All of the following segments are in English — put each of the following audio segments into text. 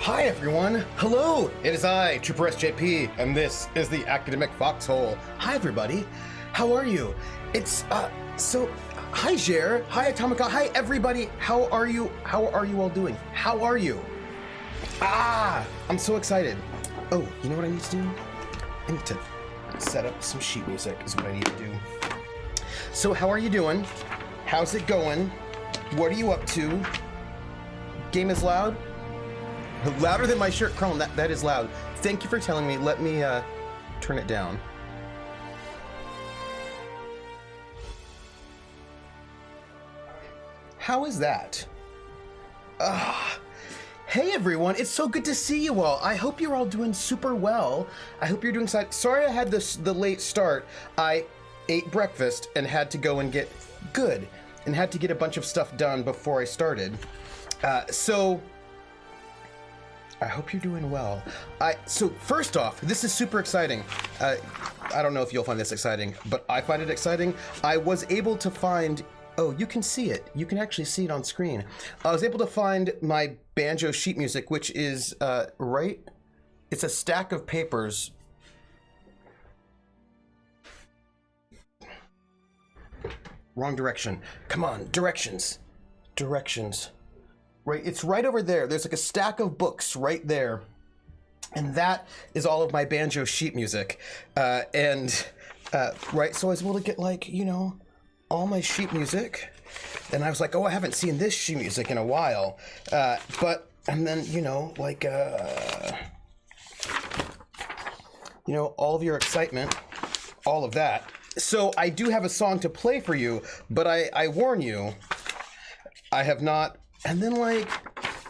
Hi everyone! Hello! It is I, Trooper SJP, and this is the Academic Foxhole. Hi everybody! How are you? Hi Jer, hi Atomica, hi everybody! How are you? How are you all doing? How are you? I'm so excited. Oh, you know what I need to do? I need to set up some sheet music is what I need to do. So how are you doing? How's it going? What are you up to? Game is loud? Louder than my shirt, Crone. That is loud. Thank you for telling me. Let me turn it down. How is that? Hey everyone, it's so good to see you all. I hope you're all doing super well. I hope you're doing sorry I had the late start. I ate breakfast and had to go and get a bunch of stuff done before I started. So I hope you're doing well. So first off, this is super exciting. I don't know if you'll find this exciting, but I find it exciting. I was able to find, oh, you can see it. You can actually see it on screen. I was able to find my banjo sheet music, which is right. It's a stack of papers. Wrong direction. Come on, directions. Right, it's right over there. There's like a stack of books right there. And that is all of my banjo sheet music. Right, so I was able to get all my sheet music. And I was like, oh, I haven't seen this sheet music in a while. And then, all of your excitement, all of that. So I do have a song to play for you, but I warn you, I have not. And then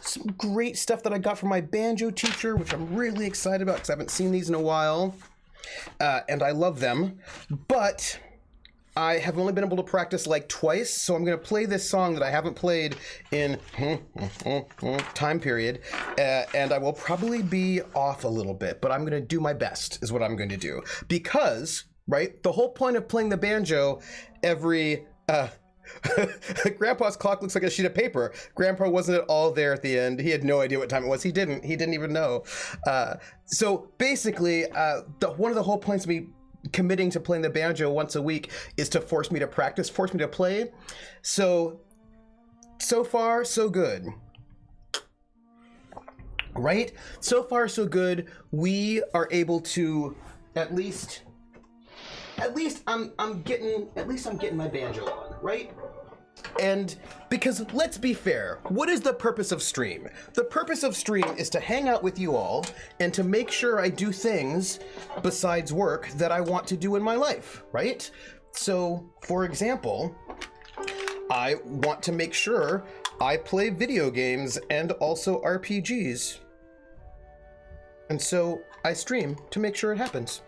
some great stuff that I got from my banjo teacher, which I'm really excited about because I haven't seen these in a while. And I love them. But I have only been able to practice twice. So I'm going to play this song that I haven't played in time period. And I will probably be off a little bit, but I'm going to do my best is what I'm going to do. Because, right, the whole point of playing the banjo every... Grandpa's clock looks like a sheet of paper. Grandpa wasn't at all there at the end. He had no idea what time it was. He didn't even know. So basically, one of the whole points of me committing to playing the banjo once a week is to force me to practice, force me to play. So far, so good. Right? So far, so good. We are able to at least I'm getting my banjo on, right? And because let's be fair, what is the purpose of stream? The purpose of stream is to hang out with you all and to make sure I do things besides work that I want to do in my life, right? So, for example, I want to make sure I play video games and also RPGs. And so I stream to make sure it happens.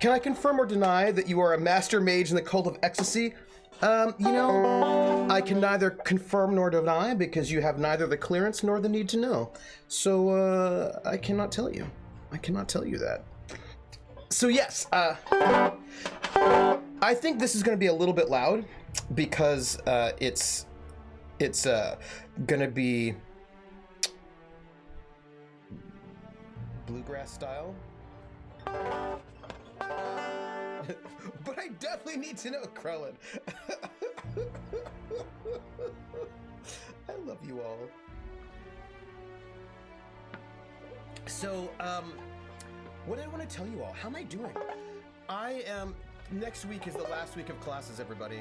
Can I confirm or deny that you are a master mage in the cult of ecstasy? I can neither confirm nor deny because you have neither the clearance nor the need to know. So, I cannot tell you. I cannot tell you that. So yes, I think this is going to be a little bit loud because it's going to be bluegrass style. But I definitely need to know, Krellin. I love you all. So, what did I want to tell you all? How am I doing? Next week is the last week of classes, everybody.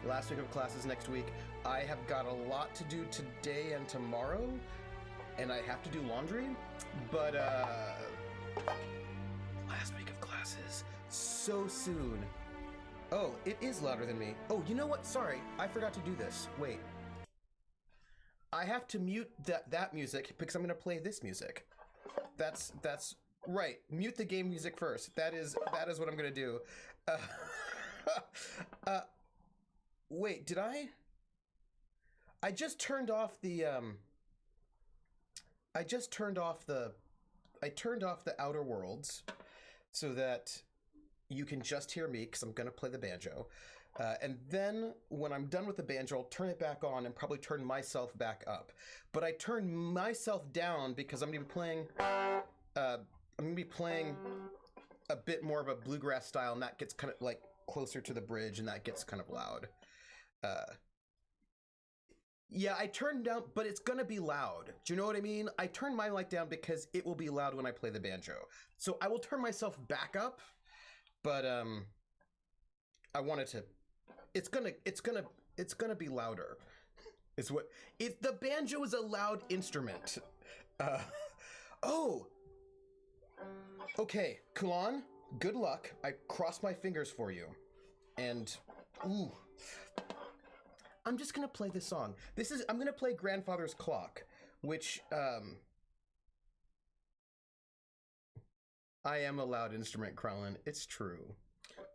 Last week of classes next week. I have got a lot to do today and tomorrow, and I have to do laundry, but, last week of classes. So soon. Oh, it is louder than me. Oh, you know what? Sorry, I forgot to do this. Wait. I have to mute that music because I'm going to play this music. That's right. Mute the game music first. That is what I'm going to do. Wait, did I just turned off the I turned off the Outer Worlds so that you can just hear me because I'm going to play the banjo. And then when I'm done with the banjo, I'll turn it back on and probably turn myself back up. But I turn myself down because I'm going to be playing a bit more of a bluegrass style, and that gets kind of like closer to the bridge, and that gets kind of loud. Yeah, I turned down, but it's gonna be loud. Do you know what I mean? I turned my mic down because it will be loud when I play the banjo. So I will turn myself back up, but I wanted to. It's gonna be louder. It's what it. The banjo is a loud instrument. Oh. Okay, Kulan. Good luck. I cross my fingers for you, and ooh. I'm just gonna play this song. I'm gonna play Grandfather's Clock, which I am a loud instrument, Krellin. It's true.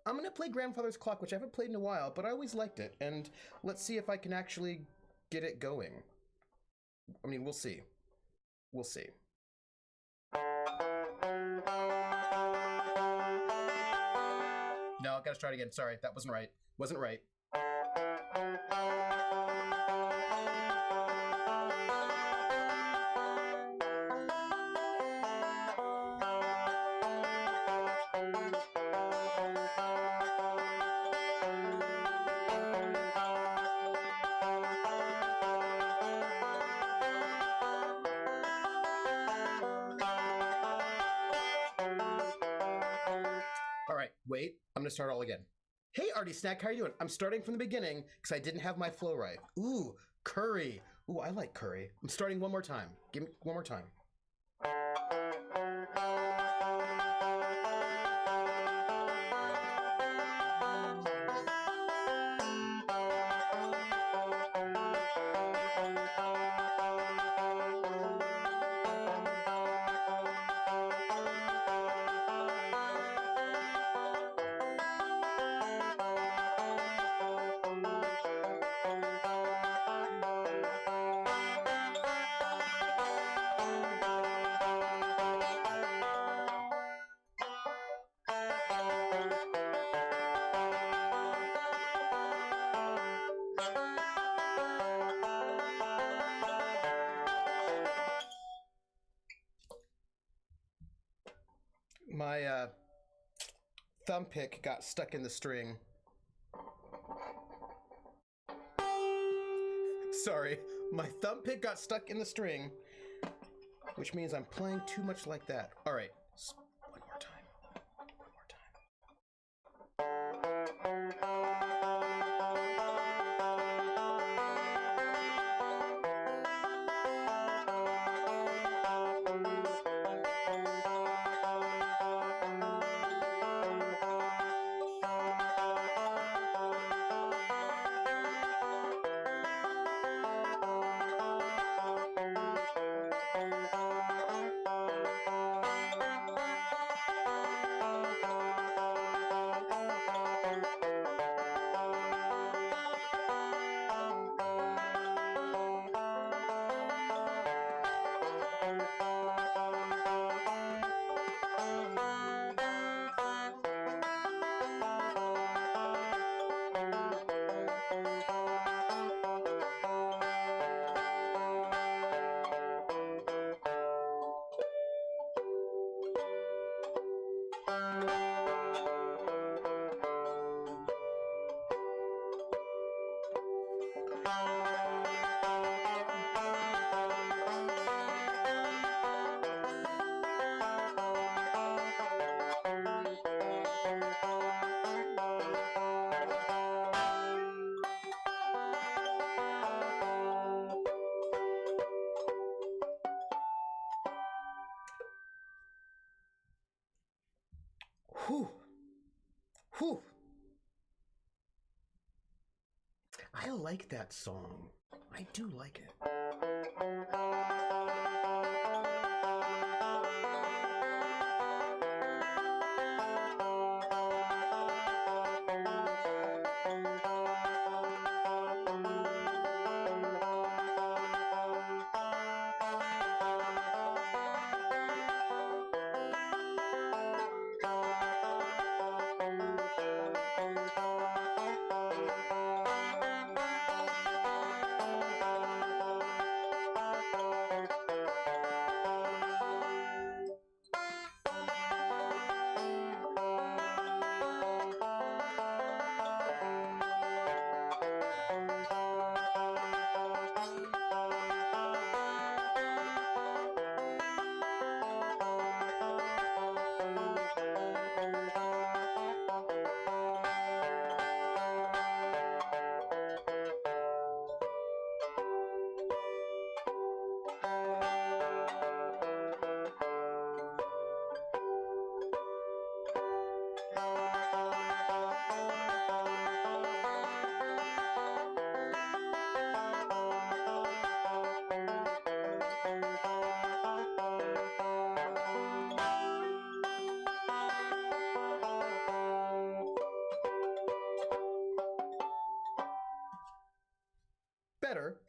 I'm gonna play Grandfather's Clock, which I haven't played in a while, but I always liked it, and let's see if I can actually get it going. I mean, we'll see. We'll see. No, gotta try it again. Sorry, that wasn't right. Wasn't right. All right, wait. I'm gonna start all again. Hey, Artie Snack, how are you doing? I'm starting from the beginning because I didn't have my flow right. Ooh, curry. Ooh, I like curry. I'm starting one more time. Give me one more time. My thumb pick got stuck in the string. Sorry, my thumb pick got stuck in the string, which means I'm playing too much like that. All right, one more time. One more time. Whew. Whew. I like that song. I do like it.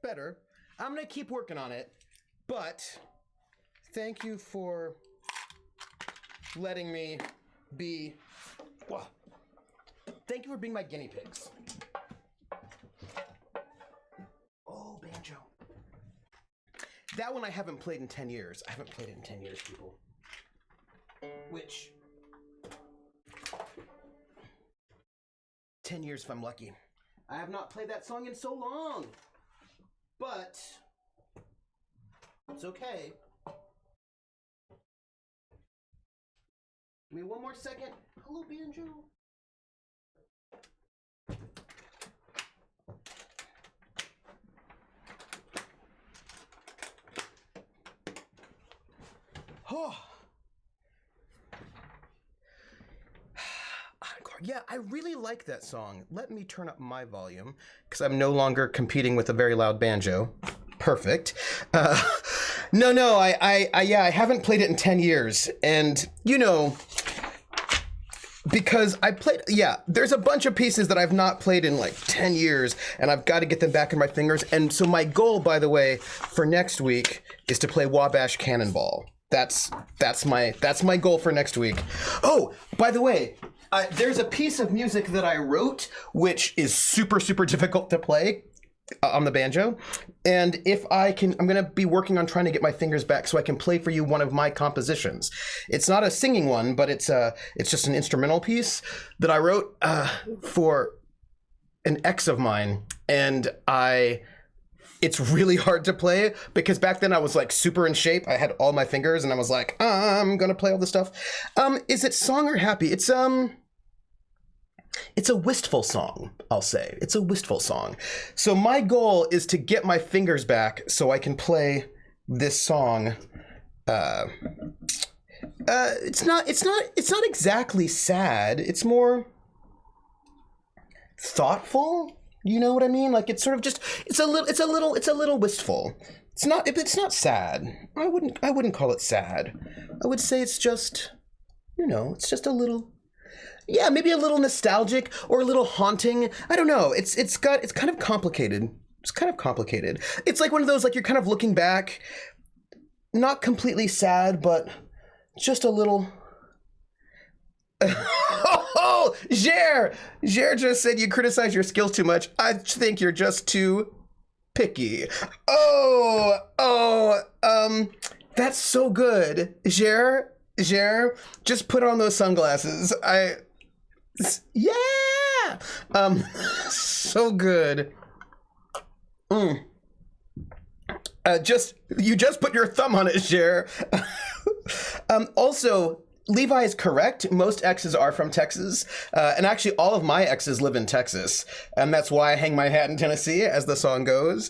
better. I'm gonna keep working on it, but thank you for letting me be, well, thank you for being my guinea pigs. Oh, banjo. That one I haven't played in 10 years. I haven't played it in 10 years, people. Which, 10 years if I'm lucky. I have not played that song in so long. But it's okay. Give me one more second. Hello, banjo. Oh. Yeah, I really like that song. Let me turn up my volume because I'm no longer competing with a very loud banjo. Perfect. No, I haven't played it in 10 years. And, you know, because I played, there's a bunch of pieces that I've not played in like 10 years, and I've got to get them back in my fingers. And so my goal, by the way, for next week is to play Wabash Cannonball. That's my goal for next week. Oh, by the way, there's a piece of music that I wrote, which is super, super difficult to play on the banjo. And if I can, I'm going to be working on trying to get my fingers back so I can play for you one of my compositions. It's not a singing one, but it's just an instrumental piece that I wrote for an ex of mine. And it's really hard to play because back then I was like super in shape. I had all my fingers and I was like, I'm going to play all this stuff. Is it song or happy? It's a wistful song, I'll say. It's a wistful song. So my goal is to get my fingers back so I can play this song. It's not exactly sad. It's more thoughtful. You know what I mean? Like it's sort of just it's a little wistful. It's not sad. I wouldn't call it sad. I would say it's just, you know, it's just a little. Yeah, maybe a little nostalgic or a little haunting. I don't know. It's kind of complicated. It's kind of complicated. It's like one of those, like you're kind of looking back, not completely sad, but just a little. Oh, Jer just said you criticize your skills too much. I think you're just too picky. That's so good. Jer, just put on those sunglasses. Yeah. So good. You just put your thumb on it, Jer. Also, Levi is correct. Most exes are from Texas. And actually, all of my exes live in Texas. And that's why I hang my hat in Tennessee, as the song goes.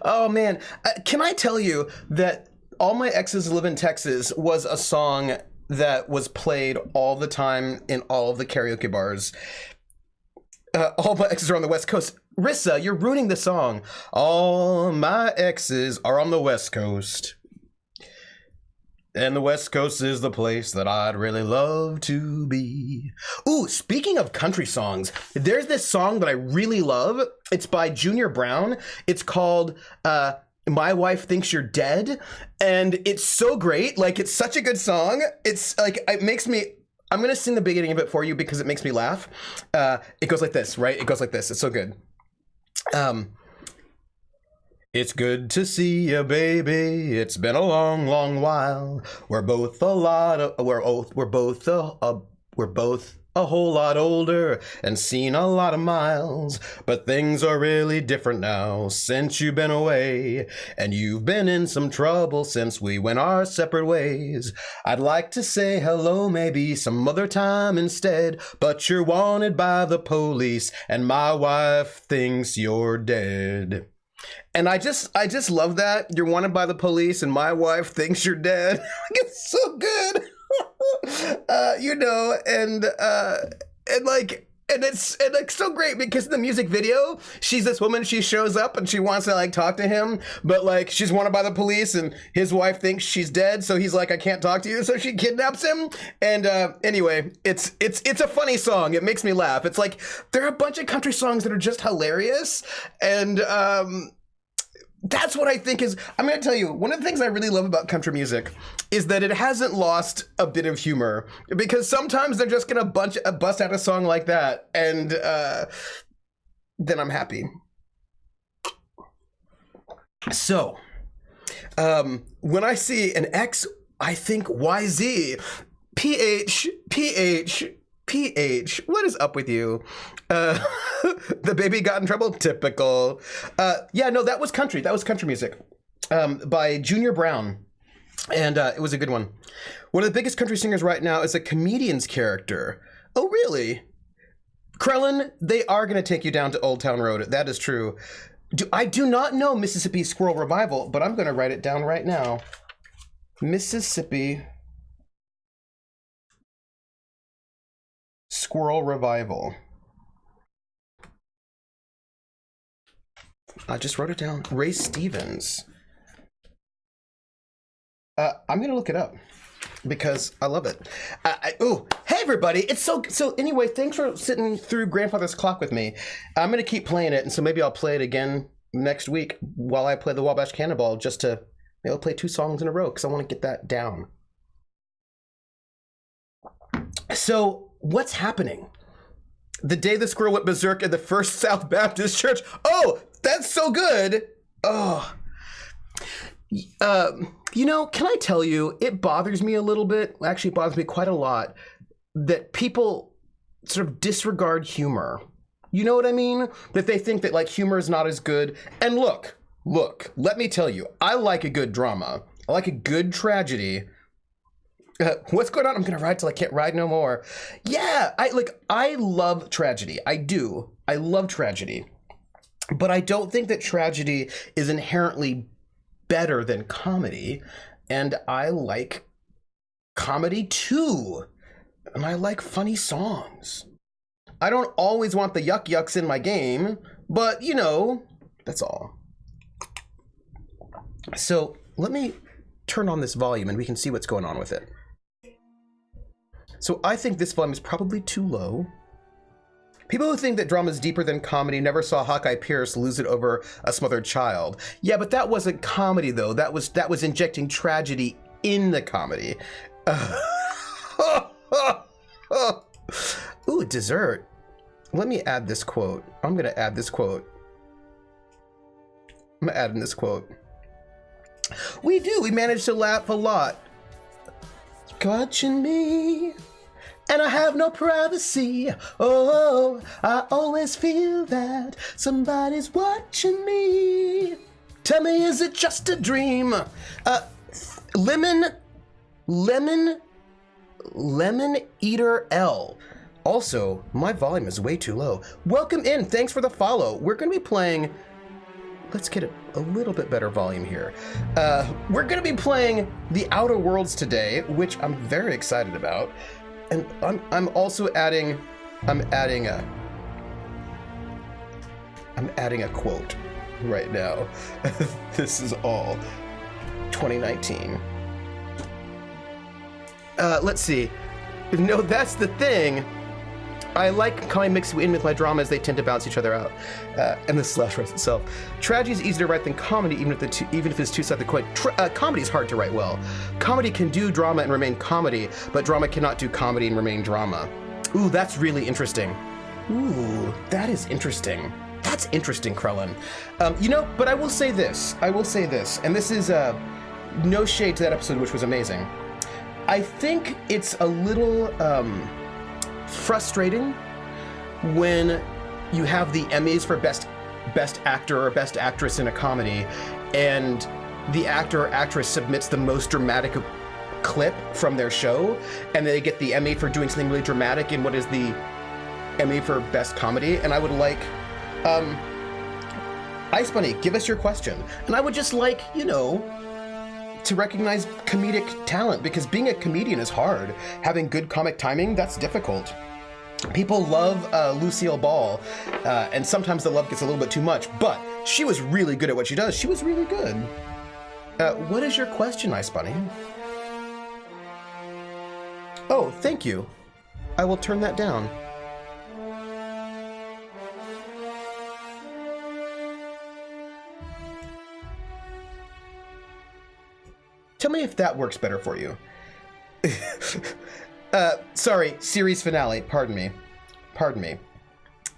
Oh, man. Can I tell you that All My Exes Live in Texas was a song that was played all the time in all of the karaoke bars. All My Exes are on the West Coast. Rissa, you're ruining the song. All my exes are on the West Coast. And the West Coast is the place that I'd really love to be. Ooh, speaking of country songs, there's this song that I really love. It's by Junior Brown. It's called My Wife Thinks You're Dead. And it's so great. Like, it's such a good song. It's like, it makes me... I'm going to sing the beginning of it for you because it makes me laugh. It goes like this, right? It goes like this. It's so good. It's good to see you, baby. It's been a long, long while. We're both a whole lot older and seen a lot of miles. But things are really different now since you've been away. And you've been in some trouble since we went our separate ways. I'd like to say hello maybe some other time instead. But you're wanted by the police and my wife thinks you're dead. And I just love that. You're wanted by the police and my wife thinks you're dead. It's so good. You know, and like, And it's so great because in the music video, she's this woman, she shows up and she wants to like talk to him, but like she's wanted by the police and his wife thinks she's dead, so he's like, I can't talk to you, so she kidnaps him. And anyway, it's a funny song. It makes me laugh. It's like there are a bunch of country songs that are just hilarious, and that's what I think is, I'm going to tell you, one of the things I really love about country music is that it hasn't lost a bit of humor, because sometimes they're just going to bust out a song like that, and then I'm happy. So, when I see an X, I think YZ, PH, what is up with you? The baby got in trouble? Typical. Yeah, no, that was country. That was country music by Junior Brown. And it was a good one. One of the biggest country singers right now is a comedian's character. Oh, really? Krellin, they are going to take you down to Old Town Road. That is true. I do not know Mississippi Squirrel Revival, but I'm going to write it down right now. Mississippi Squirrel Revival. I just wrote it down. Ray Stevens. I'm gonna look it up because I love it. Oh, hey everybody! It's so. Anyway, thanks for sitting through Grandfather's Clock with me. I'm gonna keep playing it, and so maybe I'll play it again next week while I play the Wabash Cannonball, just to maybe I'll play 2 songs in a row because I want to get that down. So, what's happening? The day the squirrel went berserk in the First South Baptist Church. Oh, that's so good. Oh. You know, can I tell you, it bothers me a little bit, actually it bothers me quite a lot, that people sort of disregard humor. You know what I mean? That they think that like humor is not as good. And look, let me tell you, I like a good drama. I like a good tragedy. What's going on? I'm gonna ride till I can't ride no more. Yeah, I love tragedy. I do. I love tragedy. But I don't think that tragedy is inherently better than comedy. And I like comedy too. And I like funny songs. I don't always want the yucks in my game, but you know, that's all. So let me turn on this volume and we can see what's going on with it. So I think this volume is probably too low. People who think that drama is deeper than comedy never saw Hawkeye Pierce lose it over a smothered child. Yeah, but that wasn't comedy though. That was injecting tragedy in the comedy. Ooh, dessert. Let me add this quote. I'm gonna add this quote. I'm adding this quote. We managed to laugh a lot. Watching me, and I have no privacy. Oh, I always feel that somebody's watching me. Tell me, is it just a dream? Lemon Eater L. Also, my volume is way too low. Welcome in, thanks for the follow. We're gonna be playing, let's get a little bit better volume here. We're gonna be playing The Outer Worlds today, which I'm very excited about. And I'm also adding a quote right now. This is all 2019. Let's see. No, that's the thing. I like comedy mixed in with my drama as they tend to balance each other out. And the slash writes itself. Tragedy is easier to write than comedy, even if it's two-sided coin. Comedy is hard to write well. Comedy can do drama and remain comedy, but drama cannot do comedy and remain drama. Ooh, that's really interesting. Ooh, that is interesting. That's interesting, Krellin. You know, but I will say this, and this is no shade to that episode, which was amazing. I think it's a little frustrating when you have the Emmys for best actor or best actress in a comedy, and the actor or actress submits the most dramatic clip from their show, and they get the Emmy for doing something really dramatic in what is the Emmy for best comedy. And I would like, Ice Bunny, give us your question. And I would just like, you know, to recognize comedic talent, because being a comedian is hard. Having good comic timing, that's difficult. People love Lucille Ball, and sometimes the love gets a little bit too much, but she was really good at what she does. She was really good. What is your question, Ice Bunny? Oh, thank you. I will turn that down. Tell me if that works better for you. Sorry, series finale. Pardon me. Pardon me.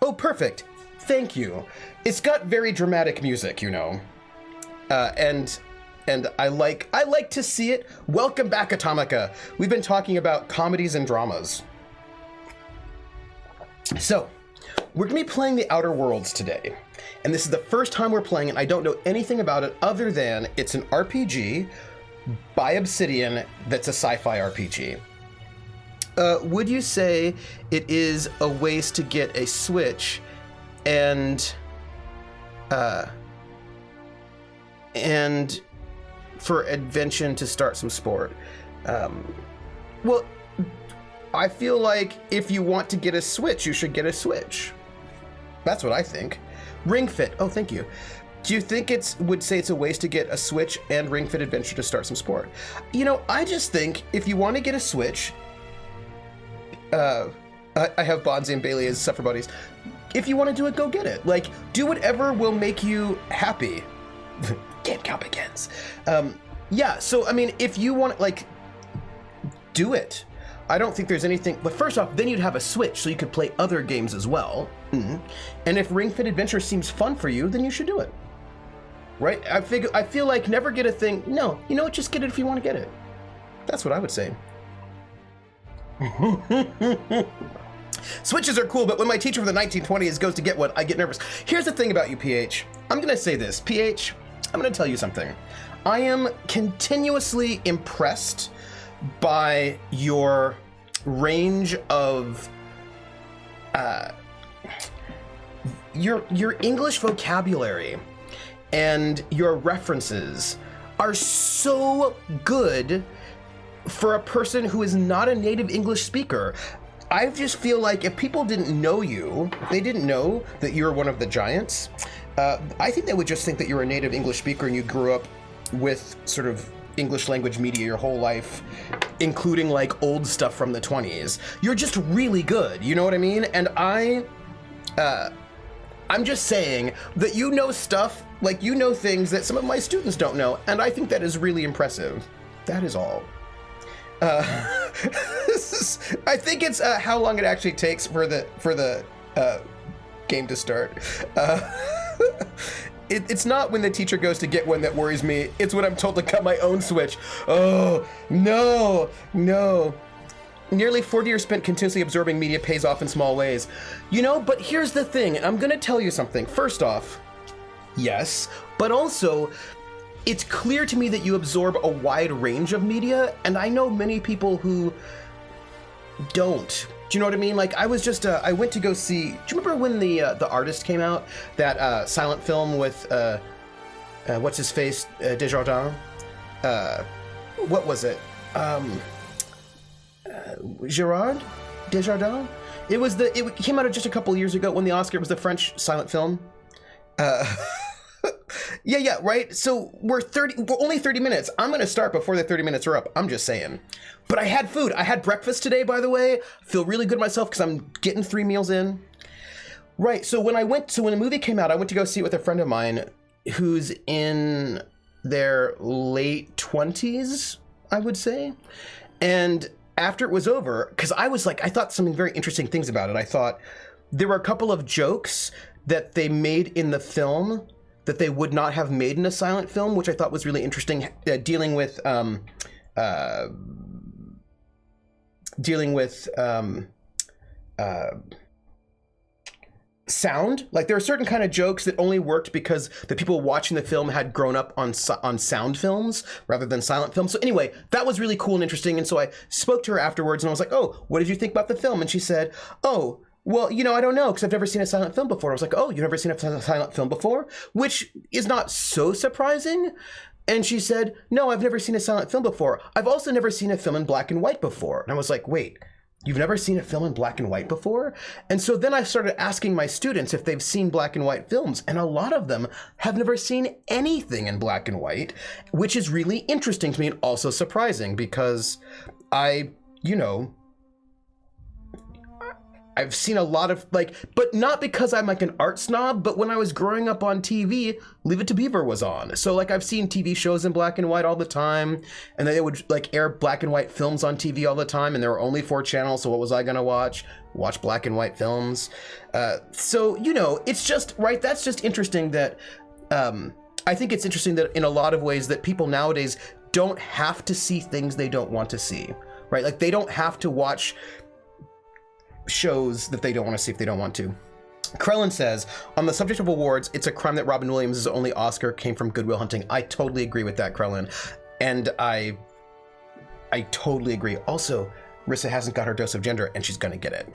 Oh, perfect. Thank you. It's got very dramatic music, you know. And I like to see it. Welcome back, Atomica. We've been talking about comedies and dramas. So, we're going to be playing The Outer Worlds today. And this is the first time we're playing it. I don't know anything about it other than it's an RPG by Obsidian that's a sci-fi RPG. Would you say it is a ways to get a Switch and for Advention to start some sport? Well, I feel like if you want to get a Switch, you should get a Switch. That's what I think. Ring Fit. Oh, thank you. Do you think would say it's a waste to get a Switch and Ring Fit Adventure to start some sport? You know, I just think if you want to get a Switch, I have Bonzi and Bailey as Suffer Buddies. If you want to do it, go get it. Like, do whatever will make you happy. Game count begins. Yeah, so, I mean, if you want, like, do it. I don't think there's anything, but first off, then you'd have a Switch so you could play other games as well. Mm-hmm. And if Ring Fit Adventure seems fun for you, then you should do it. Right? I feel like never get a thing. No, you know what? Just get it if you want to get it. That's what I would say. Switches are cool, but when my teacher from the 1920s goes to get one, I get nervous. Here's the thing about you, PH. I'm going to say this. PH, I'm going to tell you something. I am continuously impressed by your range of your English vocabulary and your references are so good for a person who is not a native English speaker. I just feel like if people didn't know you, if they didn't know that you're one of the giants, I think they would just think that you're a native English speaker and you grew up with sort of English language media your whole life, including like old stuff from the 20s. You're just really good, you know what I mean? And I'm just saying that you know stuff, like you know things that some of my students don't know, and I think that is really impressive. That is all. I think it's how long it actually takes for the game to start. It's not when the teacher goes to get one that worries me. It's when I'm told to cut my own Switch. Oh, no. Nearly 40 years spent continuously absorbing media pays off in small ways. You know, but here's the thing, and I'm gonna tell you something. First off, yes, but also, it's clear to me that you absorb a wide range of media, and I know many people who don't. Do you know what I mean? Like, I was just, I went to go see, do you remember when the Artist came out? That silent film with, what's his face, Desjardins? What was it? Gerard Desjardins? It came out just a couple years ago when the Oscar was the French silent film. Yeah, right? So we're only 30 minutes. I'm going to start before the 30 minutes are up. I'm just saying. But I had food. I had breakfast today, by the way. Feel really good myself because I'm getting 3 meals in. Right, so when the movie came out, I went to go see it with a friend of mine who's in their late 20s, I would say. And after it was over, because I thought something very interesting things about it. I thought there were a couple of jokes that they made in the film that they would not have made in a silent film, which I thought was really interesting, dealing with sound. Like, there are certain kind of jokes that only worked because the people watching the film had grown up on sound films rather than silent films. So anyway, that was really cool and interesting. And so I spoke to her afterwards and I was like, oh, what did you think about the film? And she said, oh, well, you know, I don't know, because I've never seen a silent film before. I was like, oh, you've never seen a silent film before? Which is not so surprising. And she said, no, I've never seen a silent film before. I've also never seen a film in black and white before. And I was like, wait, you've never seen a film in black and white before? And so then I started asking my students if they've seen black and white films, and a lot of them have never seen anything in black and white, which is really interesting to me and also surprising because I've seen a lot of but not because I'm like an art snob, but when I was growing up on TV, Leave It to Beaver was on. So like I've seen TV shows in black and white all the time, and they would like air black and white films on TV all the time, and there were only 4 channels, so what was I gonna watch? Watch black and white films. So, it's just, right, that's just interesting that, I think it's interesting that in a lot of ways that people nowadays don't have to see things they don't want to see, right? Like they don't have to watch shows that they don't want to see if they don't want to. Krellin says, on the subject of awards, it's a crime that Robin Williams' only Oscar came from Good Will Hunting. I totally agree with that, Krellin. And I totally agree. Also, Rissa hasn't got her dose of gender, and she's gonna get it.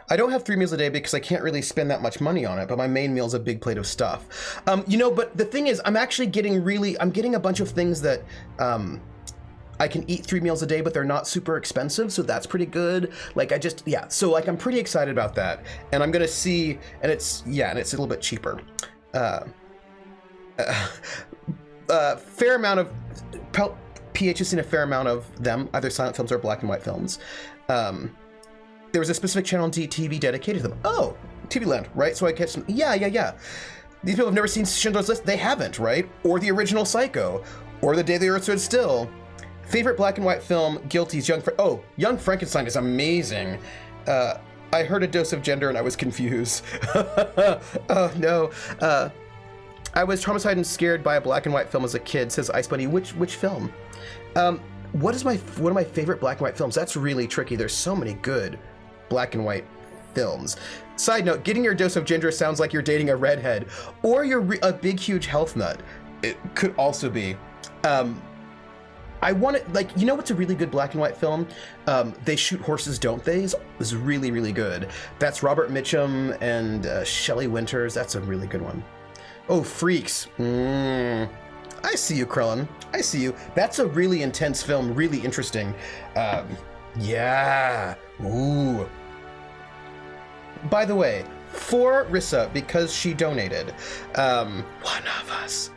I don't have 3 meals a day because I can't really spend that much money on it, but my main meal is a big plate of stuff. But the thing is, I'm actually getting a bunch of things that, I can eat 3 meals a day, but they're not super expensive, so that's pretty good. So I'm pretty excited about that, and I'm gonna see, and it's a little bit cheaper. Fair amount of PH has seen a fair amount of them, either silent films or black and white films. There was a specific channel on DTV dedicated to them. Oh, TV Land, right? So I catch them. Yeah. These people have never seen Schindler's List. They haven't, right? Or the original Psycho, or The Day the Earth Stood Still. Favorite black and white film, Guilty's Young Frankenstein is amazing. I heard a dose of gender and I was confused. Oh no. I was traumatized and scared by a black and white film as a kid, says Ice Bunny. Which film? One of my favorite black and white films? That's really tricky. There's so many good black and white films. Side note, getting your dose of gender sounds like you're dating a redhead, or you're a big, huge health nut. It could also be. I want it, what's a really good black and white film? They Shoot Horses, Don't They? Is really, really good. That's Robert Mitchum and Shelley Winters. That's a really good one. Oh, Freaks. I see you, Krellin. I see you. That's a really intense film, really interesting. Yeah. Ooh. By the way, for Rissa, because she donated, one of us.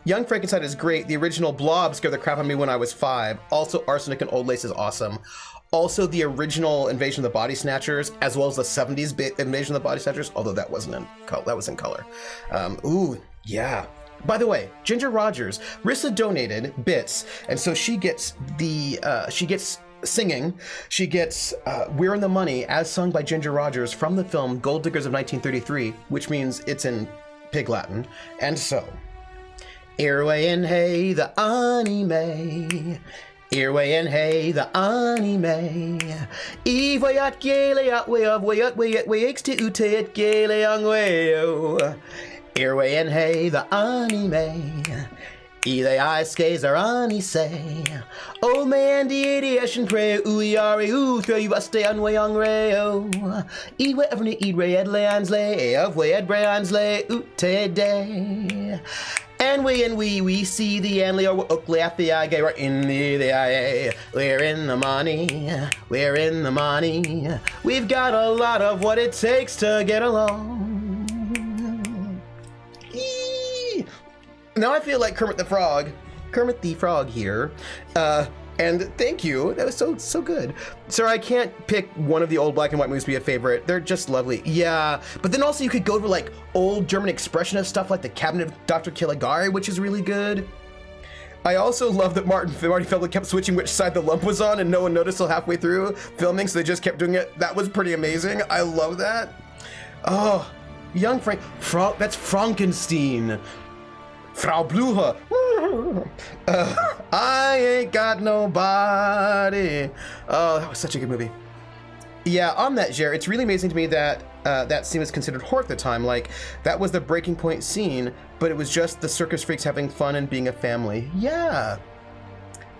Young Frankenstein is great. The original Blob scared the crap out of me when I was 5. Also, Arsenic and Old Lace is awesome. Also, the original Invasion of the Body Snatchers, as well as the 70s Invasion of the Body Snatchers, although that wasn't in color. That was in color. Ooh, yeah. By the way, Ginger Rogers, Rissa donated bits, and so she gets singing. She gets We're in the Money, as sung by Ginger Rogers from the film Gold Diggers of 1933, which means it's in Pig Latin. And so, Earway and hey, the anime. Earway and hey, the anime. Ivayat gele at way of way at exti ute at gele ang wayo. Earway and hey, the anime. Ile I skays are ani say. Oh man, the idiation pray, uiari, throw you a stay on way on rayo. Iwe ever ni eat ray ed leans lay, of way ed brayans lay, ute day. And we see the anley or oakley at the eye, we're in the eye. We're in the money, we're in the money. We've got a lot of what it takes to get along. Now I feel like Kermit the Frog here. And thank you, that was so good. Sir, I can't pick one of the old black and white movies to be a favorite. They're just lovely. Yeah, but then also you could go to like old German expressionist stuff like The Cabinet of Dr. Caligari, which is really good. I also love that Marty Feldman kept switching which side the lump was on and no one noticed till halfway through filming, so they just kept doing it. That was pretty amazing. I love that. Oh, young that's Frankenstein. Frau Blucher. I ain't got nobody. Oh, that was such a good movie. Yeah, on that, Jer, it's really amazing to me that that scene was considered horror at the time. Like, that was the breaking point scene, but it was just the circus freaks having fun and being a family. Yeah.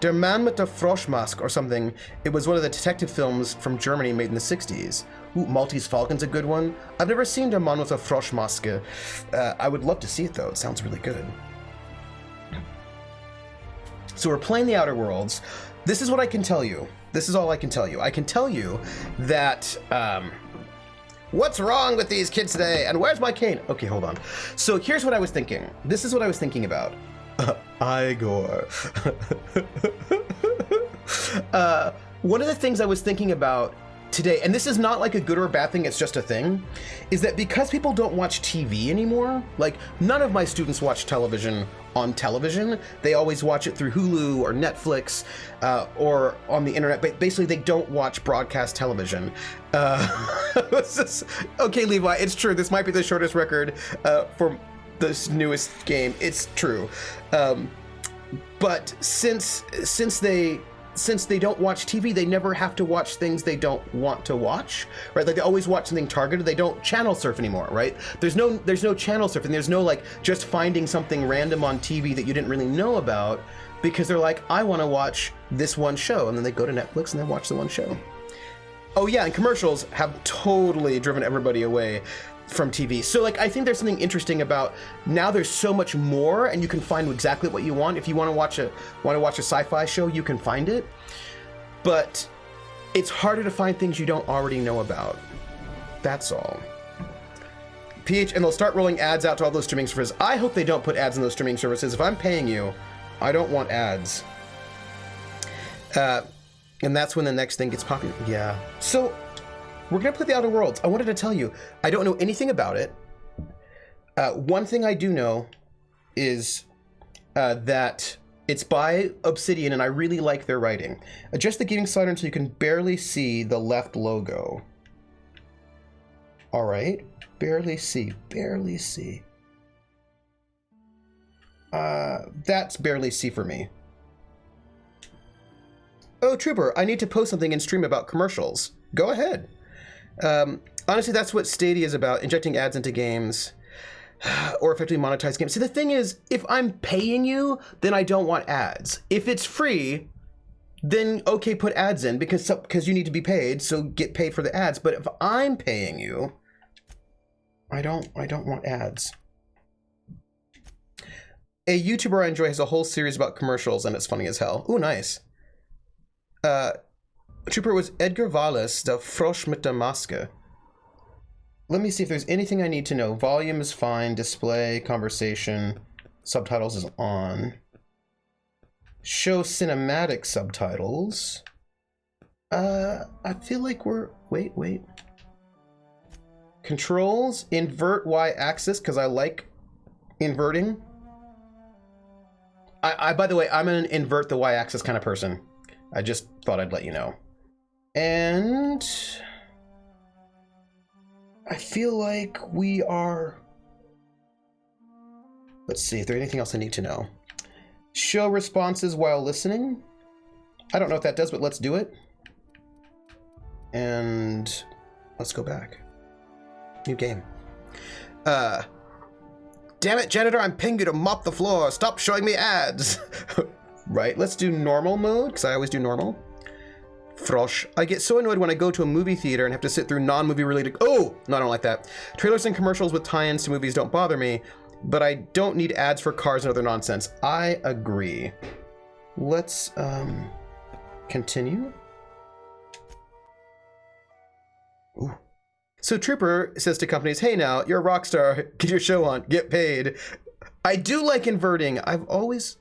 Der Mann mit der Froschmaske or something. It was one of the detective films from Germany made in the 60s. Ooh, Maltese Falcon's a good one. I've never seen Der Mann mit der Froschmaske. I would love to see it, though. It sounds really good. So we're playing the Outer Worlds. This is what I can tell you. This is all I can tell you. I can tell you that, what's wrong with these kids today? And where's my cane? Okay, hold on. So here's what I was thinking. This is what I was thinking about. Igor. One of the things I was thinking about today, and this is not like a good or a bad thing, it's just a thing, is that because people don't watch TV anymore, like none of my students watch television on television. They always watch it through Hulu or Netflix or on the internet, but basically they don't watch broadcast television. Okay, Levi, it's true. This might be the shortest record for this newest game. It's true. But since they don't watch TV, they never have to watch things they don't want to watch, right? Like they always watch something targeted. They don't channel surf anymore, right? There's no channel surfing. There's no like just finding something random on TV that you didn't really know about, because they're like, I want to watch this one show, and then they go to Netflix and they watch the one show. Oh yeah, and commercials have totally driven everybody away from TV. So like I think there's something interesting about now there's so much more, and you can find exactly what you want. If you want to watch a sci-fi show, you can find it. But it's harder to find things you don't already know about. That's all. And they'll start rolling ads out to all those streaming services. I hope they don't put ads in those streaming services. If I'm paying you, I don't want ads. And that's when the next thing gets popular. Yeah. So we're going to play The Outer Worlds. I wanted to tell you, I don't know anything about it. One thing I do know is that it's by Obsidian, and I really like their writing. Adjust the gaming slider until you can barely see the left logo. All right. Barely see. That's barely see for me. Oh, Trooper, I need to post something in stream about commercials. Go ahead. Honestly, that's what Stadia is about, injecting ads into games or effectively monetize games. See, the thing is, if I'm paying you, then I don't want ads. If it's free, then okay, put ads in because you need to be paid, so get paid for the ads. But if I'm paying you, I don't want ads. A YouTuber I enjoy has a whole series about commercials, and it's funny as hell. Ooh, nice. Trooper was Edgar Wallace, the Frosch mit der Maske. Let me see if there's anything I need to know. Volume is fine. Display, conversation, subtitles is on. Show cinematic subtitles. I feel like we're... Wait. Controls, invert Y-axis, because I like inverting. By the way, I'm an invert the Y-axis kind of person. I just thought I'd let you know. And I feel like we are... Let's see if there's anything else I need to know. Show responses while listening. I don't know what that does, but let's do it. And let's go back. New game. Damn it, janitor, I'm paying you to mop the floor. Stop showing me ads. Right, let's do normal mode, because I always do normal. Frosch. I get so annoyed when I go to a movie theater and have to sit through non-movie related... Oh! No, I don't like that. Trailers and commercials with tie-ins to movies don't bother me, but I don't need ads for cars and other nonsense. I agree. Let's, continue. Ooh. So Trooper says to companies, hey now, you're a rock star. Get your show on. Get paid. I do like inverting. I've always...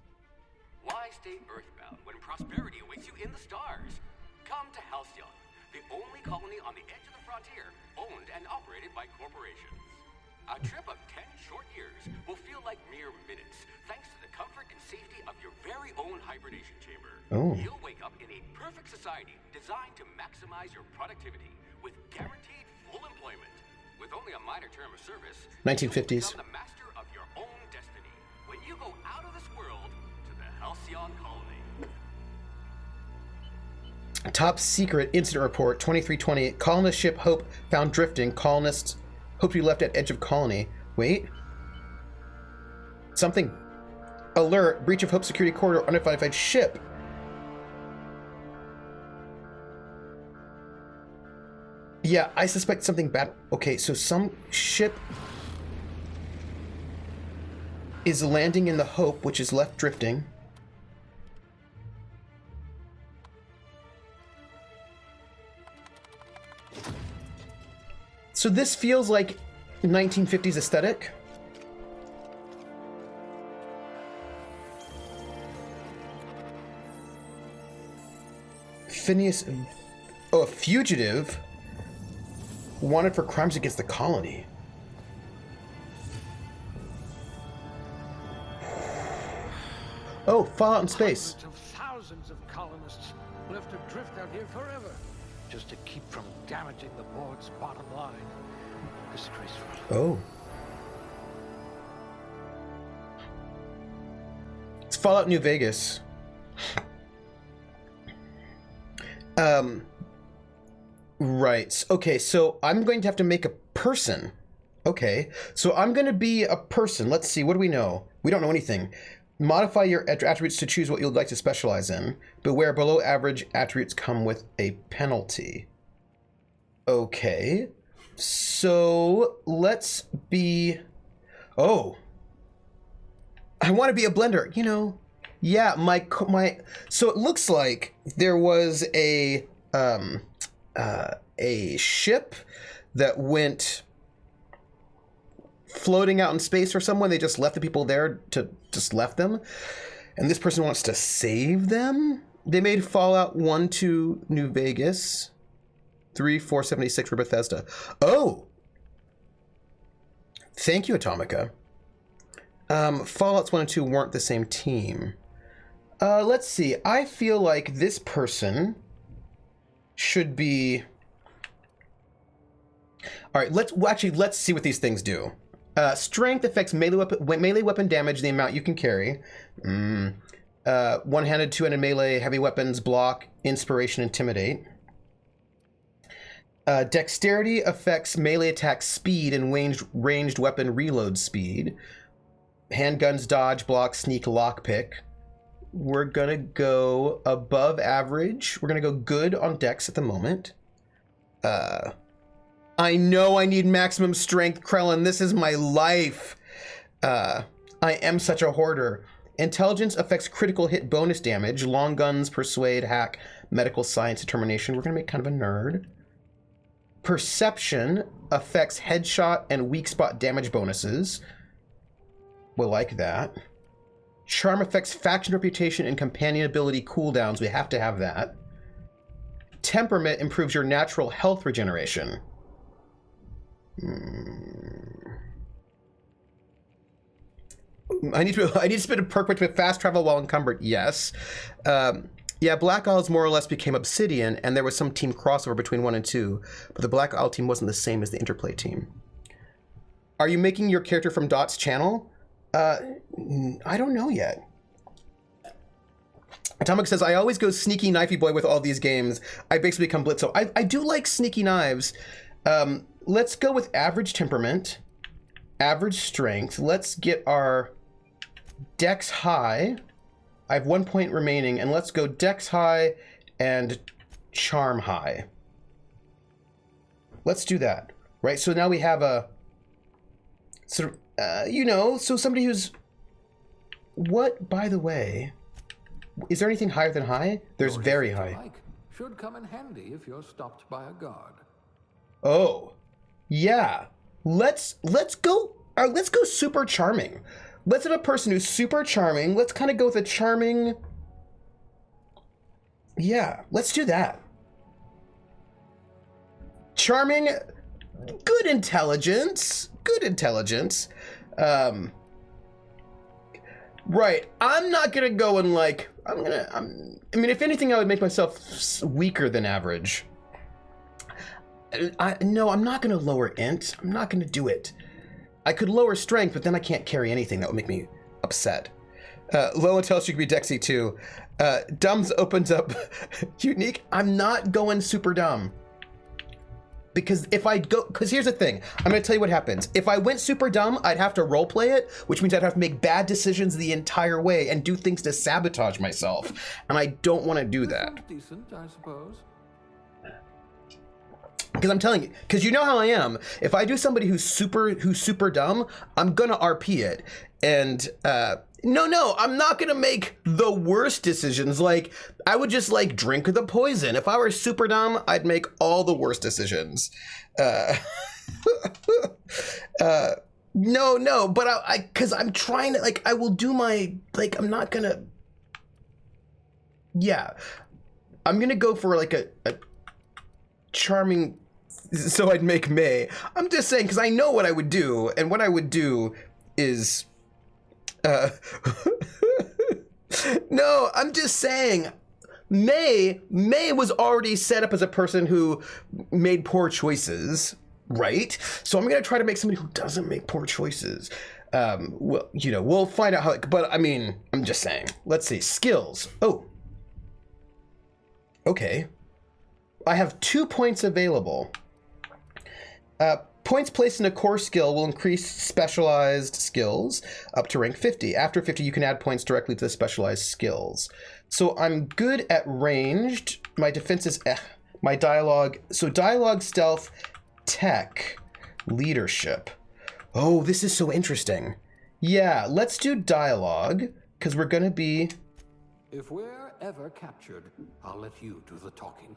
Why stay earthbound when prosperity awaits you in the stars? Come to Halcyon, the only colony on the edge of the frontier, owned and operated by corporations. A trip of 10 short years will feel like mere minutes, thanks to the comfort and safety of your very own hibernation chamber. Oh. You'll wake up in a perfect society designed to maximize your productivity with guaranteed full employment. With only a minor term of service, 1950s. you'll become the master of your own destiny when you go out of this world to the Halcyon colony. Top secret incident report 2320. Colonist ship Hope found drifting. Colonists hope to be left at edge of colony. Wait. Something. Alert. Breach of Hope security corridor. Unidentified ship. Yeah, I suspect something bad. Okay, so some ship is landing in the Hope, which is left drifting. So this feels like 1950s aesthetic. Phineas, a fugitive wanted for crimes against the colony. Oh, Fallout in space. Hundreds of thousands of colonists left adrift out here forever, just to keep from damaging the board's bottom line. Disgraceful. Oh. It's Fallout New Vegas. Right. Okay, so I'm going to have to make a person. Okay, so I'm going to be a person. Let's see, what do we know? We don't know anything. Modify your attributes to choose what you'd like to specialize in. Beware, below average attributes come with a penalty. Okay, so let's be... Oh. I want to be a blender, you know. Yeah, my so it looks like there was a ship that went floating out in space or somewhere. They just left the people there to just left them. And this person wants to save them. They made Fallout 1 to New Vegas. 3, 476 for Bethesda. Oh! Thank you, Atomica. Fallouts 1 and 2 weren't the same team. Let's see. I feel like this person should be... All right, let's see what these things do. Strength affects melee weapon damage, the amount you can carry. One-handed, two-handed melee, heavy weapons, block, inspiration, intimidate. Dexterity affects melee attack speed and ranged weapon reload speed. Handguns, dodge, block, sneak, lockpick. We're gonna go above average. We're gonna go good on dex at the moment. I know I need maximum strength, Krellin. This is my life. I am such a hoarder. Intelligence affects critical hit bonus damage. Long guns, persuade, hack, medical science, determination. We're gonna make kind of a nerd. Perception affects headshot and weak spot damage bonuses. We'll like that. Charm affects faction reputation and companion ability cooldowns. We have to have that. Temperament improves your natural health regeneration. I need to spend a perk with fast travel while encumbered. Yes. Yeah, Black Isles more or less became Obsidian, and there was some team crossover between 1 and 2, but the Black Isle team wasn't the same as the Interplay team. Are you making your character from Dot's channel? I don't know yet. Atomic says, I always go sneaky knifey boy with all these games. I basically become Blitzo. I do like sneaky knives. Let's go with average temperament, average strength. Let's get our dex high. I have 1 point remaining, and let's go dex high and charm high. Let's do that, right? So now we have a sort of, you know, so somebody who's, what, by the way, is there anything higher than high? There's very high. Should come in handy if you're stopped by a guard. Oh, yeah. Let's go super charming. Let's have a person who's super charming. Let's kind of go with a charming. Yeah, let's do that. Charming, good intelligence. Good intelligence. Right. I'm not gonna go and like. I mean, if anything, I would make myself weaker than average. No, I'm not gonna lower int. I'm not gonna do it. I could lower strength, but then I can't carry anything. That would make me upset. Lola tells you could be Dexy too. Dumbs opens up unique. I'm not going super dumb. Because here's the thing. I'm going to tell you what happens. If I went super dumb, I'd have to roleplay it, which means I'd have to make bad decisions the entire way and do things to sabotage myself. And I don't want to do that. Decent, I suppose. Because I'm telling you, because you know how I am. If I do somebody who's super dumb, I'm gonna RP it. And No, I'm not gonna make the worst decisions. Like, I would just like drink the poison. If I were super dumb, I'd make all the worst decisions. No, but because I'm trying to, like, I will do my, like, I'm not gonna, yeah, I'm gonna go for like a charming, so I'd make May. I'm just saying, because I know what I would do, and what I would do is, no, I'm just saying, May was already set up as a person who made poor choices, right? So I'm gonna try to make somebody who doesn't make poor choices. Well, we'll find out how. But I mean, I'm just saying. Let's see, skills. Oh, okay. I have 2 points available. Points placed in a core skill will increase specialized skills up to rank 50. After 50, you can add points directly to the specialized skills. So I'm good at ranged. My defense is my dialogue. So dialogue, stealth, tech, leadership. Oh, this is so interesting. Yeah, let's do dialogue, because we're going to be... If we're ever captured, I'll let you do the talking.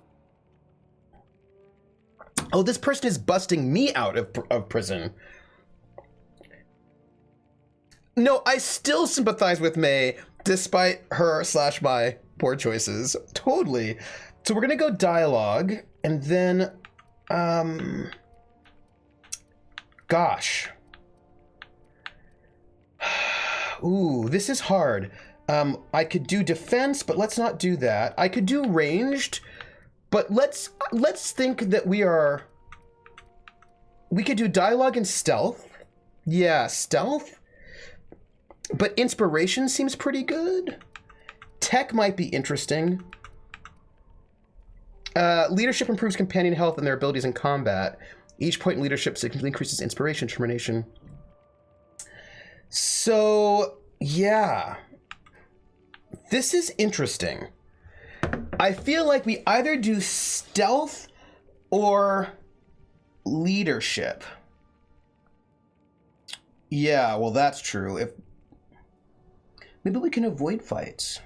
Oh, this person is busting me out of prison. No, I still sympathize with May, despite her / my poor choices. Totally. So we're going to go dialogue, and then... Gosh. Ooh, this is hard. I could do defense, but let's not do that. I could do ranged, but let's think that we could do dialogue and stealth. Yeah, stealth. But inspiration seems pretty good. Tech might be interesting. Leadership improves companion health and their abilities in combat. Each point in leadership significantly increases inspiration, determination. So, yeah. This is interesting. I feel like we either do stealth or leadership. Yeah, well, that's true. Maybe we can avoid fights.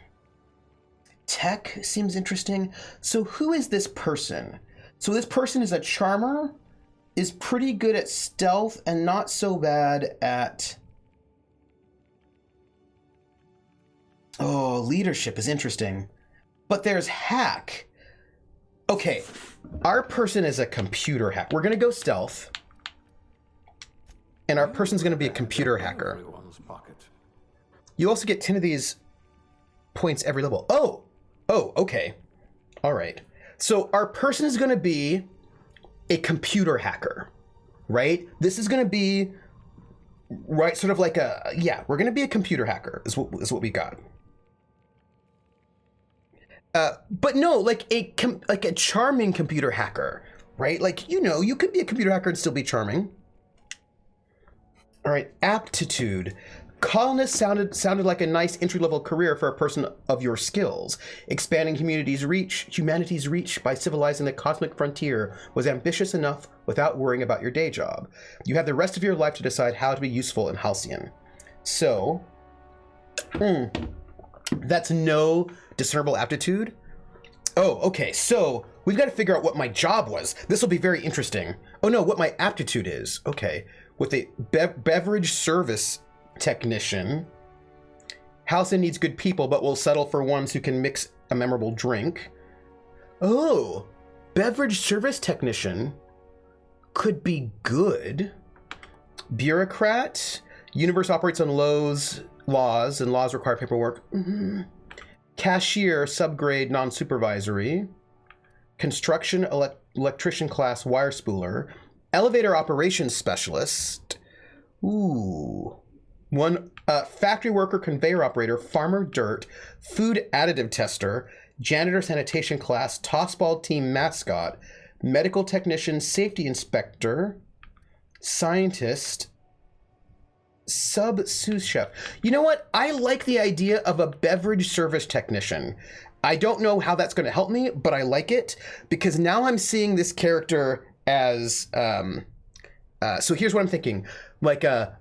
Tech seems interesting. So who is this person? So this person is a charmer, is pretty good at stealth, and not so bad at... Oh, leadership is interesting. But there's hack. Okay, our person is a computer hack. We're going to go stealth. And our person's going to be a computer hacker. You also get 10 of these points every level. Oh, okay. All right. So our person is going to be a computer hacker, right? This is going to be, right, sort of like a, yeah, we're going to be a computer hacker is what we got. But no, like a charming computer hacker, right? Like, you could be a computer hacker and still be charming. All right, aptitude. Colonist sounded like a nice entry-level career for a person of your skills. Expanding humanity's reach by civilizing the cosmic frontier was ambitious enough without worrying about your day job. You have the rest of your life to decide how to be useful in Halcyon. So, that's no discernible aptitude. Oh, okay, so we've got to figure out what my job was. This will be very interesting. Oh no, what my aptitude is. Okay, with a beverage service technician. Halcyon needs good people, but will settle for ones who can mix a memorable drink. Oh, beverage service technician could be good. Bureaucrat. Universe operates on laws, and laws require paperwork. Mm-hmm. Cashier, subgrade, non-supervisory. Construction, electrician class, wire spooler. Elevator operations specialist. Ooh. One factory worker, conveyor operator, farmer dirt, food additive tester, janitor sanitation class, tossball team mascot, medical technician, safety inspector, scientist, sous chef. You know what? I like the idea of a beverage service technician. I don't know how that's going to help me, but I like it because now I'm seeing this character as so here's what I'm thinking. Like a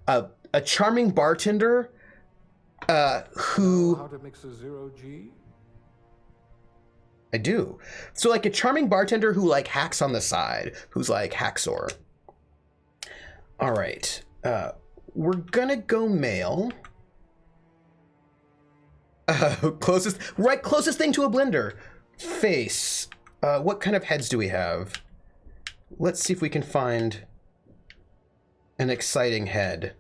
charming bartender who... How to mix a zero G? I do. So like a charming bartender who like hacks on the side, who's like hacksaw. All right. We're gonna go male. Closest thing to a blender. Face. What kind of heads do we have? Let's see if we can find an exciting head.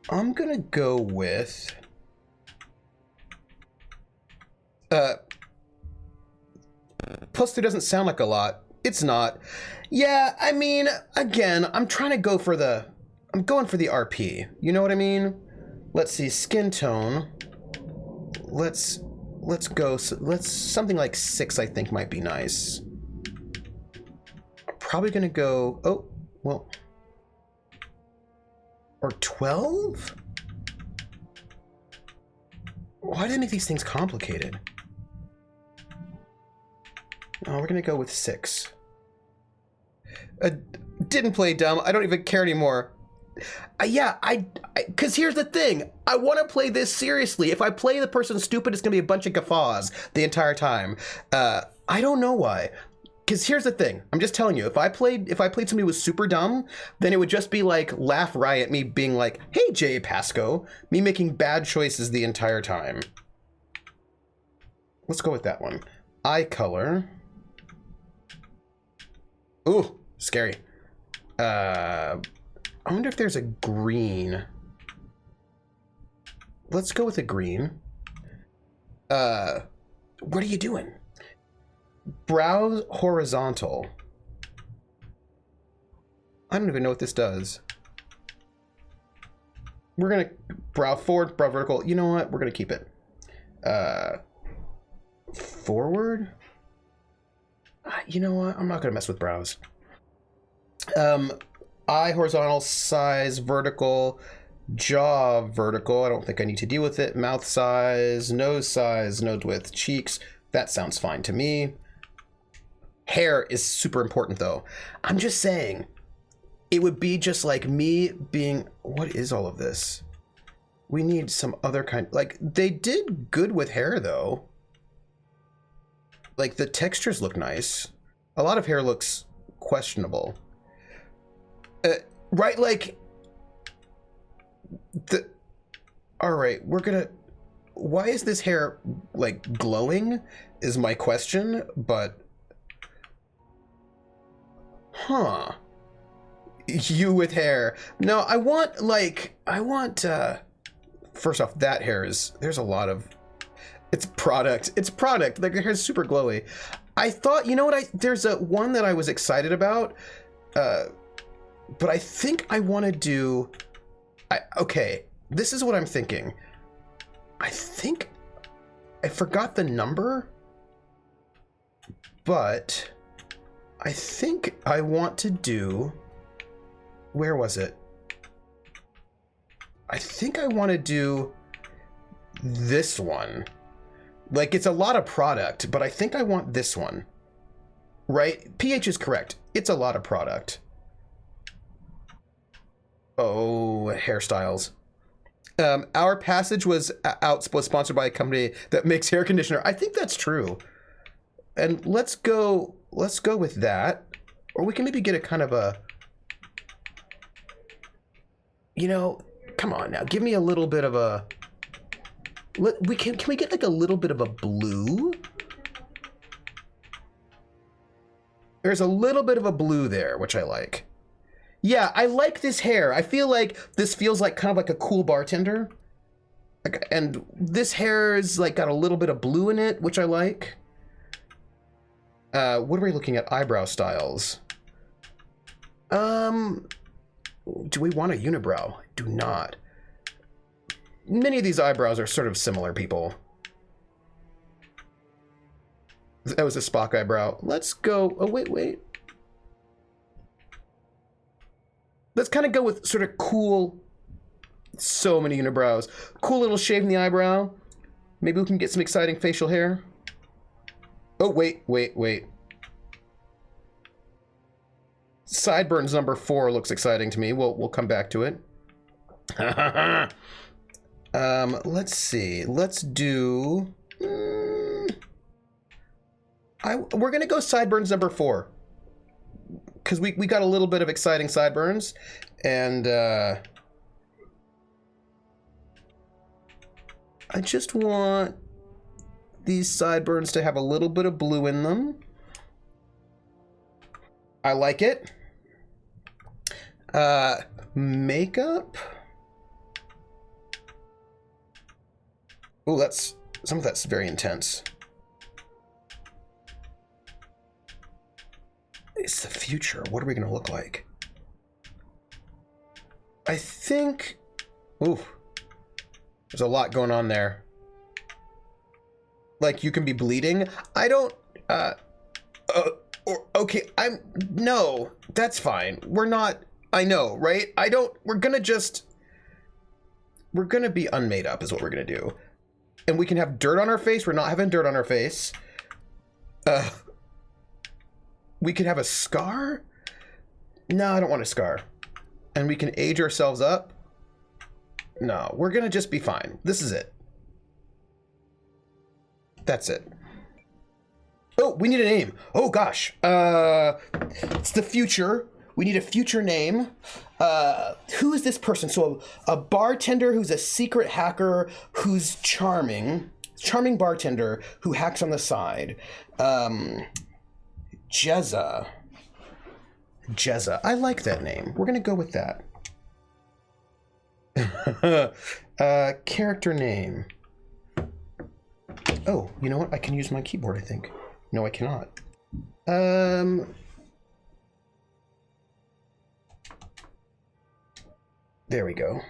I'm gonna go with plus 2 doesn't sound like a lot. It's not. Yeah, I mean, again, I'm going for the RP. You know what I mean? Let's see, skin tone. Let's something like 6 I think might be nice. I'm probably gonna go, oh, well, or 12? Why do they make these things complicated? Oh, we're gonna go with 6. Didn't play dumb. I don't even care anymore. Because here's the thing. I want to play this seriously. If I play the person stupid, it's gonna be a bunch of guffaws the entire time. I don't know why. Because here's the thing. I'm just telling you. If I played somebody who was super dumb, then it would just be like laugh riot me being like, "Hey, Jay Pasco," me making bad choices the entire time. Let's go with that one. Eye color. Ooh, scary. I wonder if there's a green. Let's go with a green. What are you doing? Brows horizontal. I don't even know what this does. We're gonna brow forward, brow vertical. You know what? We're gonna keep it. Forward? You know what? I'm not gonna mess with brows. Eye horizontal, size vertical, jaw vertical. I don't think I need to deal with it. Mouth size, nose width, cheeks. That sounds fine to me. Hair is super important though. I'm just saying, it would be just like me being, what is all of this? We need some other kind, like they did good with hair though. Like the textures look nice. A lot of hair looks questionable. Right, like all right, why is this hair like glowing is my question, but you with hair. No, I want first off, that hair there's a lot of, it's product, like the hair's super glowy. I thought, you know what, there's one that I was excited about, but I think I want to do, okay, this is what I'm thinking. I think I forgot the number, but I think I want to do, where was it? I think I want to do this one. Like, it's a lot of product, but I think I want this one. Right? PH is correct. It's a lot of product. Oh, hairstyles. Our Passage was sponsored by a company that makes hair conditioner. I think that's true. And let's go with that. Or we can maybe get a kind of a, you know, come on now, give me a little bit of a, can we get like a little bit of a blue? There's a little bit of a blue there, which I like. Yeah, I like this hair. I feel like this feels like kind of like a cool bartender. And this hair is like got a little bit of blue in it, which I like. What are we looking at? Eyebrow styles. Do we want a unibrow? I do not. Many of these eyebrows are sort of similar, people. That was a Spock eyebrow. Let's go. Oh, wait. Let's kind of go with sort of cool. So many unibrows. Cool little shave in the eyebrow. Maybe we can get some exciting facial hair. Oh, wait. Sideburns number 4 looks exciting to me. We'll come back to it. Let's see. Let's do. We're gonna go sideburns number 4 because we got a little bit of exciting sideburns, and I just want these sideburns to have a little bit of blue in them. I like it. Makeup. Oh, some of that's very intense. It's the future. What are we gonna look like? I think. Ooh, there's a lot going on there. Like you can be bleeding. I don't. Okay. No. That's fine. We're not. I know, right? I don't. We're gonna be unmade up, is what we're gonna do. And we can have dirt on our face. We're not having dirt on our face. We could have a scar? No, I don't want a scar. And we can age ourselves up? No, we're gonna just be fine. This is it. That's it. Oh, we need a name. Oh gosh. It's the future. We need a future name. Who is this person? So a bartender who's a secret hacker who's charming bartender who hacks on the side. Jezza. I like that name. We're gonna go with that. Character name. Oh, you know what? I can use my keyboard, I think. No, I cannot. There we go.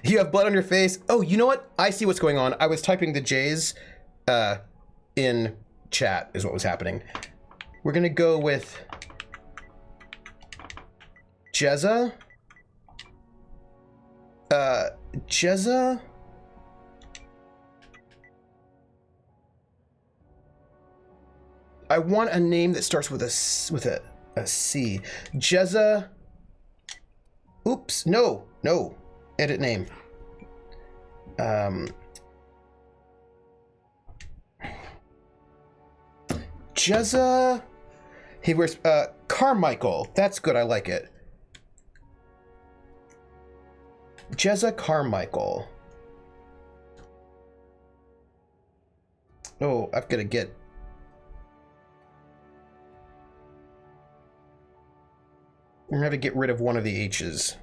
You have blood on your face. Oh, you know what? I see what's going on. I was typing the J's in chat is what was happening. We're gonna go with Jezza. Jezza. I want a name that starts with a C. Jezza. Oops. No. Edit name. Jezza. He wears Carmichael. That's good. I like it. Jezza Carmichael. Oh, I've got to get. We're gonna have to get rid of one of the H's.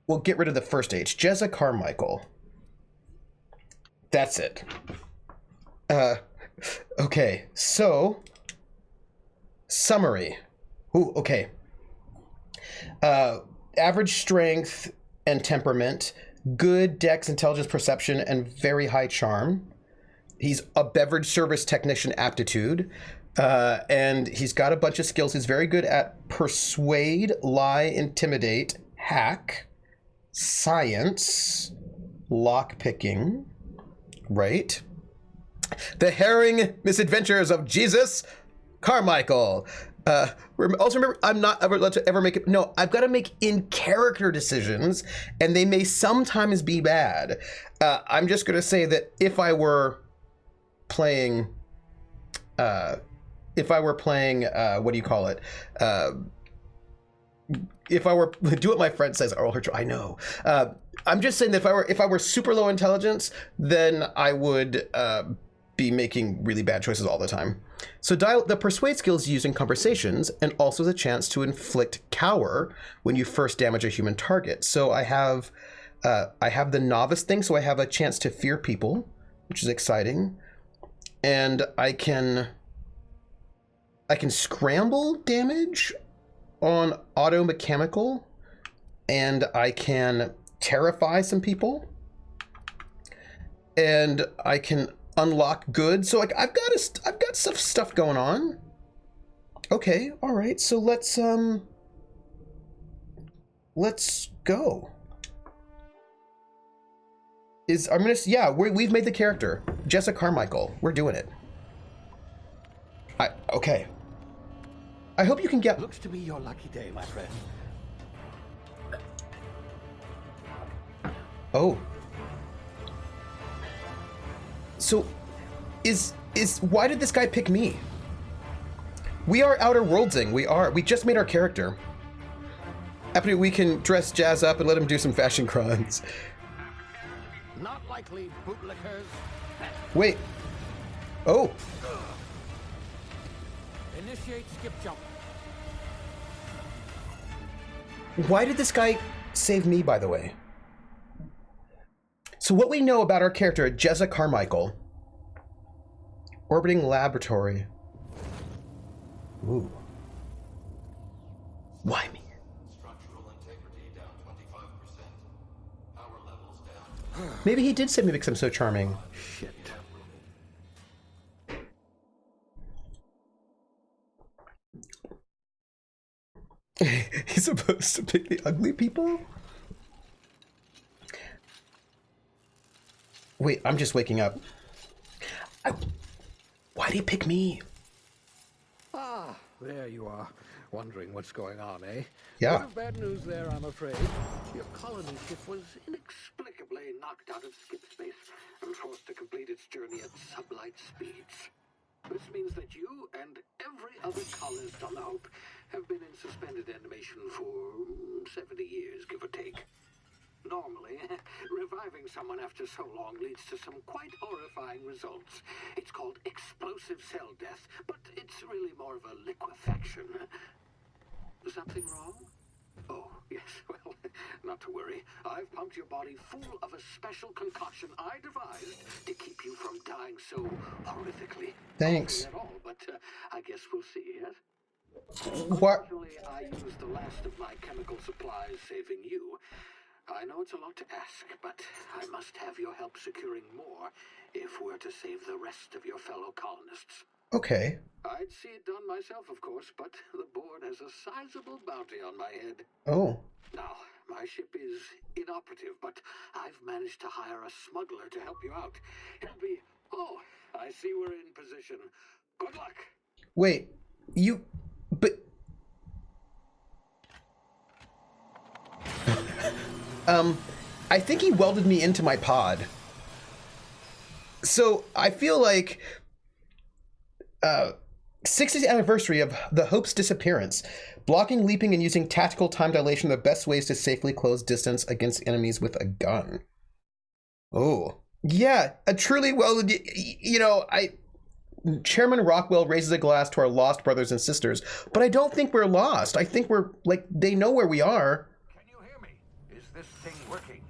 We'll get rid of the first H. Jezza Carmichael. That's it. Okay, so summary. Ooh, okay. Average strength and temperament, good dex, intelligence, perception, and very high charm. He's a beverage service technician aptitude. And he's got a bunch of skills. He's very good at persuade, lie, intimidate, hack, science, lockpicking, right? The harrowing misadventures of Jesus Carmichael. Also remember, I'm not ever allowed to ever make it. No, I've got to make in-character decisions, and they may sometimes be bad. I'm just going to say that if I were playing, what do you call it? If I were do what my friend says, I'll hurt you. I know. I'm just saying that if I were super low intelligence, then I would be making really bad choices all the time. So the persuade skill is used in conversations and also the chance to inflict cower when you first damage a human target. So I have the novice thing, so I have a chance to fear people, which is exciting, and I can scramble damage on auto mechanical, and I can terrify some people, and I can unlock good. So like I've got stuff going on. Okay, all right. So let's go. I'm gonna, yeah, we've made the character. Jessica Carmichael. We're doing it. Okay. I hope you can get... Looks to be your lucky day, my friend. Oh. So, why did this guy pick me? We are Outer Worldsing. We just made our character. After we can dress Jazz up and let him do some fashion crimes. Not likely, bootlickers. Wait. Oh. Initiate skip jump. Why did this guy save me, by the way? So what we know about our character, Jessica Carmichael. Orbiting laboratory. Ooh. Why me? Structural integrity down 25%. Power levels down. Maybe he did save me because I'm so charming. Shit. He's supposed to pick the ugly people? Wait, I'm just waking up. Why'd he pick me? Ah, there you are. Wondering what's going on, eh? Yeah. Bit of bad news there, I'm afraid. Your colony ship was inexplicably knocked out of skip space and forced to complete its journey at sublight speeds. This means that you and every other colonist on the Hope have been in suspended animation for 70 years, give or take. Normally, reviving someone after so long leads to some quite horrifying results. It's called explosive cell death, but it's really more of a liquefaction. Something wrong? Oh, yes, well, not to worry. I've pumped your body full of a special concoction I devised to keep you from dying so horrifically. Thanks. Not at all, but I guess we'll see, yes? What? Unfortunately, I used the last of my chemical supplies saving you. I know it's a lot to ask, but I must have your help securing more if we're to save the rest of your fellow colonists. Okay. I'd see it done myself, of course, but the board has a sizable bounty on my head. Oh. Now, my ship is inoperative, but I've managed to hire a smuggler to help you out. He'll be... Oh, I see we're in position. Good luck. Wait, but... I think he welded me into my pod. So I feel like 60th anniversary of the Hope's disappearance. Blocking, leaping, and using tactical time dilation are the best ways to safely close distance against enemies with a gun. Oh. Yeah, a truly welded, Chairman Rockwell raises a glass to our lost brothers and sisters, but I don't think we're lost. I think we're, they know where we are. Can you hear me? Is this thing working?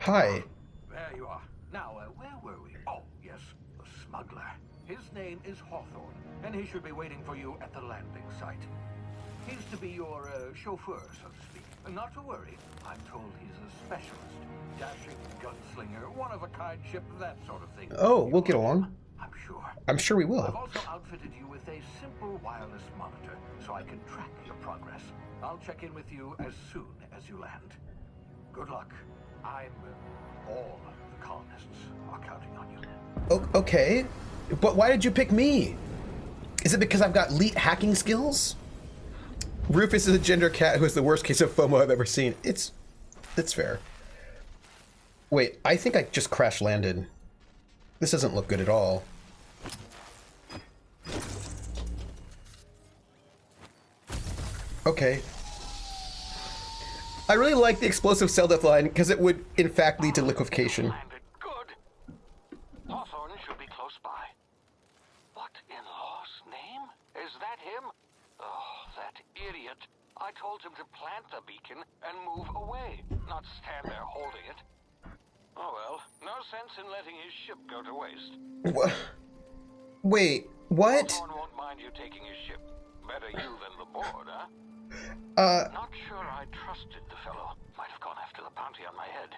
Hi. There you are. Now, where were we? Oh, yes, the smuggler. His name is Hawthorne, and he should be waiting for you at the landing site. He's to be your chauffeur, so to speak. Not to worry. I'm told he's a specialist. Dashing gunslinger, one-of-a-kind ship, that sort of thing. Oh, we'll get along. I'm sure. I'm sure we I've will. also outfitted you with a simple wireless monitor, so I can track your progress. I'll check in with you as soon as you land. Good luck. All the colonists are counting on you. Okay, but why did you pick me? Is it because I've got elite hacking skills? Rufus is a gender cat who has the worst case of FOMO I've ever seen. It's fair. Wait, I think I just crash landed. This doesn't look good at all. Okay. I really like the explosive cell death line because it would, in fact, lead to liquefaction. Landed good. Hawthorne should be close by. What in law's name? Is that him? Oh, that idiot. I told him to plant the beacon and move away, not stand there holding it. Oh well, no sense in letting his ship go to waste. What? Wait, what? Hawthorne won't mind you taking his ship. Better you than the board, huh? Not sure I trusted the fellow. Might have gone after the bounty on my head.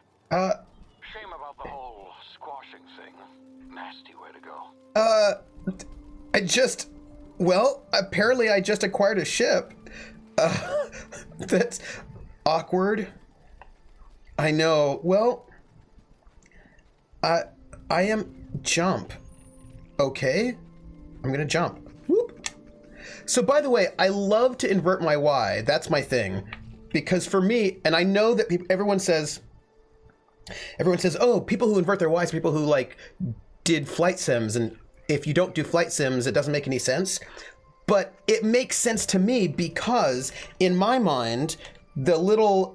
Shame about the whole squashing thing. Nasty way to go. Well, apparently I just acquired a ship. That's awkward. I know. Well, I am jump. Okay. I'm gonna jump. Whoop. So by the way, I love to invert my Y. That's my thing. Because for me, and I know that everyone says, oh, people who invert their Ys, people who like did flight sims, and if you don't do flight sims, it doesn't make any sense. But it makes sense to me because in my mind, the little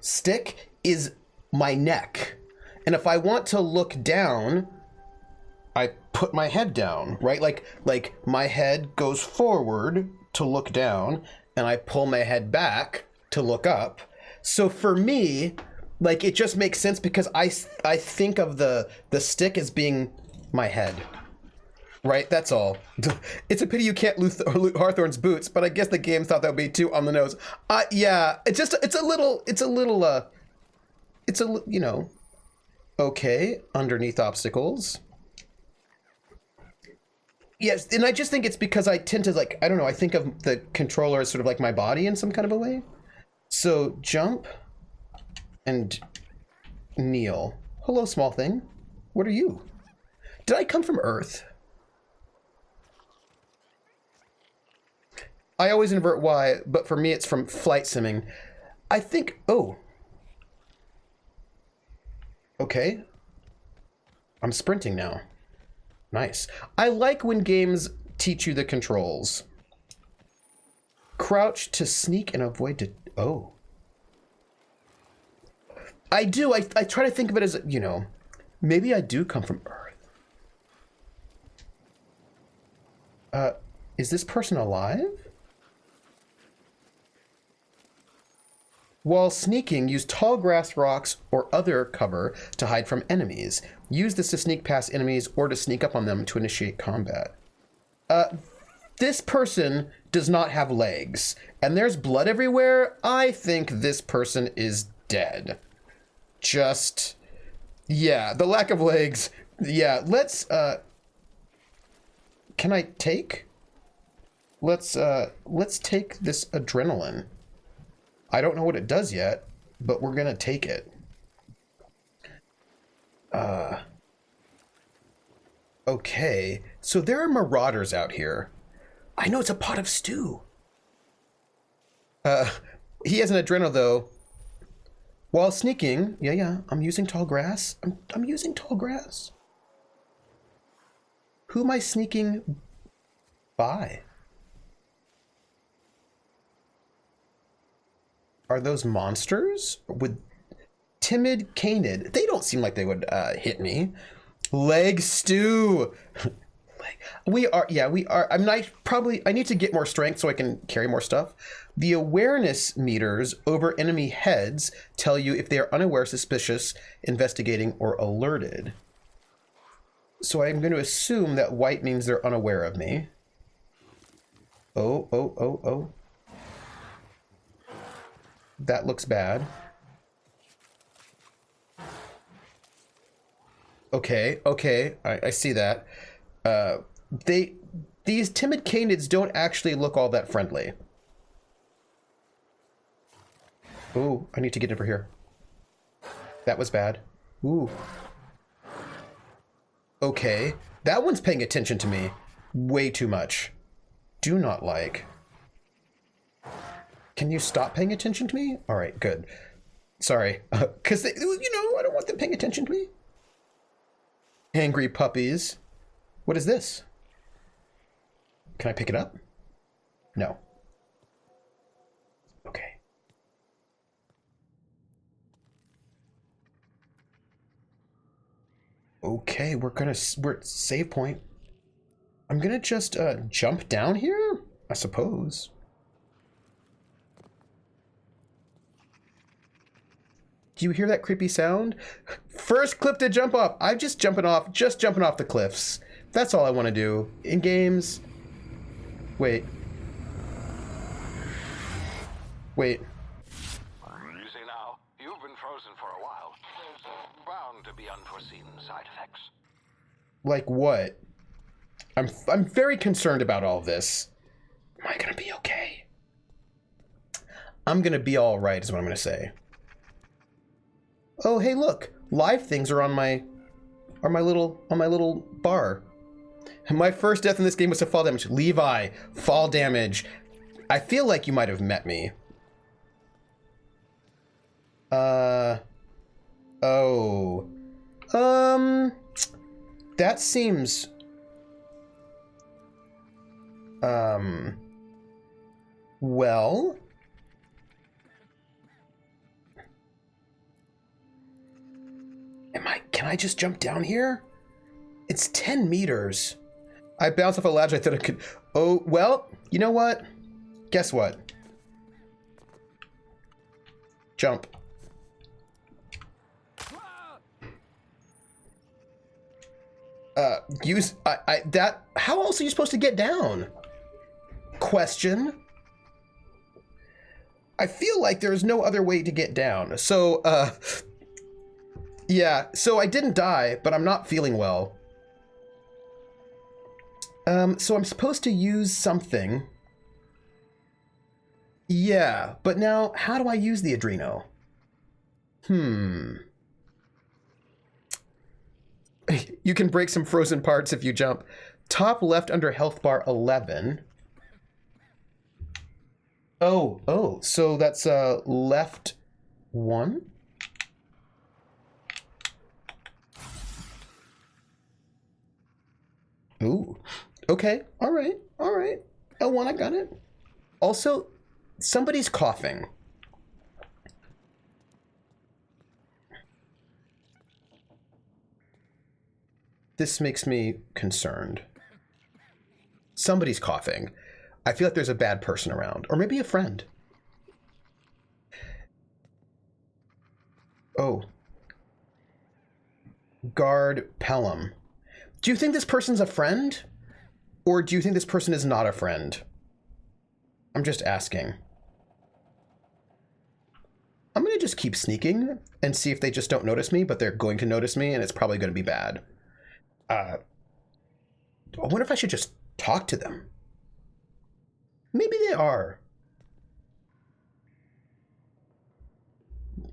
stick is my neck. And if I want to look down, I put my head down, right? Like my head goes forward to look down, and I pull my head back to look up. So for me, like, it just makes sense because I think of the stick as being my head, right? That's all. It's a pity you can't loot Hawthorne's boots, but I guess the game thought that would be too on the nose. Yeah, it's a little, you know, okay, underneath obstacles. Yes, and I just think it's because I tend to, like, I don't know, I think of the controller as sort of like my body in some kind of a way. So jump and kneel. Hello, small thing. What are you? Did I come from Earth? I always invert Y, but for me it's from flight simming. I think, oh. Okay. I'm sprinting now. Nice. I like when games teach you the controls. Crouch to sneak and avoid to... Oh. I do. I try to think of it as, you know, maybe I do come from Earth. Is this person alive? While sneaking, use tall grass, rocks, or other cover to hide from enemies. Use this to sneak past enemies or to sneak up on them to initiate combat. This person does not have legs, and there's blood everywhere. I think this person is dead. Just, yeah, the lack of legs. Yeah, let's, can I take? Let's take this adrenaline. I don't know what it does yet, but we're gonna take it. Okay, so there are marauders out here. I know it's a pot of stew. He has an adrenal though. While sneaking, yeah, I'm using tall grass. I'm using tall grass. Who am I sneaking by? Are those monsters? With timid canid? They don't seem like they would hit me. Leg stew. We are. I mean, I need to get more strength so I can carry more stuff. The awareness meters over enemy heads tell you if they are unaware, suspicious, investigating, or alerted. So I'm going to assume that white means they're unaware of me. Oh. That looks bad. Okay, I see that. These timid canids don't actually look all that friendly. Ooh, I need to get over here. That was bad. Ooh. Okay, that one's paying attention to me. Way too much. Do not like. Can you stop paying attention to me? All right, good. Sorry, because I don't want them paying attention to me. Angry puppies. What is this? Can I pick it up? No. Okay. Okay, we're at save point. I'm gonna just jump down here, I suppose. Do you hear that creepy sound? First clip to jump off. I'm just jumping off the cliffs. That's all I want to do in games. Wait. Easy now. You've been frozen for a while. There's bound to be unforeseen side effects. Like what? I'm very concerned about all this. Am I gonna be okay? I'm gonna be all right, is what I'm gonna say. Oh, hey, look. live things are on my little bar. And my first death in this game was to fall damage. Levi, fall damage. I feel like you might have met me. Oh. That seems... Well... Can I just jump down here? It's 10 meters. I bounced off a ledge I thought I could... Oh, well, you know what? Guess what? Jump. How else are you supposed to get down? Question. I feel like there is no other way to get down. So, yeah, so I didn't die, but I'm not feeling well. So I'm supposed to use something. Yeah, but now how do I use the Adreno? You can break some frozen parts if you jump. Top left under health bar 11. Oh, so that's left 1? Ooh. Okay. All right. L1, I got it. Also, somebody's coughing. This makes me concerned. Somebody's coughing. I feel like there's a bad person around, or maybe a friend. Oh. Guard Pelham. Do you think this person's a friend? Or do you think this person is not a friend? I'm just asking. I'm going to just keep sneaking and see if they just don't notice me, but they're going to notice me, and it's probably going to be bad. I wonder if I should just talk to them. Maybe they are.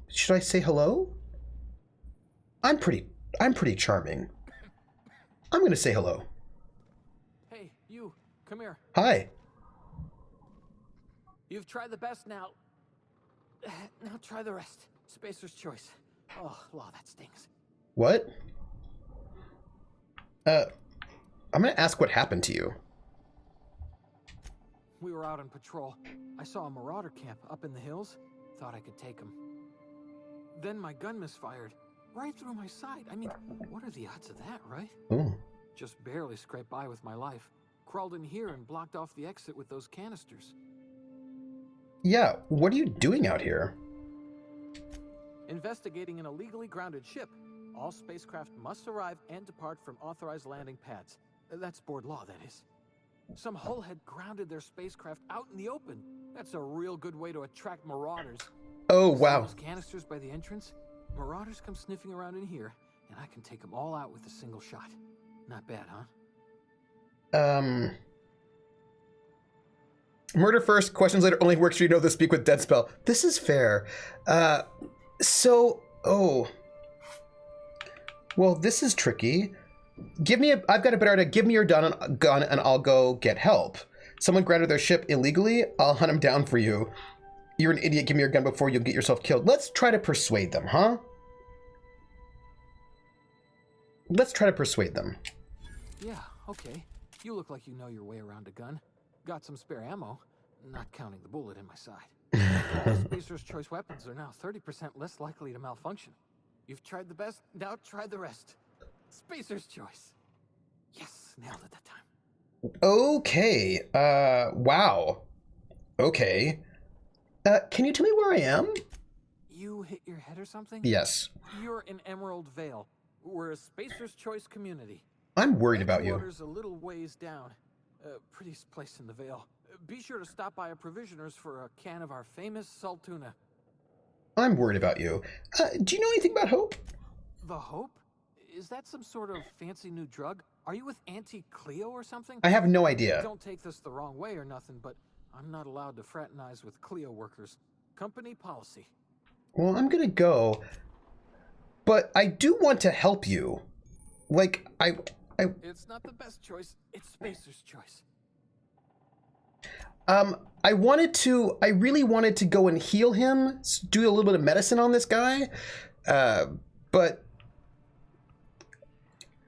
Should I say hello? I'm pretty charming. I'm going to say hello. Hey, you, come here. Hi. You've tried the best now. Now try the rest. Spacer's choice. Oh, law, that stings. What? I'm going to ask what happened to you. We were out on patrol. I saw a marauder camp up in the hills. Thought I could take him. Then my gun misfired. Right through my side. I mean, what are the odds of that, right? Ooh. Just barely scraped by with my life. Crawled in here and blocked off the exit with those canisters. Yeah, what are you doing out here? Investigating an illegally grounded ship. All spacecraft must arrive and depart from authorized landing pads. That's board law, that is. Some hull had grounded their spacecraft out in the open. That's a real good way to attract marauders. Oh, wow. See those canisters by the entrance? Marauders come sniffing around in here, and I can take them all out with a single shot. Not bad, huh? Murder first, questions later only works for you know the speak with dead spell. This is fair. Well, this is tricky. I've got a better idea. Give me your gun and I'll go get help. Someone grounded their ship illegally. I'll hunt them down for you. You're an idiot. Give me your gun before you'll get yourself killed. Let's try to persuade them, huh? Let's try to persuade them. Yeah, okay. You look like you know your way around a gun. Got some spare ammo, not counting the bullet in my side. Spacer's choice weapons are now 30% less likely to malfunction. You've tried the best, now try the rest. Spacer's choice. Yes, nailed it that time. Okay. Wow. Okay. Can you tell me where I am? You hit your head or something? Yes. You're in Emerald Vale. We're a Spacer's choice community. I'm worried about you. Water's a little ways down. Prettiest place in the Vale. Be sure to stop by a provisioner's for a can of our famous salt tuna. I'm worried about you. Do you know anything about Hope? The Hope? Is that some sort of fancy new drug? Are you with Auntie Cleo or something? I have no idea. Don't take this the wrong way or nothing, but I'm not allowed to fraternize with Cleo workers. Company policy. Well, I'm gonna go. but I do want to help you. Like, It's not the best choice. It's Spacer's choice. I really wanted to go and heal him, do a little bit of medicine on this guy, but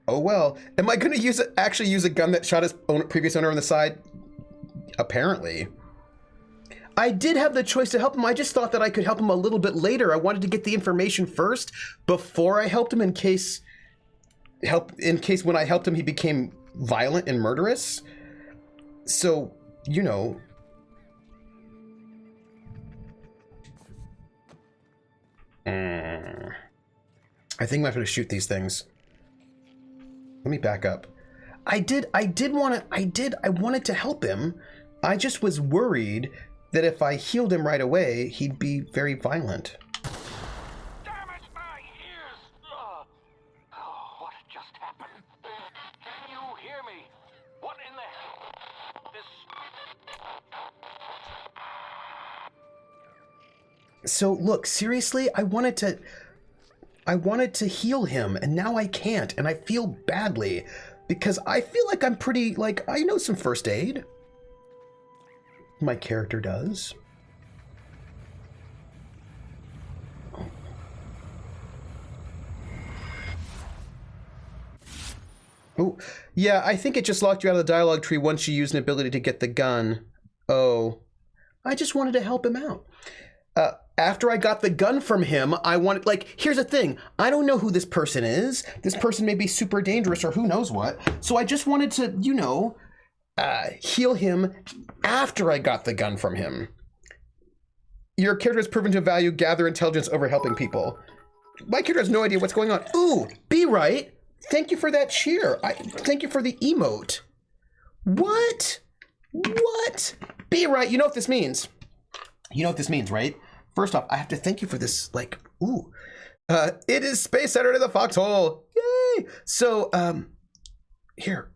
oh well. Am I going to actually use a gun that shot his previous owner on the side? Apparently. I did have the choice to help him. I just thought that I could help him a little bit later. I wanted to get the information first before I helped him in case when I helped him he became violent and murderous. So, you know. I think I'm going to shoot these things. Let me back up. I wanted to help him. I just was worried that if I healed him right away, he'd be very violent. Damn it, my ears! Oh, what just happened? Can you hear me? What in the hell? So look, seriously, I wanted to heal him, and now I can't, and I feel badly because I feel like I'm pretty, like, I know some first aid. My character does. Oh, yeah, I think it just locked you out of the dialogue tree once you used an ability to get the gun. Oh, I just wanted to help him out. After I got the gun from him, I wanted, like, here's the thing. I don't know who this person is. This person may be super dangerous or who knows what. So I just wanted to, you know, heal him after I got the gun from him. Your character has proven to value gather intelligence over helping people. My character has no idea what's going on. Ooh, be right. Thank you for that cheer. Thank you for the emote. What? What? Be right. You know what this means. You know what this means, right? First off, I have to thank you for this, like, ooh. It is Space Saturday the Foxhole. Yay! So, here.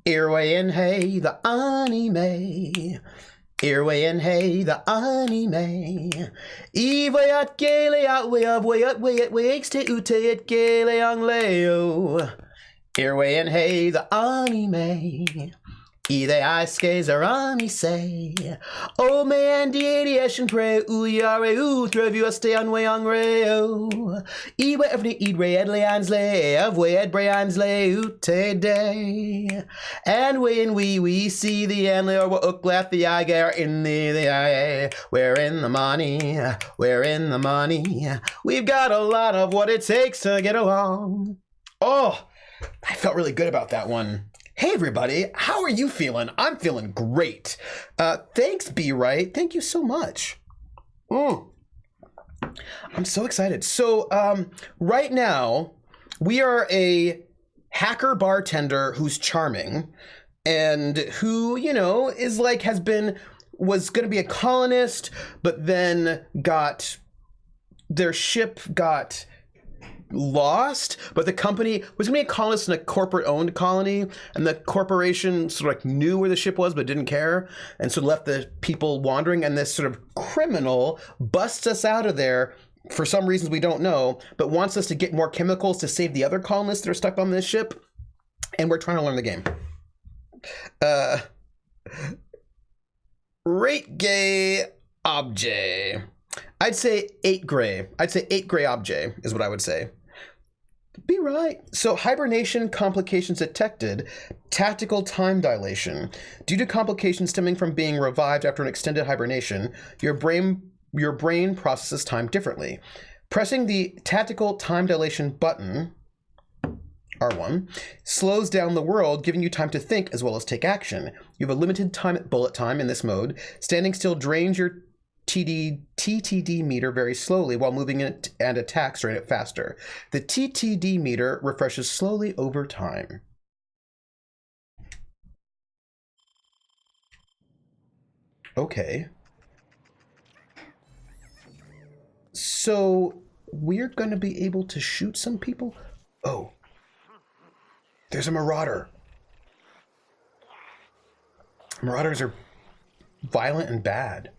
Earway and hey, the anime. Earway and hey, the anime. Eve at gale out way of way at wakes te ute at gale ang leo. Earway and hey, the anime. Either I skays or I say, oh man, the adiation pray, ooh yare, ooh, threv you a stay on way on reo. Ewe every eat ray ed leans lay, of way ed brayans lay, ute day. And when we see the end, or what uklath the eye gar in the eye, we're in the money, we're in the money. We've got a lot of what it takes to get along. Oh, I felt really good about that one. Hey everybody, how are you feeling? I'm feeling great. Thanks, Be Right. Thank you so much. I'm so excited. So right now, we are a hacker bartender who's charming and who, you know, is like, was going to be a colonist, but then their ship got lost, but the company was going to be a colonist in a corporate-owned colony, and the corporation sort of like knew where the ship was but didn't care, and so left the people wandering, and this sort of criminal busts us out of there for some reasons we don't know, but wants us to get more chemicals to save the other colonists that are stuck on this ship, and we're trying to learn the game. Rate gay objet. I'd say 8 gray. I'd say 8 gray objet is what I would say. Be right. So hibernation complications detected. Tactical time dilation. Due to complications stemming from being revived after an extended hibernation, your brain processes time differently. Pressing the tactical time dilation button, R1, slows down the world, giving you time to think as well as take action. You have a limited bullet time in this mode. Standing still drains your TTD meter very slowly, while moving it and attacks drain it faster. The TTD meter refreshes slowly over time. Okay. So we're going to be able to shoot some people? Oh. There's a marauder. Marauders are violent and bad.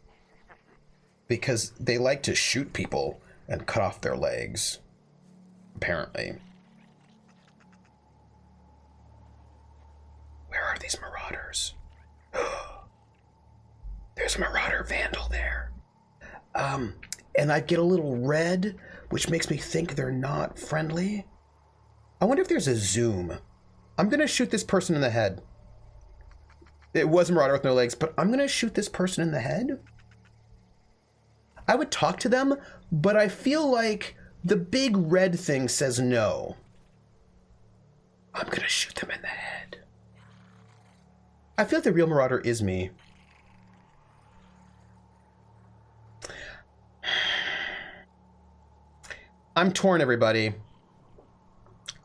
because they like to shoot people and cut off their legs, apparently. Where are these marauders? There's a marauder vandal there. And I get a little red, which makes me think they're not friendly. I wonder if there's a zoom. I'm gonna shoot this person in the head. It was a marauder with no legs, but I'm gonna shoot this person in the head. I would talk to them, but I feel like the big red thing says no. I'm gonna shoot them in the head. I feel like the real marauder is me. I'm torn, everybody.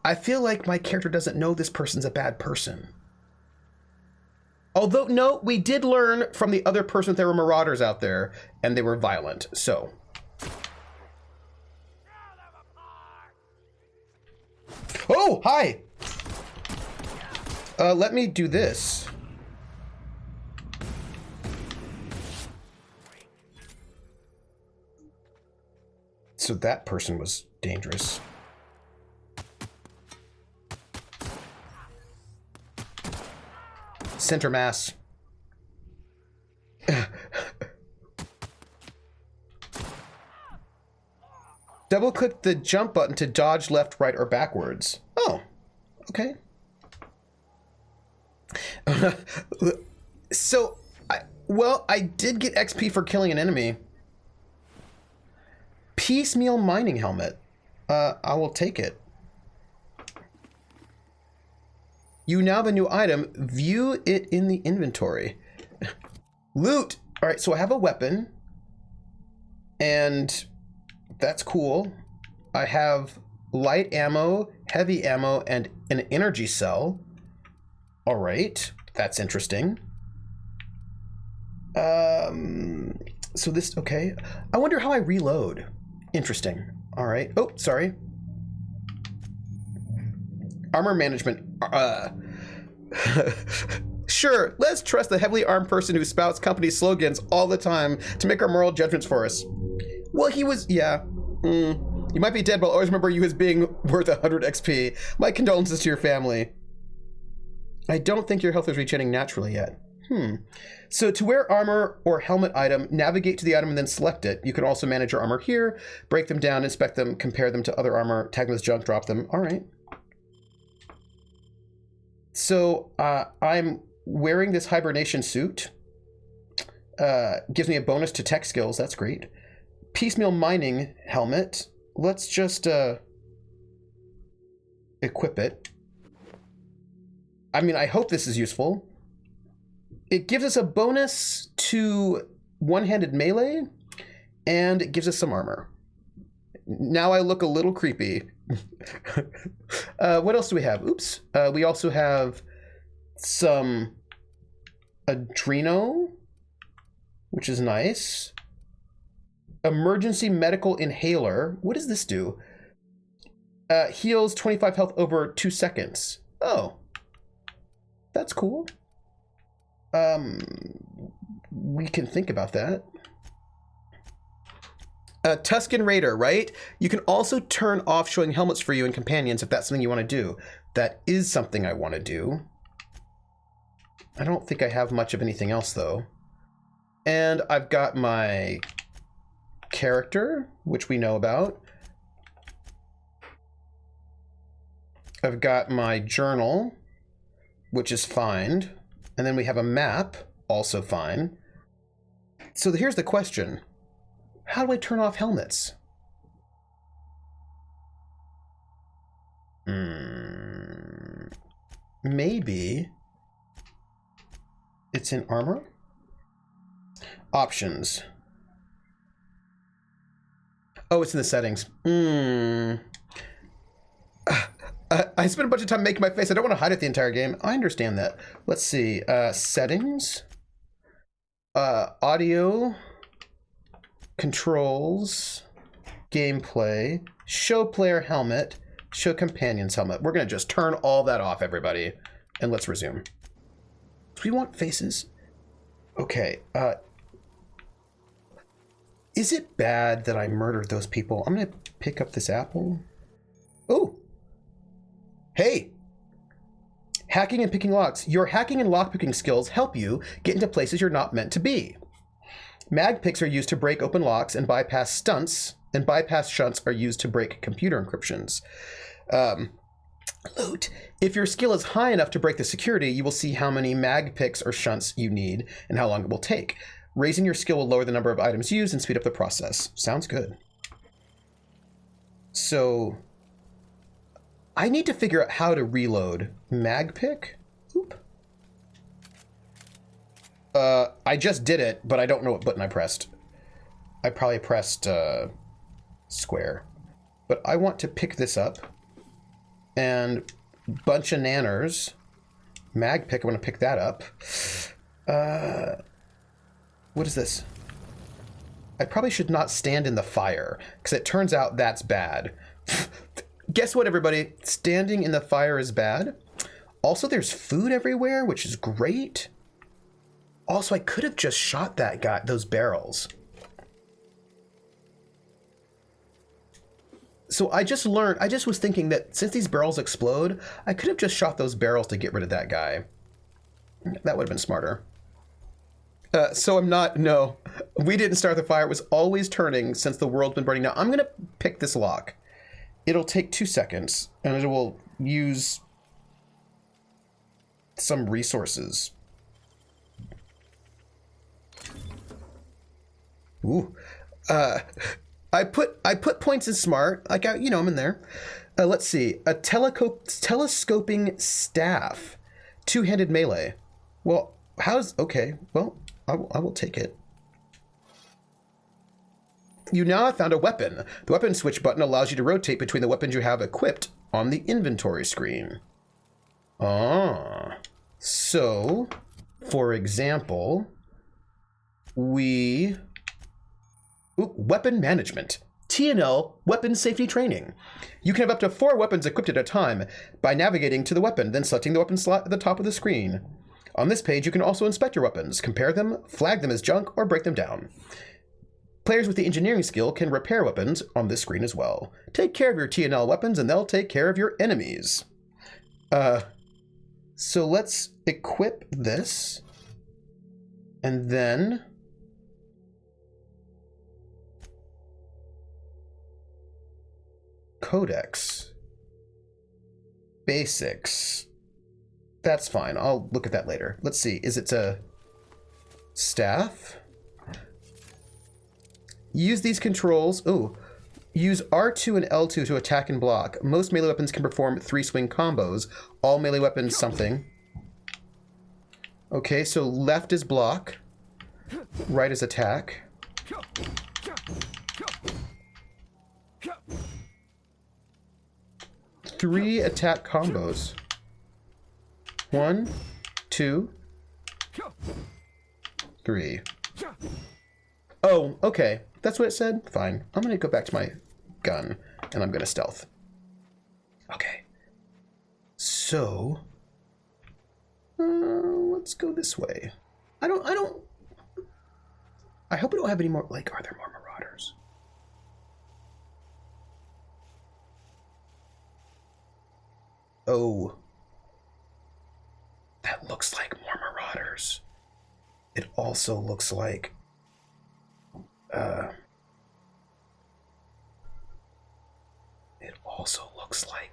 I feel like my character doesn't know this person's a bad person. Although, no, we did learn from the other person that there were marauders out there, and they were violent, so. Oh, hi! Let me do this. So that person was dangerous. Center mass. Double click the jump button to dodge left, right, or backwards. Oh, okay. So, I did get XP for killing an enemy. Piecemeal mining helmet. I will take it. You now have a new item. View it in the inventory. Loot. All right, so I have a weapon. And that's cool. I have light ammo, heavy ammo, and an energy cell. All right, that's interesting. So this, okay. I wonder how I reload. Interesting. All right. Oh, sorry. Armor management. Sure, let's trust the heavily armed person who spouts company slogans all the time to make our moral judgments for us. Well, he was, yeah. You might be dead, but I'll always remember you as being worth 100 XP. My condolences to your family. I don't think your health is regenerating naturally yet. So to wear armor or helmet item, navigate to the item and then select it. You can also manage your armor here, break them down, inspect them, compare them to other armor, tag them as junk, drop them. All right. So I'm wearing this hibernation suit. Gives me a bonus to tech skills. That's great. Piecemeal mining helmet. Let's just equip it. I mean, I hope this is useful. It gives us a bonus to one-handed melee, and it gives us some armor. Now I look a little creepy. What else do we have? Oops. We also have some adreno, which is nice. Emergency medical inhaler. What does this do? Heals 25 health over 2 seconds. Oh, that's cool. We can think about that. Tuscan Raider, right? You can also turn off showing helmets for you and companions if that's something you want to do. That is something I want to do. I don't think I have much of anything else, though. And I've got my character, which we know about. I've got my journal, which is fine. And then we have a map, also fine. So here's the question. How do I turn off helmets? Maybe it's in armor? Options. Oh, it's in the settings. I spent a bunch of time making my face. I don't want to hide it the entire game. I understand that. Let's see. Settings. Audio. Controls. Gameplay. Show player helmet. Show companions helmet. We're going to just turn all that off, everybody. And let's resume. Do we want faces? Okay. Is it bad that I murdered those people? I'm gonna pick up this apple. Oh! Hey! Hacking and picking locks. Your hacking and lockpicking skills help you get into places you're not meant to be. Mag picks are used to break open locks and bypass stunts, and bypass shunts are used to break computer encryptions. Loot. If your skill is high enough to break the security, you will see how many mag picks or shunts you need and how long it will take. Raising your skill will lower the number of items used and speed up the process. Sounds good. So, I need to figure out how to reload. Mag pick? Oop. I just did it, but I don't know what button I pressed. I probably pressed square. But I want to pick this up. And bunch of nanners. Mag pick, I want to pick that up. What is this? I probably should not stand in the fire, because it turns out that's bad. Guess what, everybody? Standing in the fire is bad. Also, there's food everywhere, which is great. Also, I could have just shot that guy, those barrels. So I just was thinking that since these barrels explode, I could have just shot those barrels to get rid of that guy. That would have been smarter. So no, we didn't start the fire. It was always turning since the world's been burning. Now I'm going to pick this lock. It'll take 2 seconds and it will use some resources. Ooh. I put points in smart. Like, I'm in there. Let's see. A telescoping staff. Two-handed melee. Well, okay. Well, I will take it. You now have found a weapon. The weapon switch button allows you to rotate between the weapons you have equipped on the inventory screen. So, for example, weapon management. TNL weapon safety training. You can have up to 4 weapons equipped at a time by navigating to the weapon, then selecting the weapon slot at the top of the screen. On this page, you can also inspect your weapons, compare them, flag them as junk, or break them down. Players with the engineering skill can repair weapons on this screen as well. Take care of your TNL weapons and they'll take care of your enemies. So let's equip this. And then Codex. Basics. That's fine. I'll look at that later. Let's see. Is it a staff? Use these controls. Oh, use R2 and L2 to attack and block. Most melee weapons can perform 3 swing combos. All melee weapons something. Okay, so left is block. Right is attack. 3 attack combos. 1, 2, 3. Oh, okay. That's what it said? Fine. I'm going to go back to my gun, and I'm going to stealth. Okay. So, let's go this way. I hope I don't have any more, are there more marauders? Oh. That looks like more marauders. It also looks like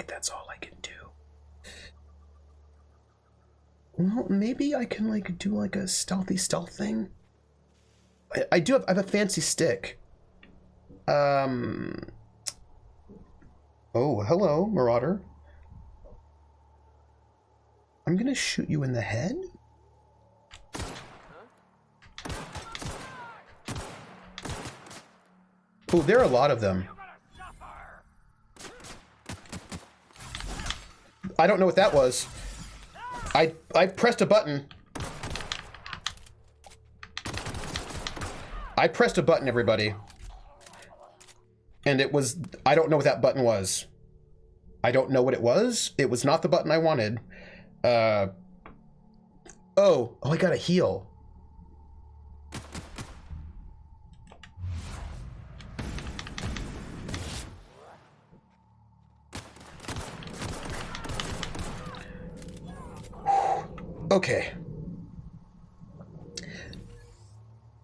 that's all I can do. Well, maybe I can do a stealthy stealth thing. I have a fancy stick. Oh, hello, marauder. I'm gonna shoot you in the head. Oh, there are a lot of them. I don't know what that was. I pressed a button. I pressed a button, everybody. And it was... I don't know what that button was. I don't know what it was. It was not the button I wanted. Oh, I got a heal. Okay.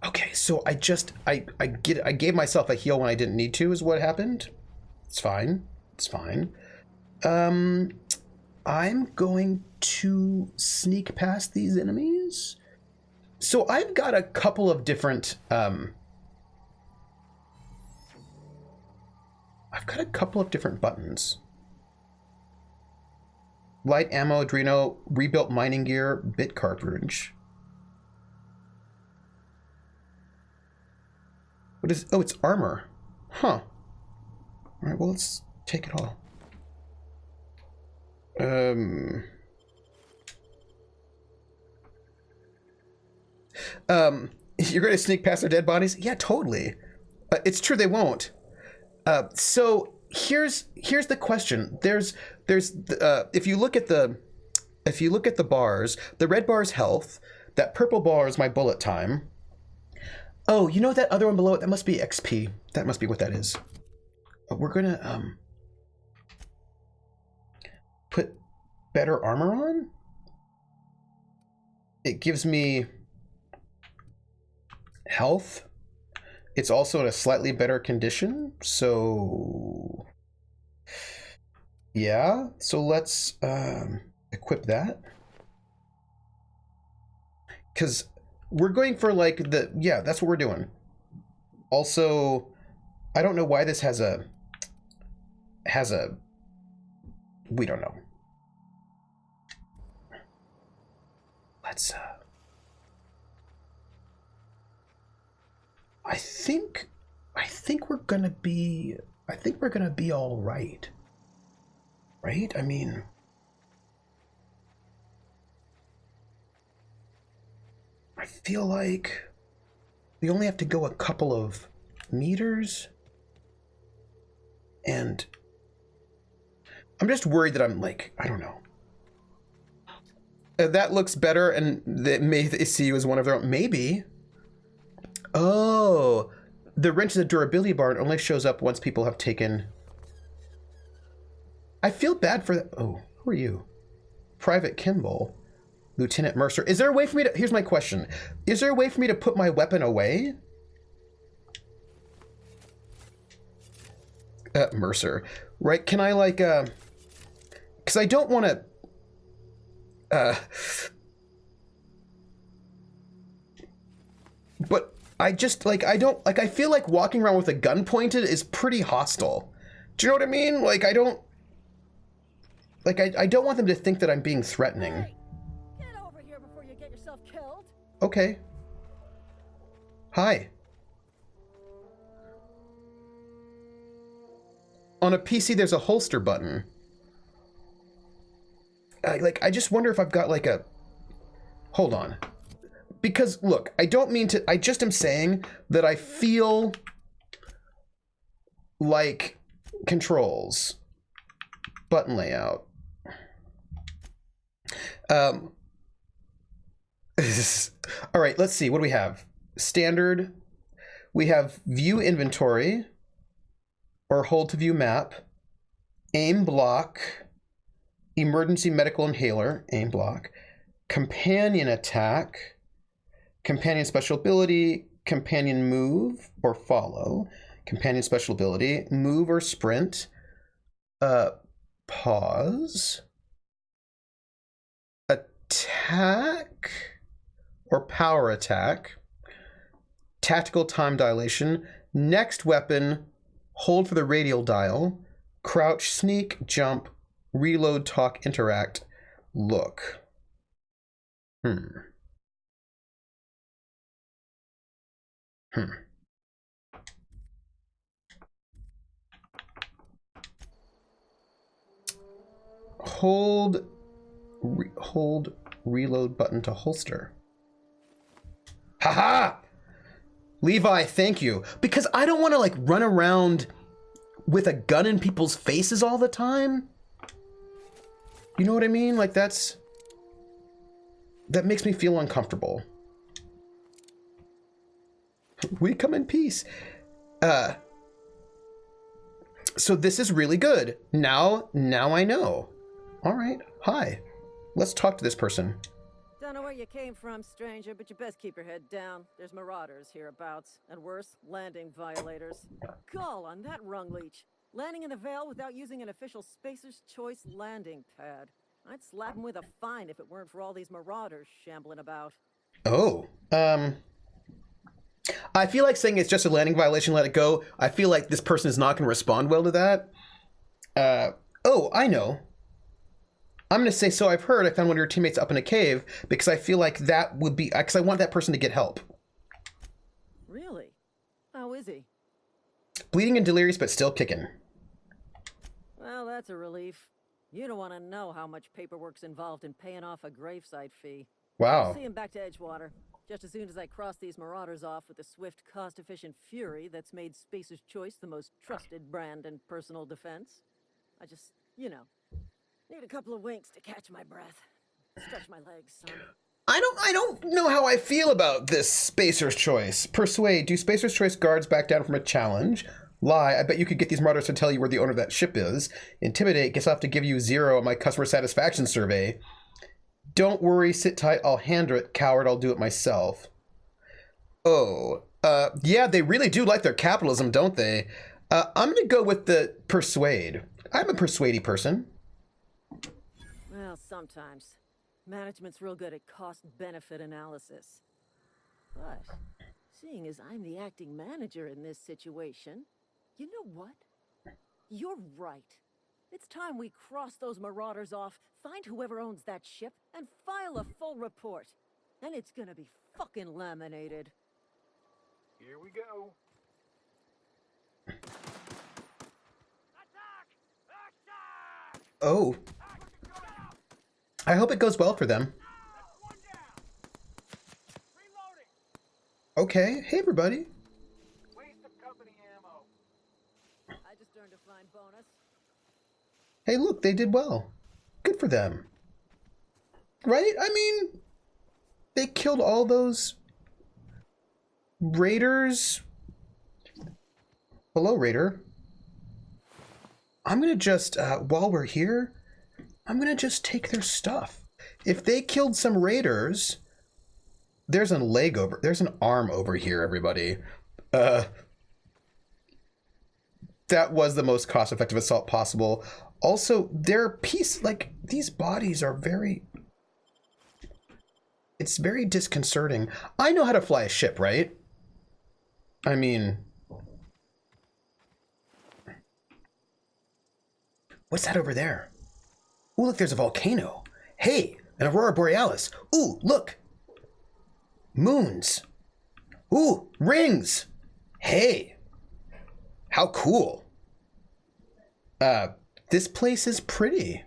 Okay, so I gave myself a heal when I didn't need to is what happened. It's fine. It's fine. I'm going to sneak past these enemies. So I've got a couple of different buttons. Light ammo, Adreno, rebuilt mining gear, bit cartridge. What is, oh, it's armor. Huh. All right, well, let's take it all. You're going to sneak past their dead bodies? Yeah, totally. It's true they won't. So here's the question. There's if you look at the bars, the red bar is health, that purple bar is my bullet time. Oh, you know that other one below it? That must be XP. That must be what that is. We're gonna put better armor on. It gives me health. It's also in a slightly better condition, so yeah. So let's equip that, because we're going for like the, yeah, that's what we're doing. Also, I don't know why this has a we don't know. Let's I think we're gonna be all right. Right? I mean, I feel like we only have to go a couple of meters, and I'm just worried that I'm like, I don't know. That looks better, and that may see you as one of their own. Maybe. Oh, the wrench is a durability bar and only shows up once people have taken. I feel bad for that. Oh, who are you? Private Kimball. Lieutenant Mercer. Is there a way for me to, here's my question. Is there a way for me to put my weapon away? Mercer. Right, can I like, because I don't want to, but I just, like, I don't, like, I feel like walking around with a gun pointed is pretty hostile. Do you know what I mean? Like, I don't, like, I don't want them to think that I'm being threatening. Hey, get over here before you get yourself killed. Okay. Hi. On a PC, there's a holster button. I just wonder if I've got like a... Hold on. Because, look, I don't mean to... I just am saying that I feel like controls. Button layout. All right, let's see. What do we have? Standard. We have view inventory. Or hold to view map. Aim block. Emergency medical inhaler. Aim block. Companion attack. Companion special ability. Companion move or follow. Companion special ability. Move or sprint. Pause. Attack or power attack. Tactical time dilation. Next weapon. Hold for the radial dial. Crouch, sneak, jump, reload, talk, interact, look. Hold reload button to holster. Haha! Levi, thank you. Because I don't want to like run around with a gun in people's faces all the time. You know what I mean? Like that makes me feel uncomfortable. We come in peace. So this is really good. Now I know. All right. Hi. Let's talk to this person. Duh. Don't know where you came from, stranger, but you best keep your head down. There's marauders hereabouts, and worse, landing violators. Call on that rung leech. Landing in the Vale without using an official Spacer's Choice landing pad. I'd slap him with a fine if it weren't for all these marauders shambling about. Oh, I feel like saying it's just a landing violation, let it go. I feel like this person is not going to respond well to that. Oh, I know. I'm going to say, so I've heard I found one of your teammates up in a cave because I feel like that would be, because I want that person to get help. Really? How is he? Bleeding and delirious, but still kicking. Well, that's a relief. You don't want to know how much paperwork's involved in paying off a gravesite fee. Wow. I'll see him back to Edgewater. Just as soon as I cross these marauders off with the swift, cost-efficient fury that's made Spacer's Choice the most trusted brand in personal defense. I just, you know, need a couple of winks to catch my breath. Stretch my legs, son. I don't know how I feel about this Spacer's Choice. Persuade, do Spacer's Choice guards back down from a challenge? Lie, I bet you could get these marauders to tell you where the owner of that ship is. Intimidate, guess I'll have to give you 0 on my customer satisfaction survey. Don't worry, sit tight, I'll handle it. Coward, I'll do it myself. Oh, yeah, they really do like their capitalism, don't they? I'm gonna go with the persuade. I'm a persuady person. Well, sometimes. Management's real good at cost-benefit analysis. But, seeing as I'm the acting manager in this situation, you know what? You're right. It's time we cross those marauders off, find whoever owns that ship, and file a full report. And it's gonna be fucking laminated. Here we go. Oh. I hope it goes well for them. Okay, hey everybody. Waste of company ammo. I just earned a fine bonus. Hey, look, they did well. Good for them. Right? I mean, they killed all those raiders. Hello, raider. I'm gonna just, while we're here, I'm gonna just take their stuff. If they killed some raiders, there's there's an arm over here, everybody. That was the most cost-effective assault possible. Also, these bodies are it's very disconcerting. I know how to fly a ship, right? I mean, what's that over there? Ooh, look, there's a volcano. Hey, an aurora borealis. Ooh, look. Moons. Ooh, rings. Hey, how cool. This place is pretty.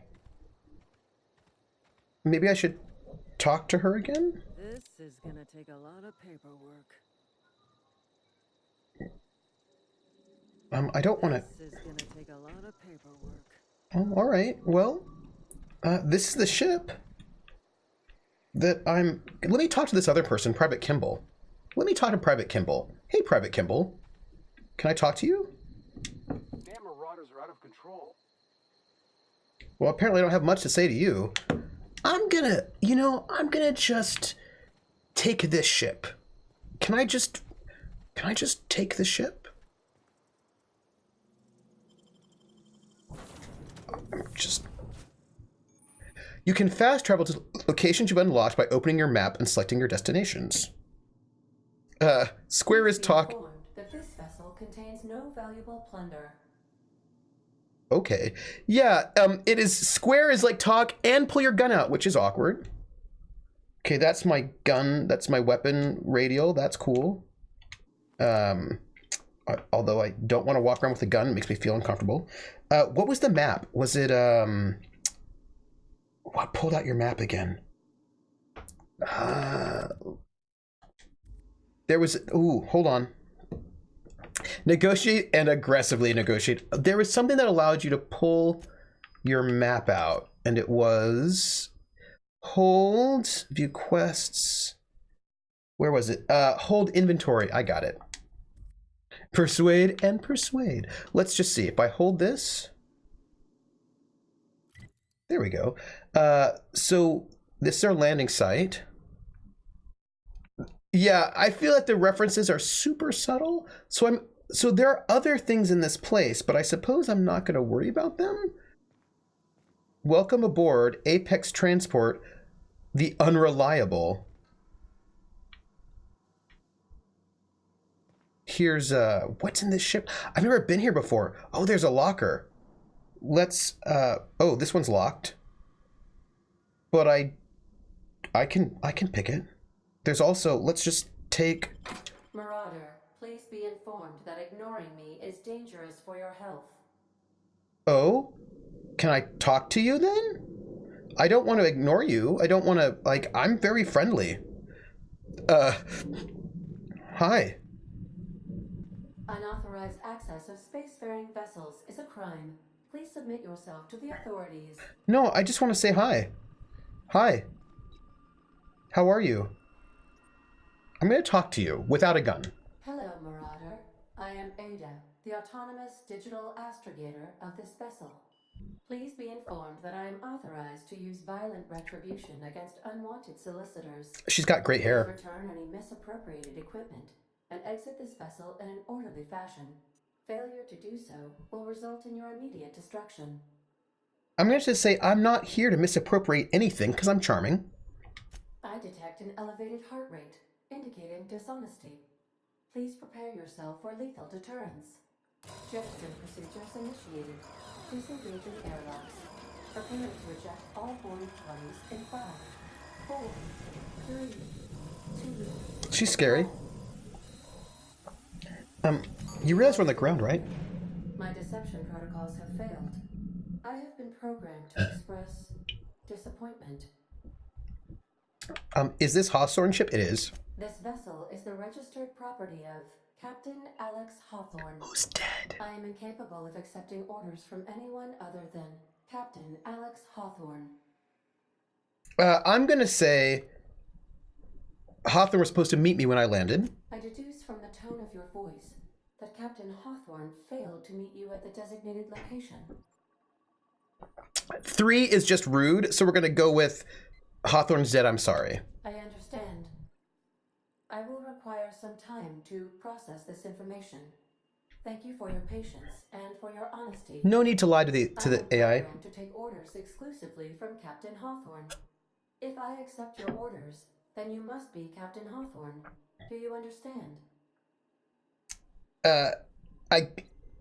Maybe I should talk to her again? This is gonna take a lot of paperwork. I don't want to... This is gonna take a lot of paperwork. Oh, all right. Well, this is the ship that I'm... Let me talk to this other person, Private Kimball. Let me talk to Private Kimball. Hey, Private Kimball. Can I talk to you? Damn marauders are out of control. Well, apparently I don't have much to say to you. I'm gonna just take this ship. Can I just take the ship? You can fast travel to locations you've unlocked by opening your map and selecting your destinations. Square is talk. That this vessel contains no valuable plunder. Okay. Yeah, it is square is like talk and pull your gun out, which is awkward. Okay, that's my gun. That's my weapon radial. That's cool. Although I don't want to walk around with a gun. It makes me feel uncomfortable. What was the map? Was it, what pulled out your map again? There was, ooh, hold on. Negotiate and aggressively negotiate. There was something that allowed you to pull your map out, and it was hold, view quests. Where was it? Hold inventory. I got it. Persuade and persuade. Let's just see. If I hold this. There we go. So this is our landing site. Yeah, I feel like the references are super subtle. So there are other things in this place, but I suppose I'm not going to worry about them. Welcome aboard Apex Transport, the Unreliable. Here's what's in this ship? I've never been here before. Oh, there's a locker. Let's oh, this one's locked. But I can pick it. There's also, let's just take... Marauder, please be informed that ignoring me is dangerous for your health. Oh? Can I talk to you then? I don't want to ignore you. I don't want to, like, I'm very friendly. Hi. Unauthorized access of spacefaring vessels is a crime. Please submit yourself to the authorities. No, I just want to say hi. Hi. How are you? I'm going to talk to you without a gun. Hello, Marauder. I am Ada, the autonomous digital astrogator of this vessel. Please be informed that I am authorized to use violent retribution against unwanted solicitors. She's got great hair. Please return any misappropriated equipment and exit this vessel in an orderly fashion. Failure to do so will result in your immediate destruction. I'm going to just say I'm not here to misappropriate anything because I'm charming. I detect an elevated heart rate, indicating dishonesty. Please prepare yourself for lethal deterrence. Jettison procedures initiated. Disengaging airlocks. Prepare to eject all boarding parties in 5, 4, 3, 2... She's scary. You realize we're on the ground, right? My deception protocols have failed. I have been programmed to express disappointment. Is this Hawthorne ship? It is. This vessel is the registered property of Captain Alex Hawthorne. Who's dead? I am incapable of accepting orders from anyone other than Captain Alex Hawthorne. I'm gonna say Hawthorne was supposed to meet me when I landed. I deduce from the tone of your voice that Captain Hawthorne failed to meet you at the designated location. 3 is just rude, so we're gonna go with Hawthorne's dead, I'm sorry. I understand. I will require some time to process this information. Thank you for your patience and for your honesty. No need to lie to the AI. I'm to take orders exclusively from Captain Hawthorne. If I accept your orders, then you must be Captain Hawthorne. Do you understand?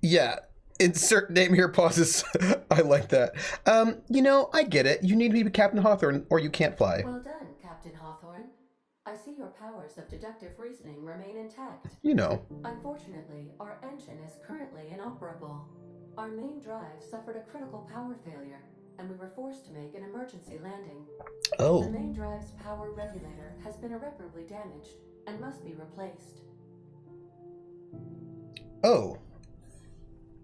Yeah. Insert name here, pauses. I like that. You know, I get it. You need to be Captain Hawthorne or you can't fly. Well done, Captain Hawthorne. I see your powers of deductive reasoning remain intact. You know. Unfortunately, our engine is currently inoperable. Our main drive suffered a critical power failure, and we were forced to make an emergency landing. Oh. The main drive's power regulator has been irreparably damaged and must be replaced. Oh.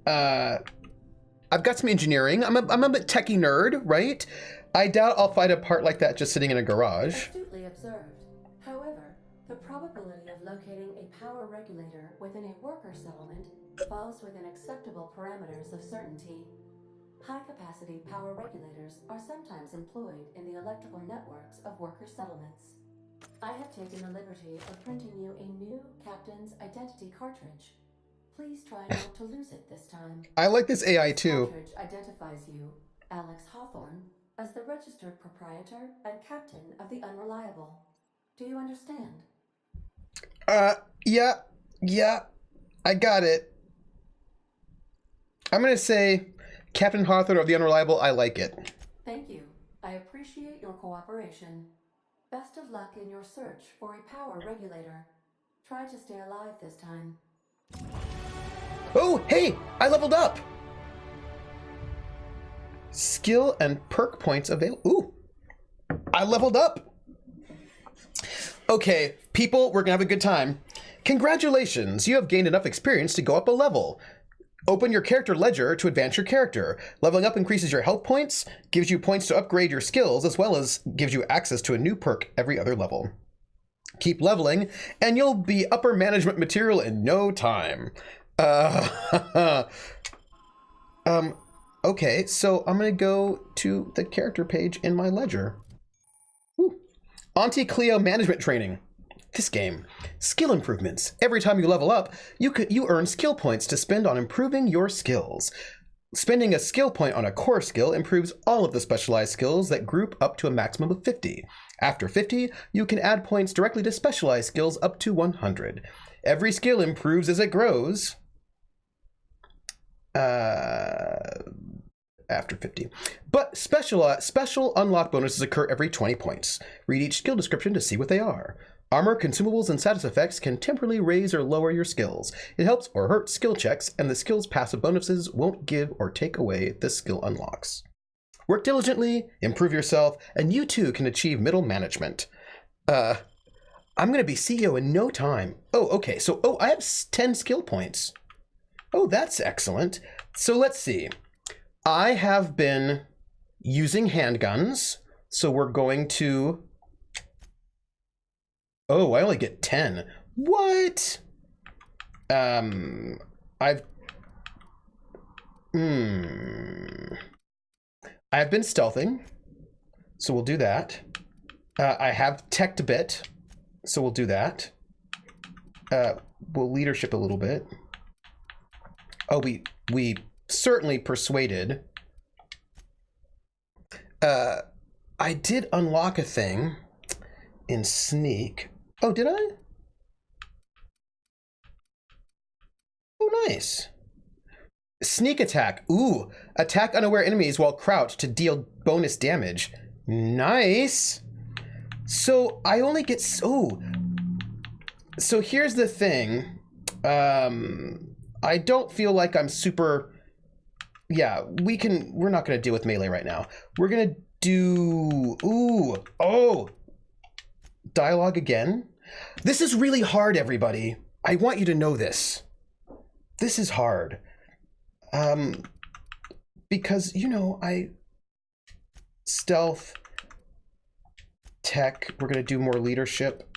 I've got some engineering. I'm a bit techie nerd, right? I doubt I'll find a part like that just sitting in a garage. Astutely observed. However, the probability of locating a power regulator within a worker settlement falls within acceptable parameters of certainty. High-capacity power regulators are sometimes employed in the electrical networks of worker settlements. I have taken the liberty of printing you a new captain's identity cartridge. Please try not to lose it this time. I like this AI This too. cartridge identifies you, Alex Hawthorne, as the registered proprietor and captain of the Unreliable. Do you understand? Yeah, I got it. I'm gonna say Captain Hawthorne of the Unreliable, I like it. Thank you. I appreciate your cooperation. Best of luck in your search for a power regulator. Try to stay alive this time. Oh, hey, I leveled up. Skill and perk points available. Ooh, I leveled up. Okay, people, we're gonna have a good time. Congratulations, you have gained enough experience to go up a level. Open your character ledger to advance your character. Leveling up increases your health points, gives you points to upgrade your skills, as well as gives you access to a new perk every other level. Keep leveling, and you'll be upper management material in no time. Okay, so I'm gonna go to the character page in my ledger. Woo. Auntie Cleo management training. This game. Skill improvements. Every time you level up, you earn skill points to spend on improving your skills. Spending a skill point on a core skill improves all of the specialized skills that group up to a maximum of 50. After 50, you can add points directly to specialized skills up to 100. Every skill improves as it grows. After 50. But special unlock bonuses occur every 20 points. Read each skill description to see what they are. Armor, consumables, and status effects can temporarily raise or lower your skills. It helps or hurts skill checks, and the skill's passive bonuses won't give or take away the skill unlocks. Work diligently, improve yourself, and you too can achieve middle management. I'm going to be CEO in no time. Oh, okay. So, I have 10 skill points. Oh, that's excellent. So let's see. I have been using handguns, so we're going to... Oh, I only get 10. What? I've been stealthing, so we'll do that. I have teched a bit, so we'll do that. We'll leadership a little bit. Oh, we certainly persuaded. I did unlock a thing in sneak. Oh, did I? Oh, nice. Sneak attack. Ooh, attack unaware enemies while crouched to deal bonus damage. Nice. So I only get... Oh. So here's the thing. I don't feel like I'm super... Yeah, we're not going to deal with melee right now. We're going to do... Ooh. Oh. Dialogue again. This is really hard, everybody. I want you to know this. This is hard. Because, you know, stealth, tech, we're going to do more leadership.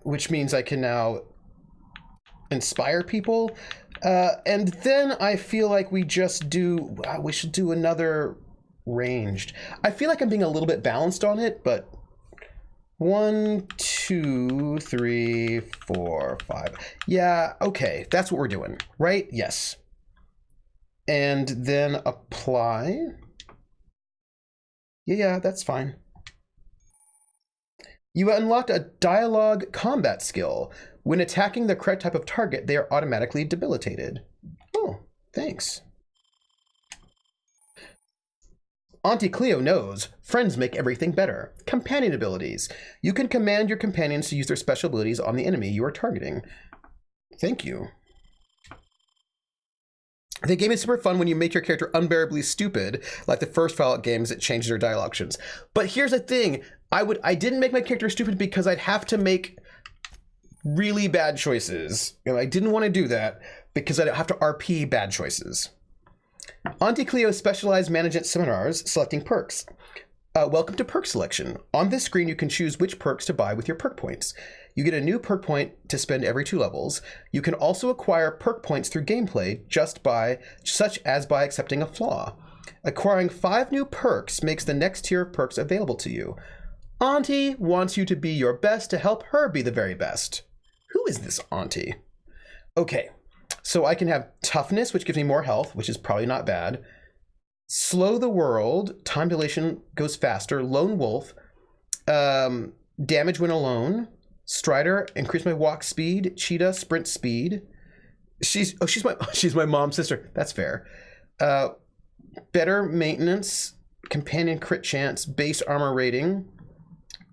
Which means I can now inspire people. And then I feel like we should do another ranged. I feel like I'm being a little bit balanced on it, but 1, 2, 3, 4, 5. Yeah, okay, that's what we're doing, right? Yes. And then apply. Yeah, that's fine. You unlocked a dialogue combat skill. When attacking the correct type of target, they are automatically debilitated. Oh, thanks. Auntie Cleo knows. Friends make everything better. Companion abilities. You can command your companions to use their special abilities on the enemy you are targeting. Thank you. The game is super fun when you make your character unbearably stupid, like the first Fallout games that changed their dialogue options. But here's the thing. I didn't make my character stupid because I'd have to make really bad choices. You know, I didn't want to do that because I'd have to RP bad choices. Auntie Cleo's specialized management seminars, selecting perks. Welcome to perk selection. On this screen, you can choose which perks to buy with your perk points. You get a new perk point to spend every 2 levels. You can also acquire perk points through gameplay, such as by accepting a flaw. Acquiring 5 new perks makes the next tier of perks available to you. Auntie wants you to be your best to help her be the very best. Who is this Auntie? Okay, so I can have toughness, which gives me more health, which is probably not bad. Slow the world, time dilation goes faster. Lone wolf, damage when alone. Strider, increase my walk speed. Cheetah, sprint speed. She's my mom's sister. That's fair. Better maintenance, companion crit chance, base armor rating.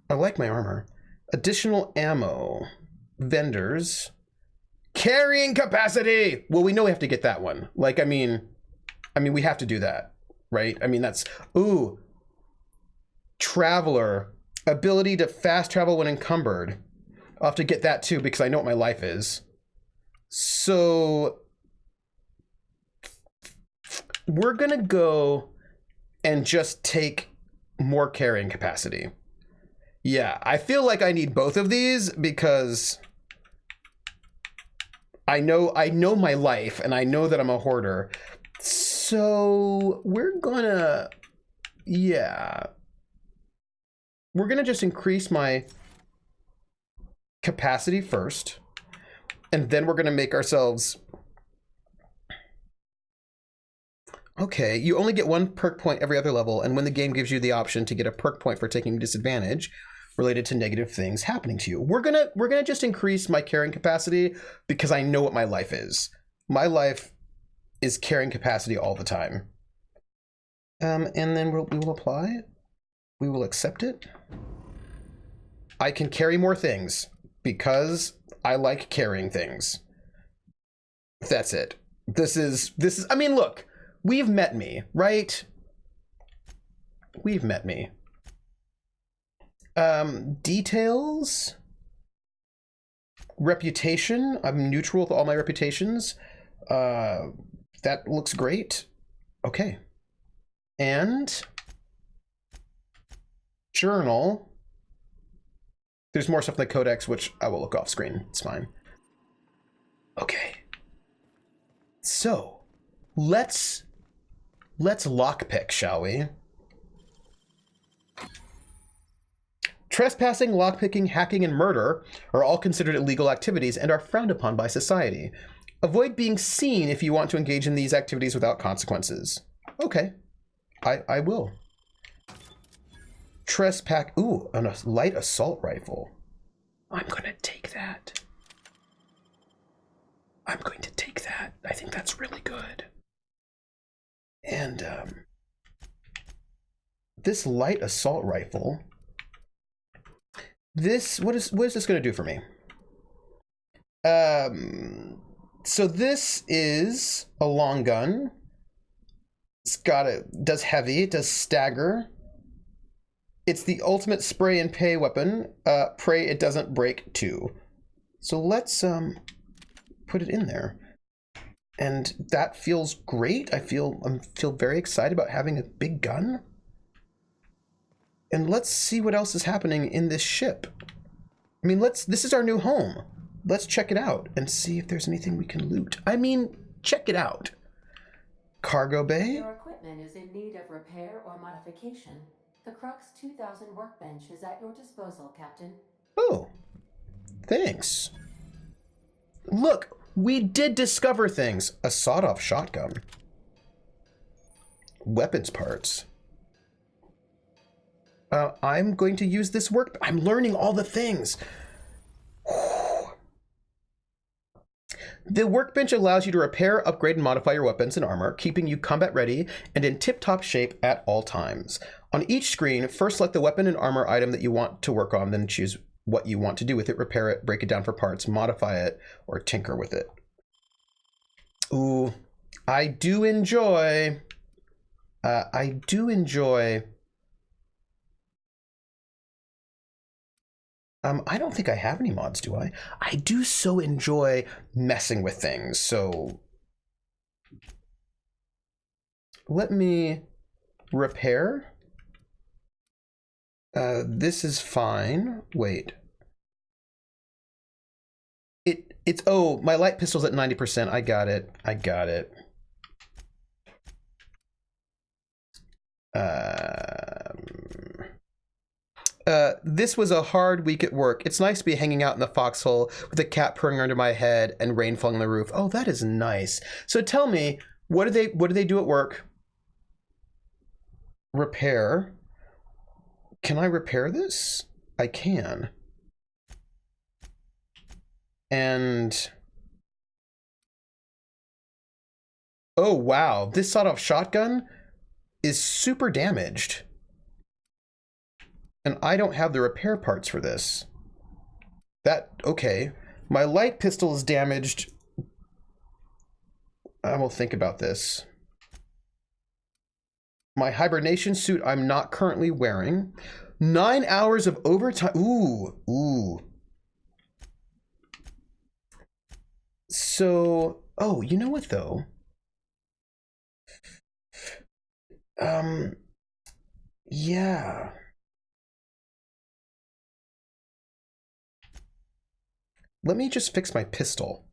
I like my armor. Additional ammo, vendors, carrying capacity. Well, we know we have to get that one. Like, I mean, we have to do that, right? I mean, that's, ooh, traveler, ability to fast travel when encumbered. I'll have to get that too because I know what my life is. So we're gonna go and just take more carrying capacity. Yeah, I feel like I need both of these because I know my life and I know that I'm a hoarder. So we're gonna, Yeah. We're gonna just increase my capacity first, and then we're gonna make ourselves... Okay, you only get 1 perk point every other level, and when the game gives you the option to get a perk point for taking disadvantage related to negative things happening to you. We're gonna just increase my carrying capacity because I know what my life is. My life is carrying capacity all the time. And then we will apply. We will accept it. I can carry more things because I like carrying things. That's it. This is, I mean, look, we've met me, right? We've met me. Details. Reputation. I'm neutral with all my reputations. That looks great. Okay. And journal. There's more stuff in the codex, which I will look off screen. It's fine. Okay. So let's lockpick, shall we? Trespassing, lockpicking, hacking, and murder are all considered illegal activities and are frowned upon by society. Avoid being seen if you want to engage in these activities without consequences. Okay. I will. Trespass. Ooh, a light assault rifle. I'm gonna take that. I'm going to take that. I think that's really good. And this light assault rifle. What is this gonna do for me? So this is a long gun. Does heavy, it does stagger. It's the ultimate spray and pay weapon. Pray it doesn't break too. So let's put it in there. And that feels great. I feel very excited about having a big gun. And let's see what else is happening in this ship. I mean, this is our new home. Let's check it out and see if there's anything we can loot. I mean, check it out. Cargo bay. Your equipment is in need of repair or modification. The Crux 2000 workbench is at your disposal, Captain. Oh, thanks. Look, we did discover things. A sawed-off shotgun. Weapons parts. I'm going to use this work. I'm learning all the things. The workbench allows you to repair, upgrade, and modify your weapons and armor, keeping you combat ready and in tip-top shape at all times. On each screen, first select the weapon and armor item that you want to work on, then choose what you want to do with it, repair it, break it down for parts, modify it, or tinker with it. Ooh, I do enjoy... I don't think I have any mods, do I? I do so enjoy messing with things, so... Let me repair. This is fine. Wait. It's, oh, my light pistol's at 90%. I got it. This was a hard week at work. It's nice to be hanging out in the foxhole with a cat purring under my head and rain falling on the roof. Oh, that is nice. So tell me, what do they do at work? Repair. Can I repair this? I can. And oh wow, this sawed-off shotgun is super damaged. And I don't have the repair parts for this. Okay. My light pistol is damaged. I will think about this. My hibernation suit I'm not currently wearing. 9 hours of overtime. Ooh. So, oh, you know what though? Yeah. Let me just fix my pistol.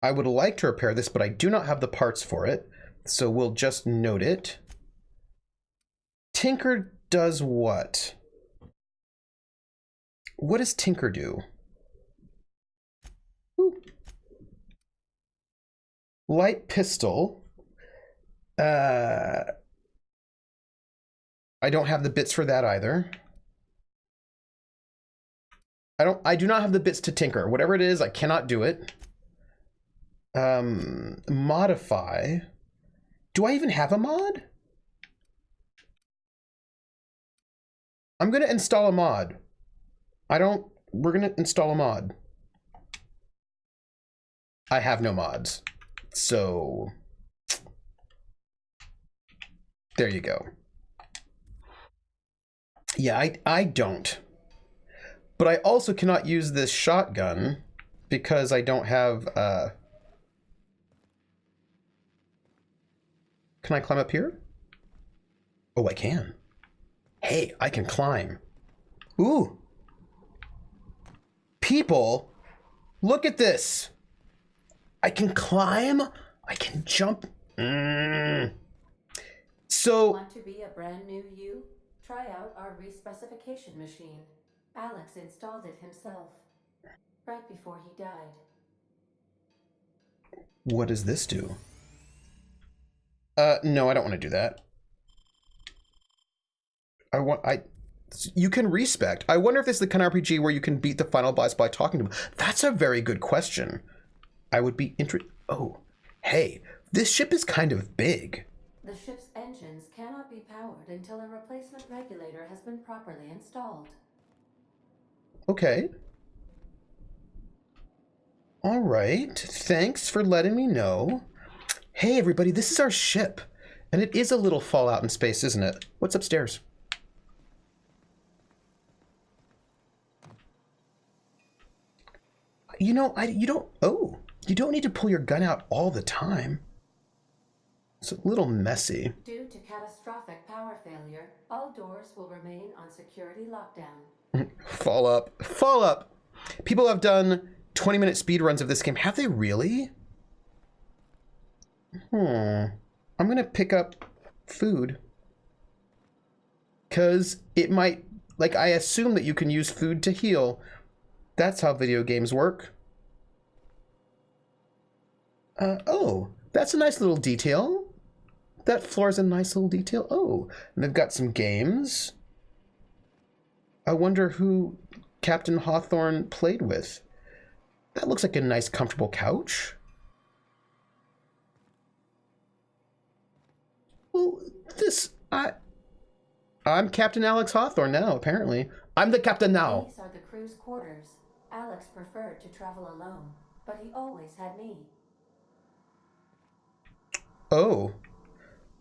I would like to repair this, but I do not have the parts for it. So we'll just note it. Tinker does what? What does Tinker do? Ooh. Light pistol. I don't have the bits for that either. I do not have the bits to tinker. Whatever it is, I cannot do it. Modify. Do I even have a mod? I'm gonna install a mod. We're gonna install a mod. I have no mods. So there you go. Yeah, I don't. But I also cannot use this shotgun because I don't have, Can I climb up here? Oh, I can. Hey, I can climb. Ooh. People, look at this. I can climb. I can jump. So... Want to be a brand new you? Try out our respecification machine. Alex installed it himself, right before he died. What does this do? No, I don't want to do that. You can respect. I wonder if this is the kind of RPG where you can beat the final boss by talking to him. That's a very good question. I would be Oh, hey, this ship is kind of big. The ship's engines cannot be powered until a replacement regulator has been properly installed. Okay. All right. Thanks for letting me know. Hey, everybody, this is our ship. And it is a little Fallout in space, isn't it? What's upstairs? You know, you don't need to pull your gun out all the time. It's a little messy. Due to catastrophic power failure, all doors will remain on security lockdown. Fall up. Fall up. People have done 20-minute speed runs of this game. Have they really? I'm gonna pick up food. Cause it might, like, I assume that you can use food to heal. That's how video games work. Oh, that's a nice little detail. That floor is a nice little detail. Oh, and they've got some games. I wonder who Captain Hawthorne played with. That looks like a nice, comfortable couch. Well, I'm Captain Alex Hawthorne now, apparently. I'm the captain now. These are the crew's quarters. Alex preferred to travel alone, but he always had me. Oh.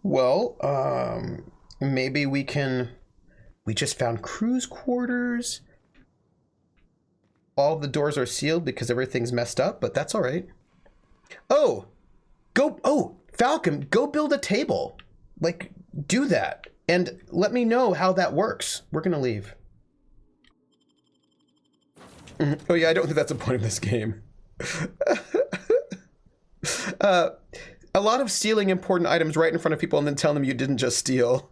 Well, maybe we just found crew's quarters. All the doors are sealed because everything's messed up, but that's all right. Oh, Falcon, go build a table. Like, do that. And let me know how that works. We're gonna leave. Oh yeah, I don't think that's the point of this game. A lot of stealing important items right in front of people and then telling them you didn't just steal.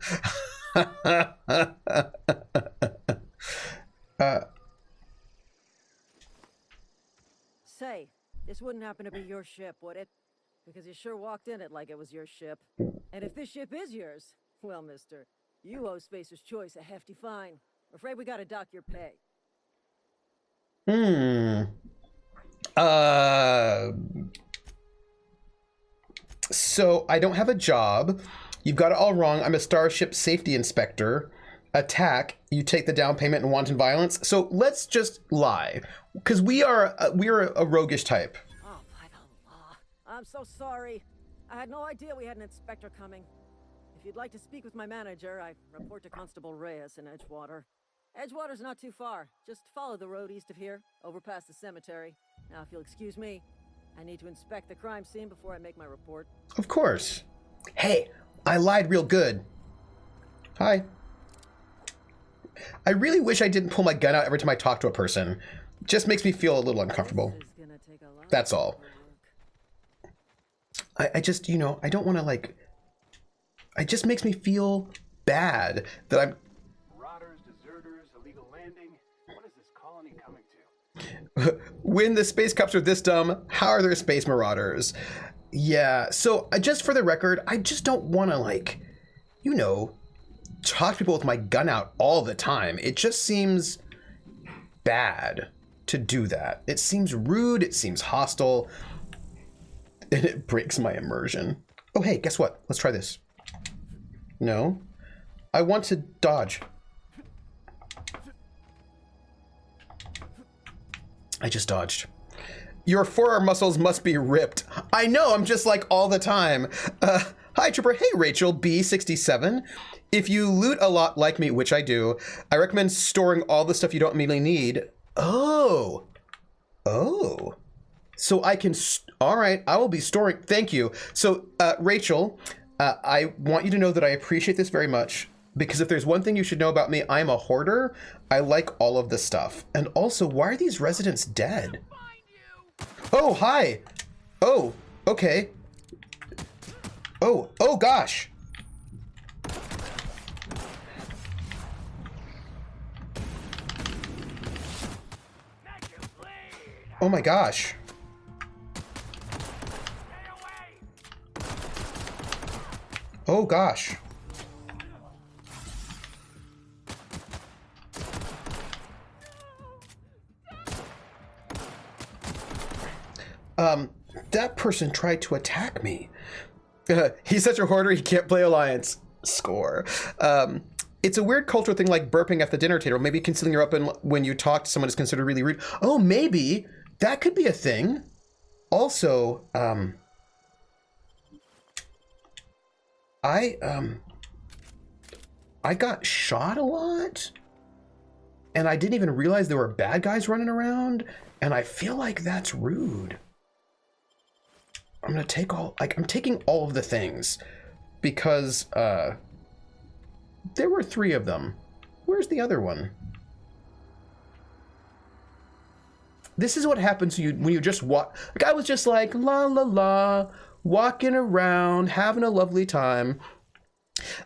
Say, this wouldn't happen to be your ship, would it? Because you sure walked in it like it was your ship. And if this ship is yours, well, mister, you owe Spacer's Choice a hefty fine. Afraid we gotta dock your pay. So I don't have a job. You've got it all wrong. I'm a Starship Safety Inspector. Attack. You take the down payment and wanton violence. So let's just lie, because we're a roguish type. Oh, by the law. I'm so sorry. I had no idea we had an inspector coming. If you'd like to speak with my manager, I report to Constable Reyes in Edgewater. Edgewater's not too far. Just follow the road east of here, over past the cemetery. Now, if you'll excuse me, I need to inspect the crime scene before I make my report. Of course. Hey, I lied real good. Hi. I really wish I didn't pull my gun out every time I talk to a person. Just makes me feel a little uncomfortable. That's all. I just, you know, I don't want to like. It just makes me feel bad that I'm. Marauders, deserters, illegal landing. What is this colony coming to? When the space cops are this dumb, how are there space marauders? Yeah, so just for the record, I just don't want to, like, you know, talk to people with my gun out all the time. It just seems bad to do that. It seems rude, it seems hostile, and it breaks my immersion. Oh, hey, guess what? Let's try this. No. I want to dodge. I just dodged. Your forearm muscles must be ripped. I know, I'm just like all the time. Hi, Trooper. Hey, Rachel, B67. If you loot a lot like me, which I do, I recommend storing all the stuff you don't immediately need. Oh. Oh. So I can... All right, I will be storing... Thank you. So, Rachel, I want you to know that I appreciate this very much. Because if there's one thing you should know about me, I'm a hoarder. I like all of this stuff. And also, why are these residents dead? Oh, hi. Oh, okay. Oh gosh. Oh my gosh. Oh gosh. That person tried to attack me. He's such a hoarder, he can't play Alliance. Score. It's a weird cultural thing like burping at the dinner table. Maybe concealing your weapon when you talk to someone is considered really rude. Oh, maybe. That could be a thing. Also, I got shot a lot. And I didn't even realize there were bad guys running around. And I feel like that's rude. I'm gonna take I'm taking all of the things because there were 3 of them. Where's the other one? This is what happens when you just walk. Like I was just like la la la, walking around, having a lovely time.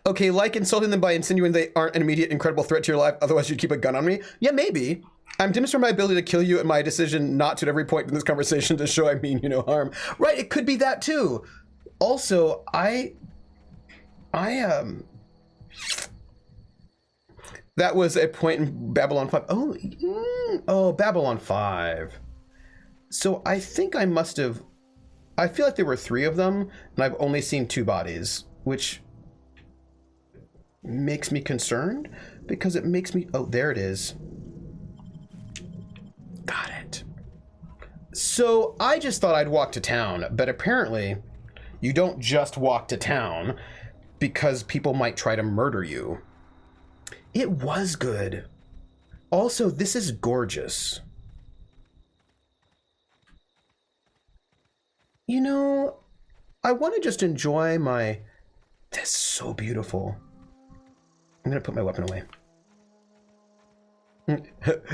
Okay, like insulting them by insinuating they aren't an immediate incredible threat to your life, otherwise you'd keep a gun on me? Yeah, maybe. I'm demonstrating my ability to kill you and my decision not to at every point in this conversation to show I mean you no harm. Right, it could be that too. Also, that was a point in Babylon 5. Oh, Babylon 5. So I think I must have... I feel like there were 3 of them, and I've only seen 2 bodies, which makes me concerned, because it makes me... Oh, there it is. Got it. So I just thought I'd walk to town, but apparently you don't just walk to town because people might try to murder you. It was good. Also, this is gorgeous. You know, I want to just enjoy my... That's so beautiful. I'm going to put my weapon away.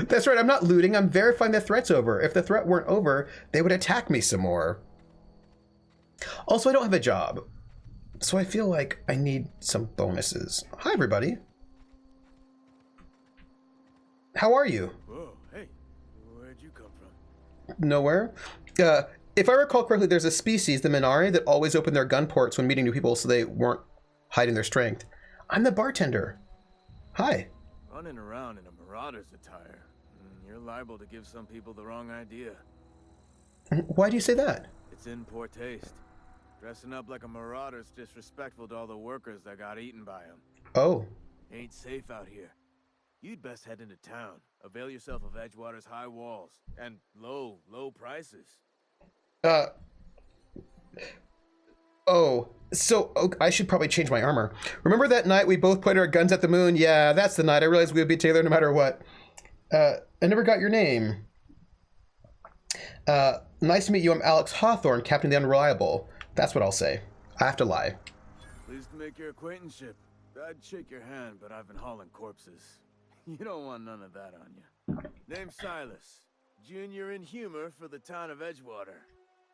That's right, I'm not looting, I'm verifying the threat's over. If the threat weren't over, they would attack me some more. Also, I don't have a job, so I feel like I need some bonuses. Hi, everybody. How are you? Whoa, hey, where'd you come from? Nowhere. If I recall correctly, there's a species, the Minari, that always open their gun ports when meeting new people so they weren't hiding their strength. I'm the bartender. Hi. Running around in a marauder's attire. You're liable to give some people the wrong idea. Why do you say that? It's in poor taste. Dressing up like a marauder's disrespectful to all the workers that got eaten by him. Oh. Ain't safe out here. You'd best head into town. Avail yourself of Edgewater's high walls and low prices. Oh, so I should probably change my armor. Remember that night we both pointed our guns at the moon? Yeah, that's the night I realized we would be together no matter what. I never got your name. Nice to meet you. I'm Alex Hawthorne, Captain of the Unreliable. That's what I'll say. I have to lie. Pleased to make your acquaintanceship. I'd shake your hand, but I've been hauling corpses. You don't want none of that on you. Name's Silas. Junior in humor for the town of Edgewater.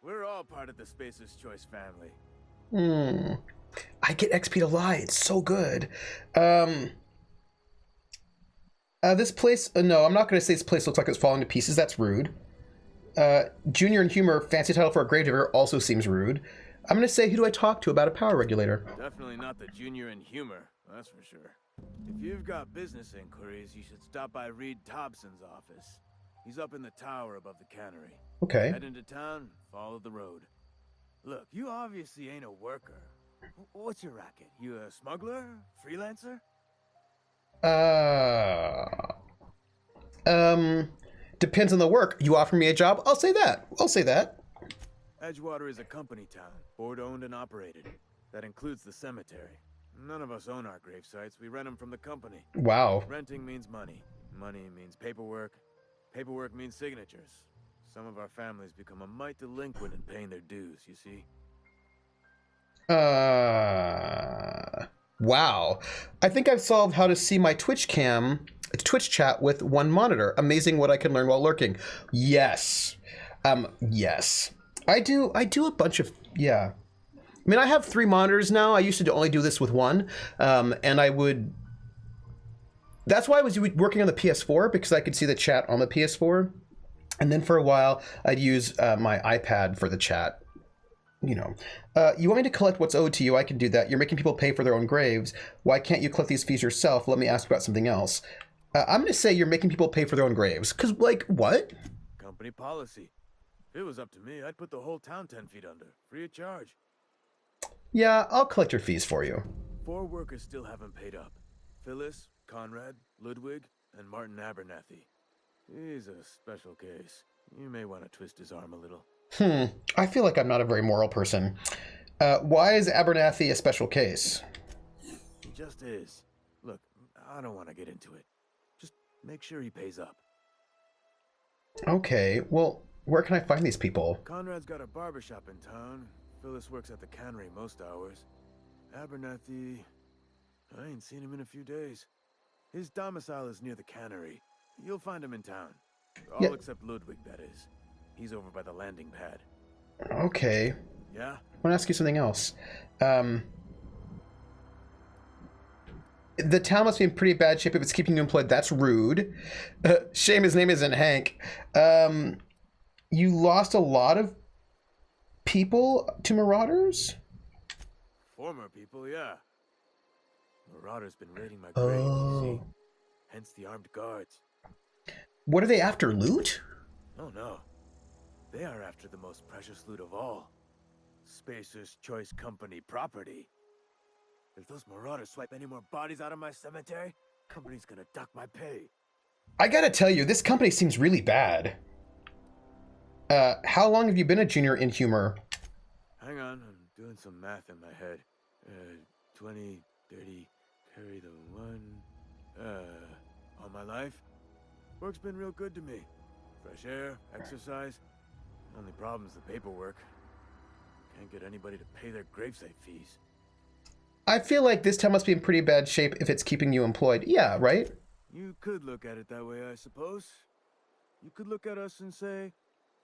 We're all part of the Spacer's Choice family. I get XP to lie. It's so good. This place... no, I'm not going to say this place looks like it's falling to pieces. That's rude. Junior in humor, fancy title for a gravedigger, also seems rude. I'm going to say, who do I talk to about a power regulator? Definitely not the junior in humor, that's for sure. If you've got business inquiries, you should stop by Reed Thompson's office. He's up in the tower above the cannery. Okay. Head into town, follow the road. Look, you obviously ain't a worker. What's your racket? You a smuggler? Freelancer? Depends on the work. You offer me a job, I'll say that. I'll say that. Edgewater is a company town, board-owned and operated. That includes the cemetery. None of us own our grave sites. We rent them from the company. Wow. Renting means money. Money means paperwork. Paperwork means signatures. Some of our families become a mite delinquent in paying their dues, you see? Wow. I think I've solved how to see my Twitch chat with one monitor. Amazing what I can learn while lurking. Yes. Yes. I do a bunch of, yeah. I mean, I have 3 monitors now. I used to only do this with one. And I would, that's why I was working on the PS4, because I could see the chat on the PS4. And then for a while, I'd use my iPad for the chat. You know, you want me to collect what's owed to you? I can do that. You're making people pay for their own graves. Why can't you collect these fees yourself? Let me ask about something else. I'm going to say you're making people pay for their own graves. Because, like, what? Company policy. If it was up to me, I'd put the whole town 10 feet under, free of charge. Yeah, I'll collect your fees for you. 4 workers still haven't paid up. Phyllis, Conrad, Ludwig, and Martin Abernathy. He's a special case. You may want to twist his arm a little. I feel like I'm not a very moral person. Why is Abernathy a special case? He just is. Look, I don't want to get into it. Just make sure he pays up. Okay, well, where can I find these people? Conrad's got a barbershop in town. Phyllis works at the cannery most hours. Abernathy... I ain't seen him in a few days. His domicile is near the cannery. You'll find him in town. All except Ludwig, that is. He's over by the landing pad. Okay. Yeah? I want to ask you something else. The town must be in pretty bad shape if it's keeping you employed. That's rude. Shame his name isn't Hank. You lost a lot of people to marauders? Former people, yeah. Marauders been raiding my grave, you see. Hence the armed guards. What are they after, loot? Oh no. They are after the most precious loot of all. Spacer's Choice Company property. If those marauders swipe any more bodies out of my cemetery, company's gonna duck my pay. I gotta tell you, this company seems really bad. How long have you been a junior in humor? Hang on, I'm doing some math in my head. 20, 30, carry the 1. All my life? Work's been real good to me. Fresh air, exercise. Only problem's the paperwork. Can't get anybody to pay their gravesite fees. I feel like this town must be in pretty bad shape if it's keeping you employed. Yeah, right? You could look at it that way, I suppose. You could look at us and say,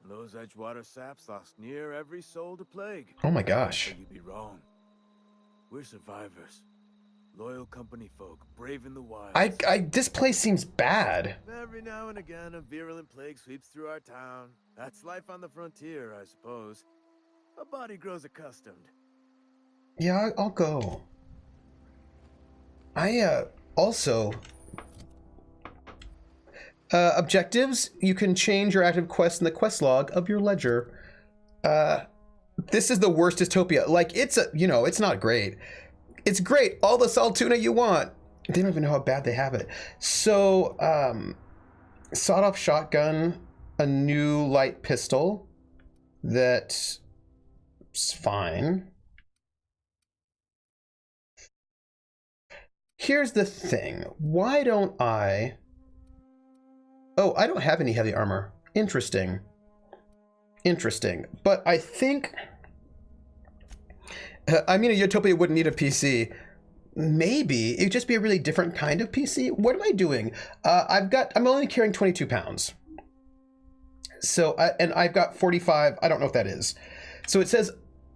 those Edgewater saps lost near every soul to plague. Oh my gosh. But you'd be wrong. We're survivors. Loyal company folk, braving the wilds. This place seems bad. Every now and again, a virulent plague sweeps through our town. That's life on the frontier, I suppose. A body grows accustomed. Yeah, I'll go. Also... objectives. You can change your active quests in the quest log of your ledger. This is the worst dystopia. Like, it's not great. It's great. All the salt tuna you want. They don't even know how bad they have it. So, sawed-off shotgun, a new light pistol. That's fine. Here's the thing. Why don't I... Oh, I don't have any heavy armor. Interesting. Interesting. But I think... I mean, a Utopia wouldn't need a PC. Maybe. It'd just be a really different kind of PC. What am I doing? I'm only carrying 22 pounds. So, and I've got 45. I don't know what that is. So it says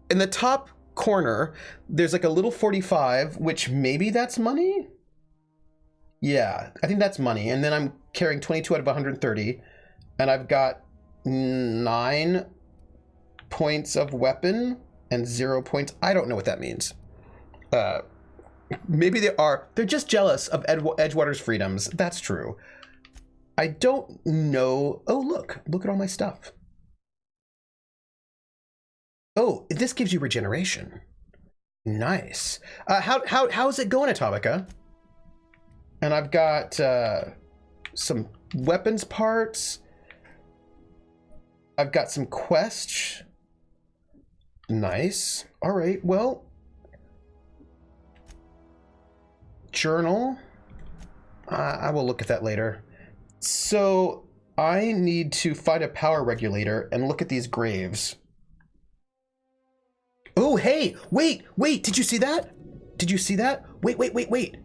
in the top corner, there's like a little 45, which maybe that's money? Yeah, I think that's money. And then I'm carrying 22 out of 130. And I've got 9 points of weapon and 0 points. I don't know what that means. Maybe they're just jealous of Edgewater's freedoms. That's true. I don't know. Oh, look at all my stuff. Oh, this gives you regeneration. Nice. How's it going, Atomica? And I've got some weapons parts. I've got some quests. Nice. All right, well. Journal. I will look at that later. So I need to find a power regulator and look at these graves. Oh, hey, wait, did you see that? Did you see that? Wait.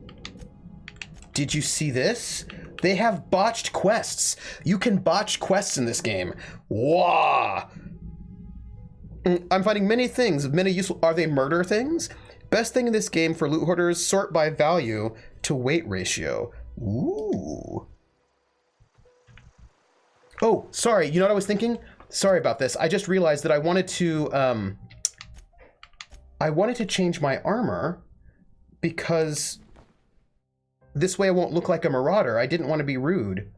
Did you see this? They have botched quests. You can botch quests in this game. Wow. I'm finding many things, many useful. Are they murder things? Best thing in this game for loot hoarders, sort by value to weight ratio. Ooh. Oh, sorry. You know what I was thinking? Sorry about this. I just realized that I wanted to change my armor because this way I won't look like a marauder. I didn't want to be rude.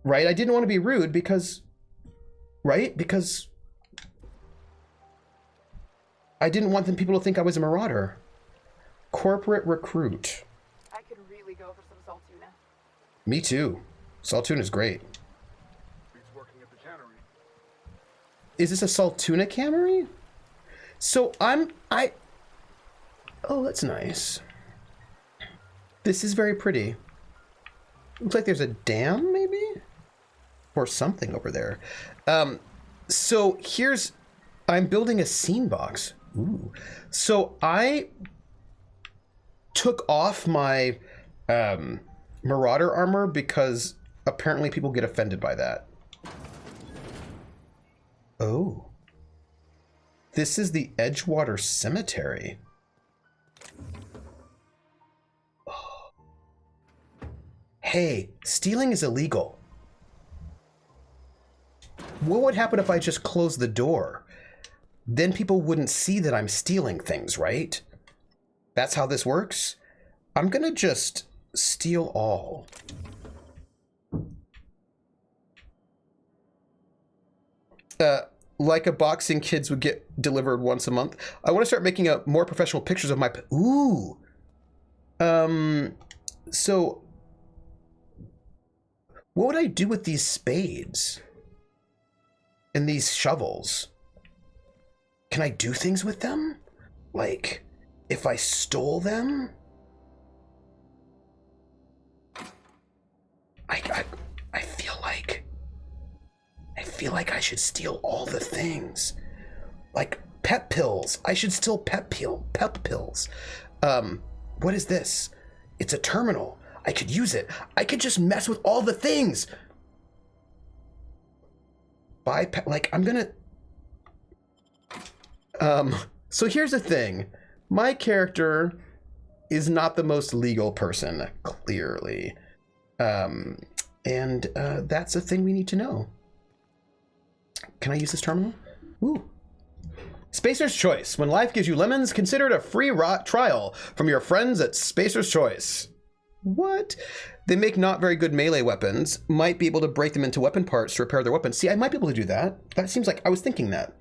Right? I didn't want to be rude because... Right? Because... I didn't want people to think I was a marauder. Corporate recruit. I could really go for some Saltuna. Me too. Saltuna is great. He's working at the cannery. Is this a Saltuna cannery? So oh, that's nice. This is very pretty. Looks like there's a dam, maybe? Or something over there. So I'm building a scene box. Ooh. So I took off my marauder armor because apparently people get offended by that. Oh. This is the Edgewater Cemetery. Oh. Hey, stealing is illegal. What would happen if I just closed the door? Then people wouldn't see that I'm stealing things, right? That's how this works? I'm gonna just steal all. Like a boxing kids would get delivered once a month. I want to start making more professional pictures of my... Ooh. So... What would I do with these spades? And these shovels? Can I do things with them? Like, if I stole them? I feel like I should steal all the things. Like pep pills. I should steal pep pills. What is this? It's a terminal. I could use it. I could just mess with all the things. I'm gonna... So here's the thing. My character is not the most legal person, clearly. And that's a thing we need to know. Can I use this terminal? Ooh. Spacer's Choice. When life gives you lemons, consider it a free trial from your friends at Spacer's Choice. What? They make not very good melee weapons. Might be able to break them into weapon parts to repair their weapons. See, I might be able to do that. That seems like I was thinking that.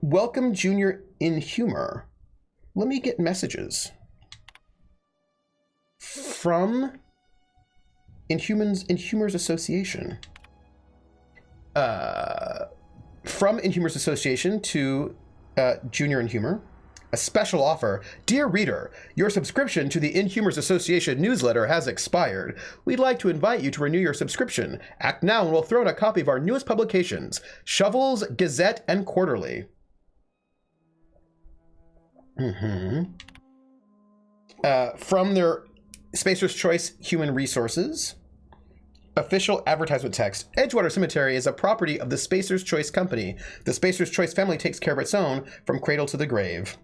Welcome, Junior in Humor. Let me get messages. From Inhumers Association. From Inhumers Association to Junior in Humor. A special offer. Dear reader, your subscription to the Inhumers Association newsletter has expired. We'd like to invite you to renew your subscription. Act now and we'll throw in a copy of our newest publications, Shovels, Gazette, and Quarterly. From their Spacer's Choice Human Resources. Official advertisement text. Edgewater Cemetery is a property of the Spacer's Choice Company. The Spacer's Choice family takes care of its own from cradle to the grave.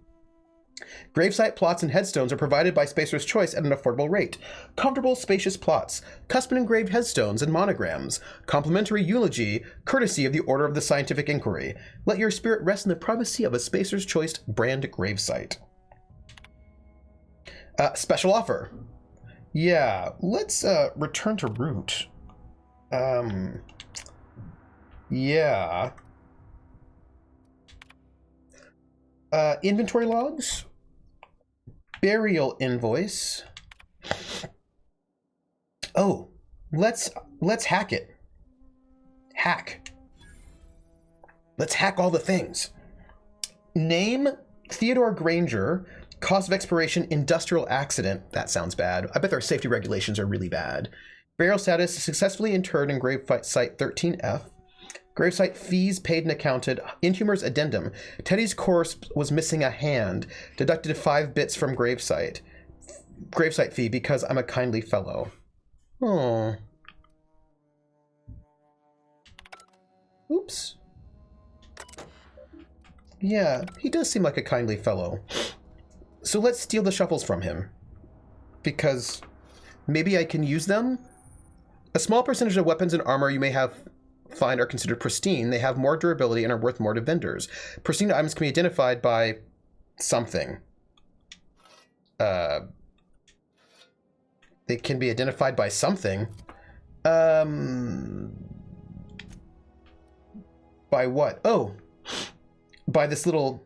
Gravesite plots and headstones are provided by Spacer's Choice at an affordable rate. Comfortable, spacious plots, custom engraved headstones and monograms, complimentary eulogy, courtesy of the Order of the Scientific Inquiry. Let your spirit rest in the privacy of a Spacer's Choice brand gravesite. Special offer. Yeah, let's return to root. Yeah. Inventory logs. Burial invoice. Oh, let's hack it. Hack. Let's hack all the things. Name Theodore Granger. Cause of expiration, industrial accident. That sounds bad. I bet their safety regulations are really bad. Burial status, successfully interred in gravesite 13F. Gravesite fees paid and accounted. Inhumer's addendum. Teddy's corpse was missing a hand. Deducted 5 bits from gravesite. Gravesite fee because I'm a kindly fellow. Oh. Oops. Yeah, he does seem like a kindly fellow. So let's steal the shuffles from him. Because maybe I can use them? A small percentage of weapons and armor you may find are considered pristine. They have more durability and are worth more to vendors. Pristine items can be identified by something. They can be identified by something. By what? Oh, by this little...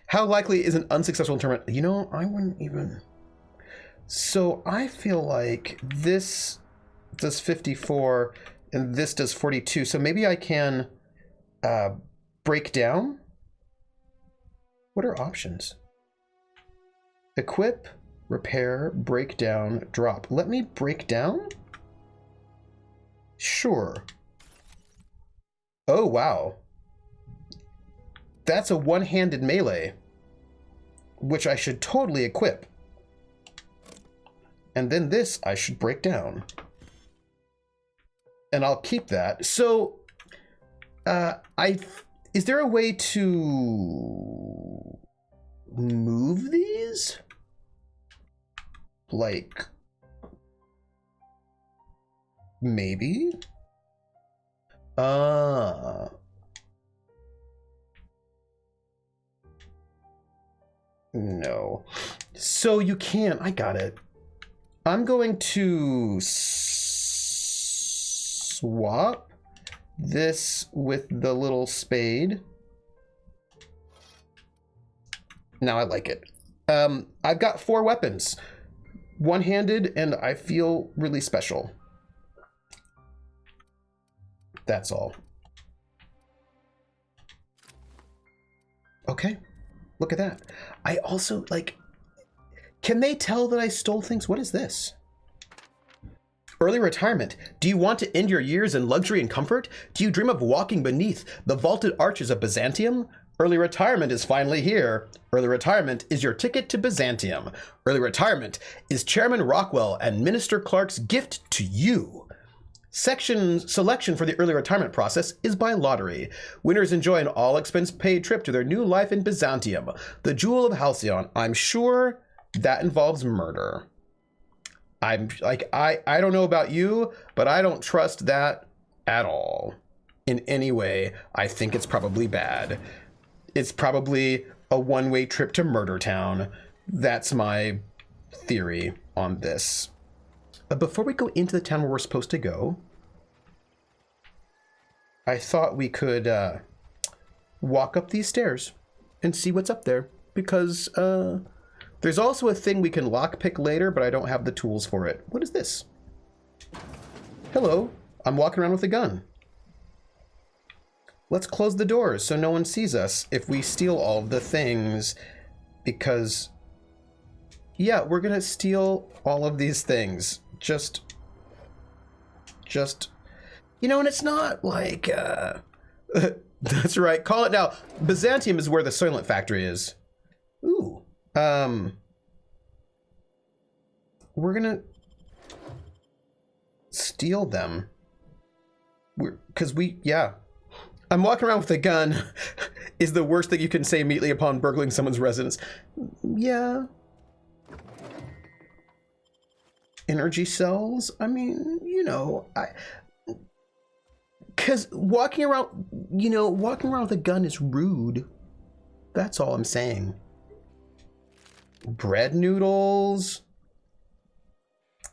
How likely is an unsuccessful interment? You know, I wouldn't even... So I feel like this does 54 and this does 42. So maybe I can break down. What are options? Equip, repair, break down, drop. Let me break down? Sure. Oh, wow. That's a one-handed melee, which I should totally equip. And then this I should break down. And I'll keep that. So, is there a way to move these? Like, maybe? No. So you can't. I got it. I'm going to swap this with the little spade. Now I like it. I've got 4 weapons. One-handed, and I feel really special. That's all. Okay. Look at that. I also, like... Can they tell that I stole things? What is this? Early retirement. Do you want to end your years in luxury and comfort? Do you dream of walking beneath the vaulted arches of Byzantium? Early retirement is finally here. Early retirement is your ticket to Byzantium. Early retirement is Chairman Rockwell and Minister Clark's gift to you. Selection for the early retirement process is by lottery. Winners enjoy an all-expense-paid trip to their new life in Byzantium, the jewel of Halcyon. I'm sure that involves murder. I'm like, I don't know about you, but I don't trust that at all. In any way, I think it's probably bad. It's probably a one-way trip to Murder Town. That's my theory on this. Before we go into the town where we're supposed to go, I thought we could walk up these stairs and see what's up there. Because there's also a thing we can lockpick later, but I don't have the tools for it. What is this? Hello, I'm walking around with a gun. Let's close the doors so no one sees us if we steal all of the things. Because, yeah, we're gonna steal all of these things. Just, you know, and it's not like, that's right, call it now. Byzantium is where the Soylent factory is. Ooh. We're gonna steal them. Yeah. I'm walking around with a gun is the worst thing you can say immediately upon burgling someone's residence. Yeah. Energy cells? I mean, you know, because walking around with a gun is rude. That's all I'm saying. Bread noodles.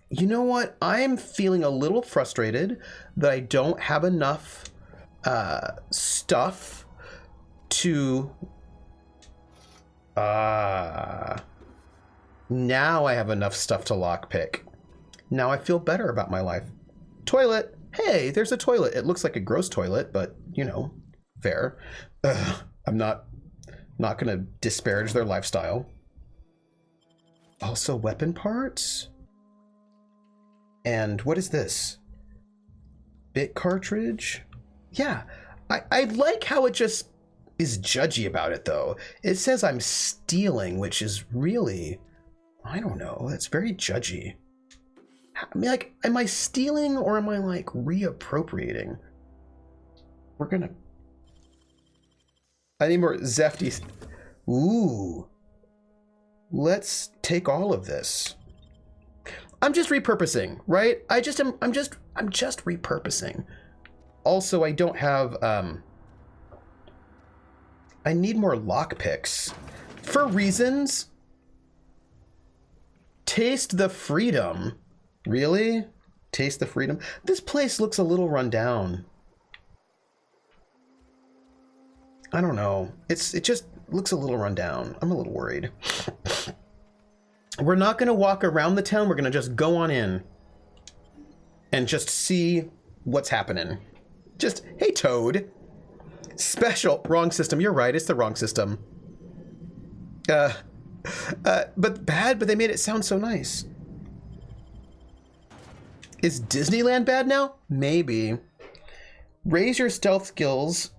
You know what? I'm feeling a little frustrated that I don't have enough stuff to... now I have enough stuff to lockpick. Now I feel better about my life. Toilet. Hey, there's a toilet. It looks like a gross toilet, but, you know, fair. I'm not going to disparage their lifestyle. Also, weapon parts. And what is this? Bit cartridge? Yeah, I like how it just is judgy about it, though. It says I'm stealing, which is really, I don't know, that's very judgy. I mean, like, am I stealing or am I, like, reappropriating? We're gonna... I need more Zefty. Ooh. Let's take all of this. I'm just repurposing, right? I'm just repurposing. Also, I don't have, I need more lockpicks. For reasons. Taste the freedom. Really? Taste the freedom? This place looks a little run down. I don't know. It just looks a little run down. I'm a little worried. We're not going to walk around the town. We're going to just go on in and just see what's happening. Just, hey, Toad. Special. Wrong system. You're right. It's the wrong system. But bad, but they made it sound so nice. Is Disneyland bad now? Maybe. Raising your stealth skills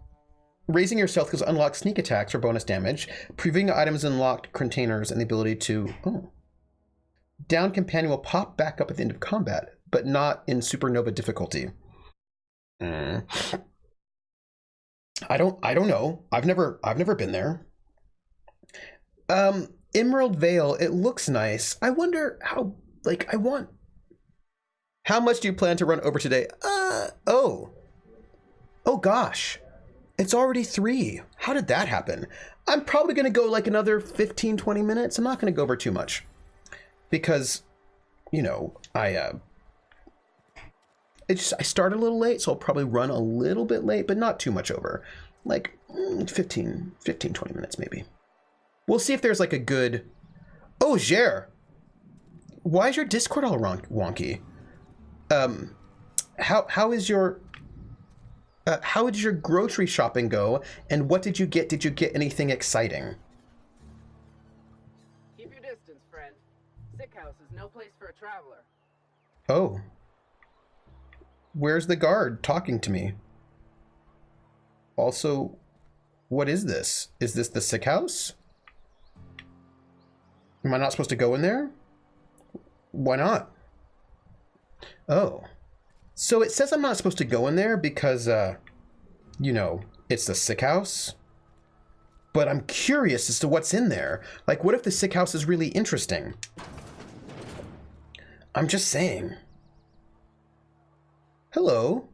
unlocks sneak attacks for bonus damage. Previewing items in locked containers and the ability to... Oh. Down companion will pop back up at the end of combat, but not in supernova difficulty. I don't know. I've never been there. Emerald Vale, it looks nice. I wonder how, like, how much do you plan to run over today? Oh gosh. It's already 3. How did that happen? I'm probably going to go like another 15, 20 minutes. I'm not going to go over too much because, you know, I started a little late, so I'll probably run a little bit late, but not too much over. Like 15, 20 minutes maybe. We'll see if there's like a good... Oh, Jer! Why is your Discord all wonky? How is your... how did your grocery shopping go, and what did you get? Did you get anything exciting? Keep your distance, friend. Sick house is no place for a traveler. Oh. Where's the guard talking to me? Also, what is this? Is this the sick house? Am I not supposed to go in there? Why not? Oh. So it says I'm not supposed to go in there because, you know, it's the sick house. But I'm curious as to what's in there. Like, what if the sick house is really interesting? I'm just saying. Hello.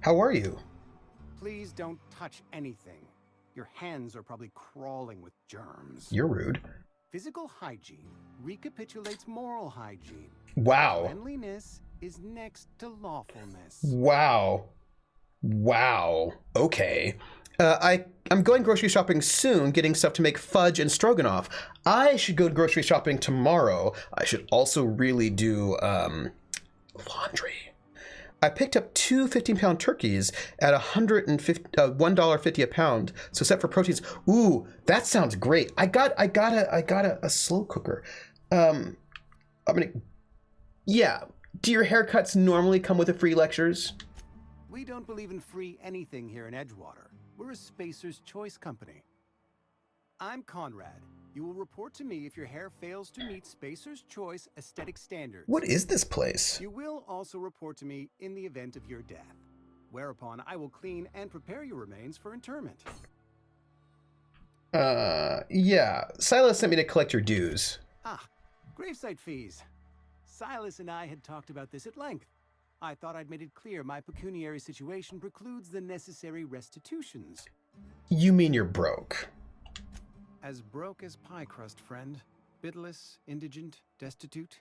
How are you? Please don't touch anything. Your hands are probably crawling with germs. You're rude. Physical hygiene recapitulates moral hygiene. Wow. Cleanliness is next to lawfulness. Wow. Wow. Okay. I'm going grocery shopping soon, getting stuff to make fudge and stroganoff. I should go grocery shopping tomorrow. I should also really do laundry. I picked up 2 15-pound turkeys at $1.50 a pound. So set for proteins. Ooh, that sounds great. I got a slow cooker. Yeah. Do your haircuts normally come with the free lectures? We don't believe in free anything here in Edgewater. We're a Spacer's Choice company. I'm Conrad, You will report to me if your hair fails to meet Spacer's Choice aesthetic standards. What is this place? You will also report to me in the event of your death, whereupon I will clean and prepare your remains for interment. Yeah. Silas sent me to collect your dues. Ah, gravesite fees. Silas and I had talked about this at length. I thought I'd made it clear my pecuniary situation precludes the necessary restitutions. You mean you're broke? As broke as pie crust, friend. Bitless, indigent, destitute.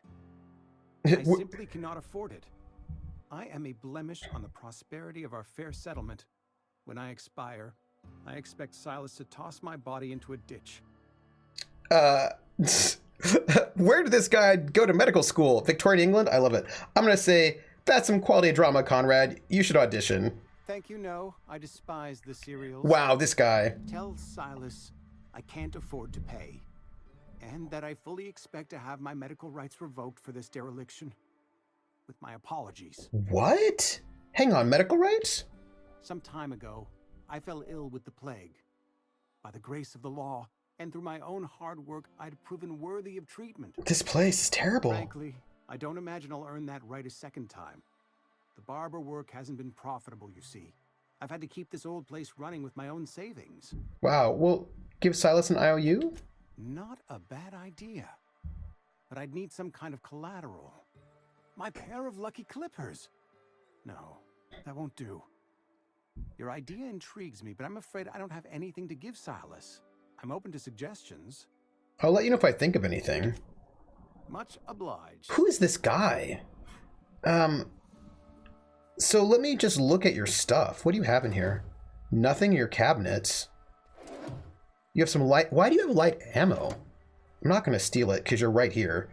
I simply cannot afford it. I am a blemish on the prosperity of our fair settlement. When I expire, I expect Silas to toss my body into a ditch. Where did this guy go to medical school? Victorian England? I love it. I'm gonna say, that's some quality drama, Conrad. You should audition. Thank you, no. I despise the serials. Wow, this guy. Tell Silas I can't afford to pay. And that I fully expect to have my medical rights revoked for this dereliction. With my apologies. What? Hang on, medical rights? Some time ago, I fell ill with the plague. By the grace of the law, and through my own hard work, I'd proven worthy of treatment. This place is terrible. Frankly, I don't imagine I'll earn that right a second time. The barber work hasn't been profitable, you see. I've had to keep this old place running with my own savings. Wow, well, give Silas an IOU? Not a bad idea. But I'd need some kind of collateral. My pair of lucky clippers. No, that won't do. Your idea intrigues me, but I'm afraid I don't have anything to give Silas. I'm open to suggestions. I'll let you know if I think of anything. Much obliged. Who is this guy? So let me just look at your stuff. What do you have in here? Nothing in your cabinets. You have some light. Why do you have light ammo? I'm not going to steal it because you're right here.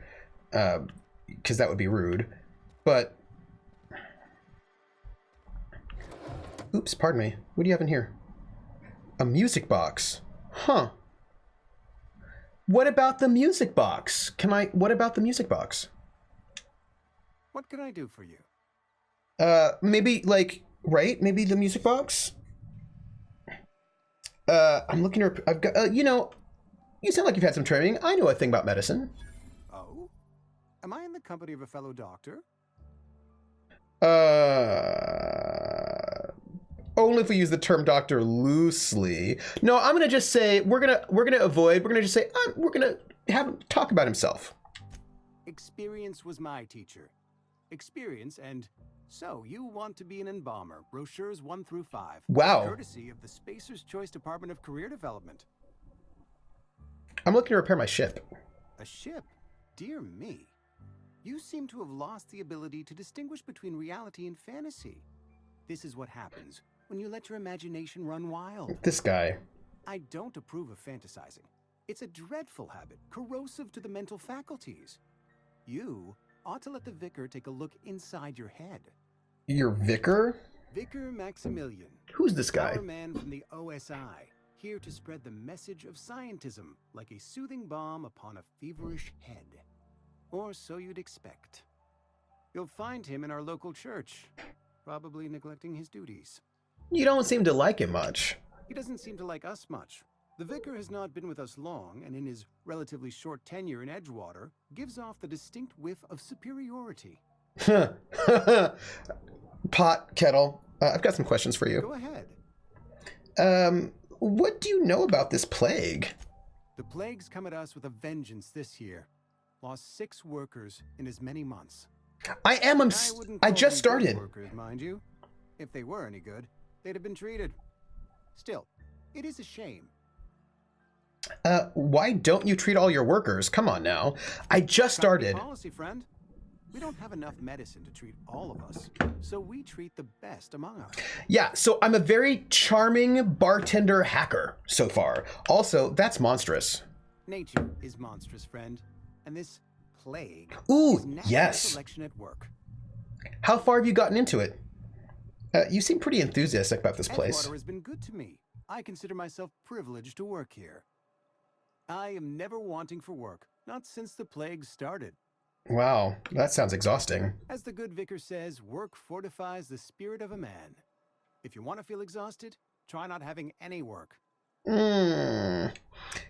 Because that would be rude. But... Oops, pardon me. What do you have in here? A music box. Huh. What about the music box? What about the music box? What can I do for you? Maybe, like, right? Maybe the music box? I'm looking at... I've got, you know, you sound like you've had some training. I know a thing about medicine. Oh? Am I in the company of a fellow doctor? Only if we use the term doctor loosely. No, I'm gonna just say we're gonna just say we're gonna have him talk about himself. Experience was my teacher. Experience, and so you want to be an embalmer. Brochures 1 through 5. Wow. Courtesy of the Spacer's Choice Department of Career Development. I'm looking to repair my ship. A ship? Dear me. You seem to have lost the ability to distinguish between reality and fantasy. This is what happens when you let your imagination run wild. This guy. I don't approve of fantasizing. It's a dreadful habit, corrosive to the mental faculties. You ought to let the vicar take a look inside your head. Your vicar? Vicar Maximilian. Who's this guy? Our man from the OSI, here to spread the message of scientism like a soothing balm upon a feverish head. Or so you'd expect. You'll find him in our local church, probably neglecting his duties. You don't seem to like him much. He doesn't seem to like us much. The vicar has not been with us long, and in his relatively short tenure in Edgewater, gives off the distinct whiff of superiority. Pot, kettle. I've got some questions for you. Go ahead. What do you know about this plague? The plague's come at us with a vengeance this year. Lost 6 workers in as many months. I just started. Workers, mind you. If they were any good, they'd have been treated. Still, it is a shame. Why don't you treat all your workers? Come on now. I just started. Policy, friend. We don't have enough medicine to treat all of us, so we treat the best among us. Yeah, so I'm a very charming bartender hacker so far. Also, that's monstrous. Nature is monstrous, friend, and this plague Ooh, is natural yes. selection at work. How far have you gotten into it? You seem pretty enthusiastic about this place. Edgewater has been good to me. I consider myself privileged to work here. I am never wanting for work, not since the plague started. Wow, that sounds exhausting. As the good vicar says, work fortifies the spirit of a man. If you want to feel exhausted, try not having any work.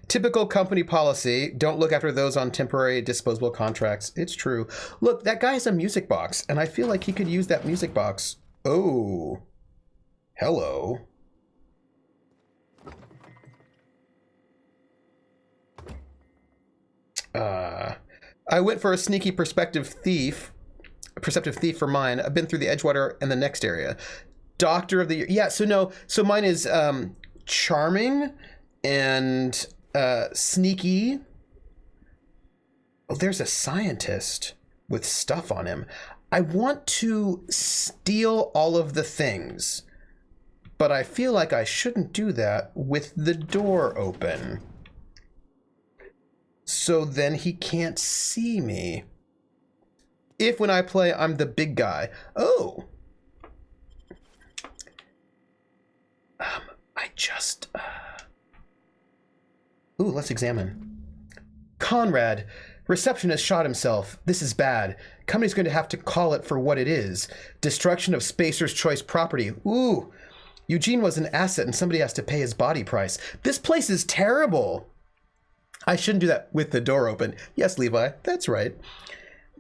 Typical company policy. Don't look after those on temporary disposable contracts. It's true. Look, that guy has a music box, and I feel like he could use that music box. Oh. Hello. I went for a sneaky perceptive thief for mine. I've been through the Edgewater and the next area. Doctor of the Year. Yeah, so mine is charming and sneaky. Oh, there's a scientist with stuff on him. I want to steal all of the things, but I feel like I shouldn't do that with the door open. So then he can't see me. If when I play, I'm the big guy. Oh. Ooh, let's examine. Conrad, receptionist shot himself. This is bad. Company's going to have to call it for what it is. Destruction of Spacer's Choice property. Ooh. Eugene was an asset and somebody has to pay his body price. This place is terrible. I shouldn't do that with the door open. Yes, Levi, that's right.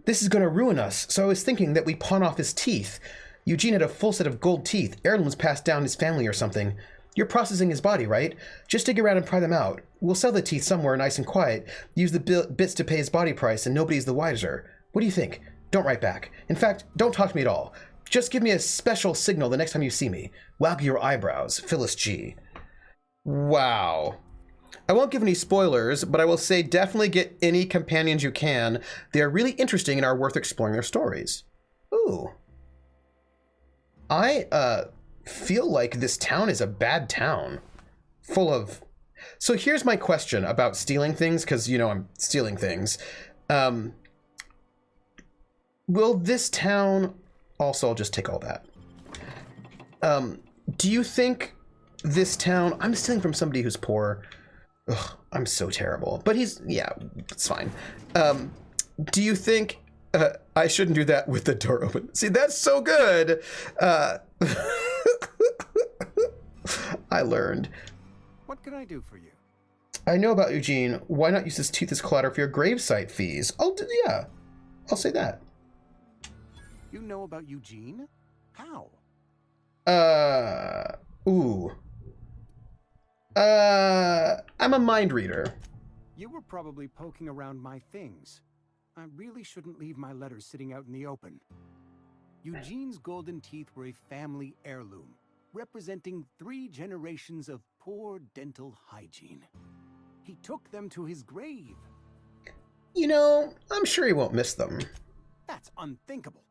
This is going to ruin us, so I was thinking that we pawn off his teeth. Eugene had a full set of gold teeth, heirlooms passed down his family or something. You're processing his body, right? Just dig around and pry them out. We'll sell the teeth somewhere nice and quiet, use the bits to pay his body price, and nobody's the wiser. What do you think? Don't write back. In fact, don't talk to me at all. Just give me a special signal the next time you see me. Wag your eyebrows, Phyllis G. Wow. I won't give any spoilers, but I will say definitely get any companions you can. They are really interesting and are worth exploring their stories. Ooh. I feel like this town is a bad town. Full of... So here's my question about stealing things, because, you know, I'm stealing things. Will this town... Also, I'll just take all that. Do you think this town... I'm stealing from somebody who's poor. Ugh, I'm so terrible. But he's... Yeah, it's fine. Do you think... I shouldn't do that with the door open. See, that's so good. I learned. What can I do for you? I know about Eugene. Why not use his teeth as collateral for your gravesite fees? Yeah, I'll say that. You know about Eugene? How? Ooh. I'm a mind reader. You were probably poking around my things. I really shouldn't leave my letters sitting out in the open. Eugene's golden teeth were a family heirloom, representing 3 generations of poor dental hygiene. He took them to his grave. You know, I'm sure he won't miss them. That's unthinkable.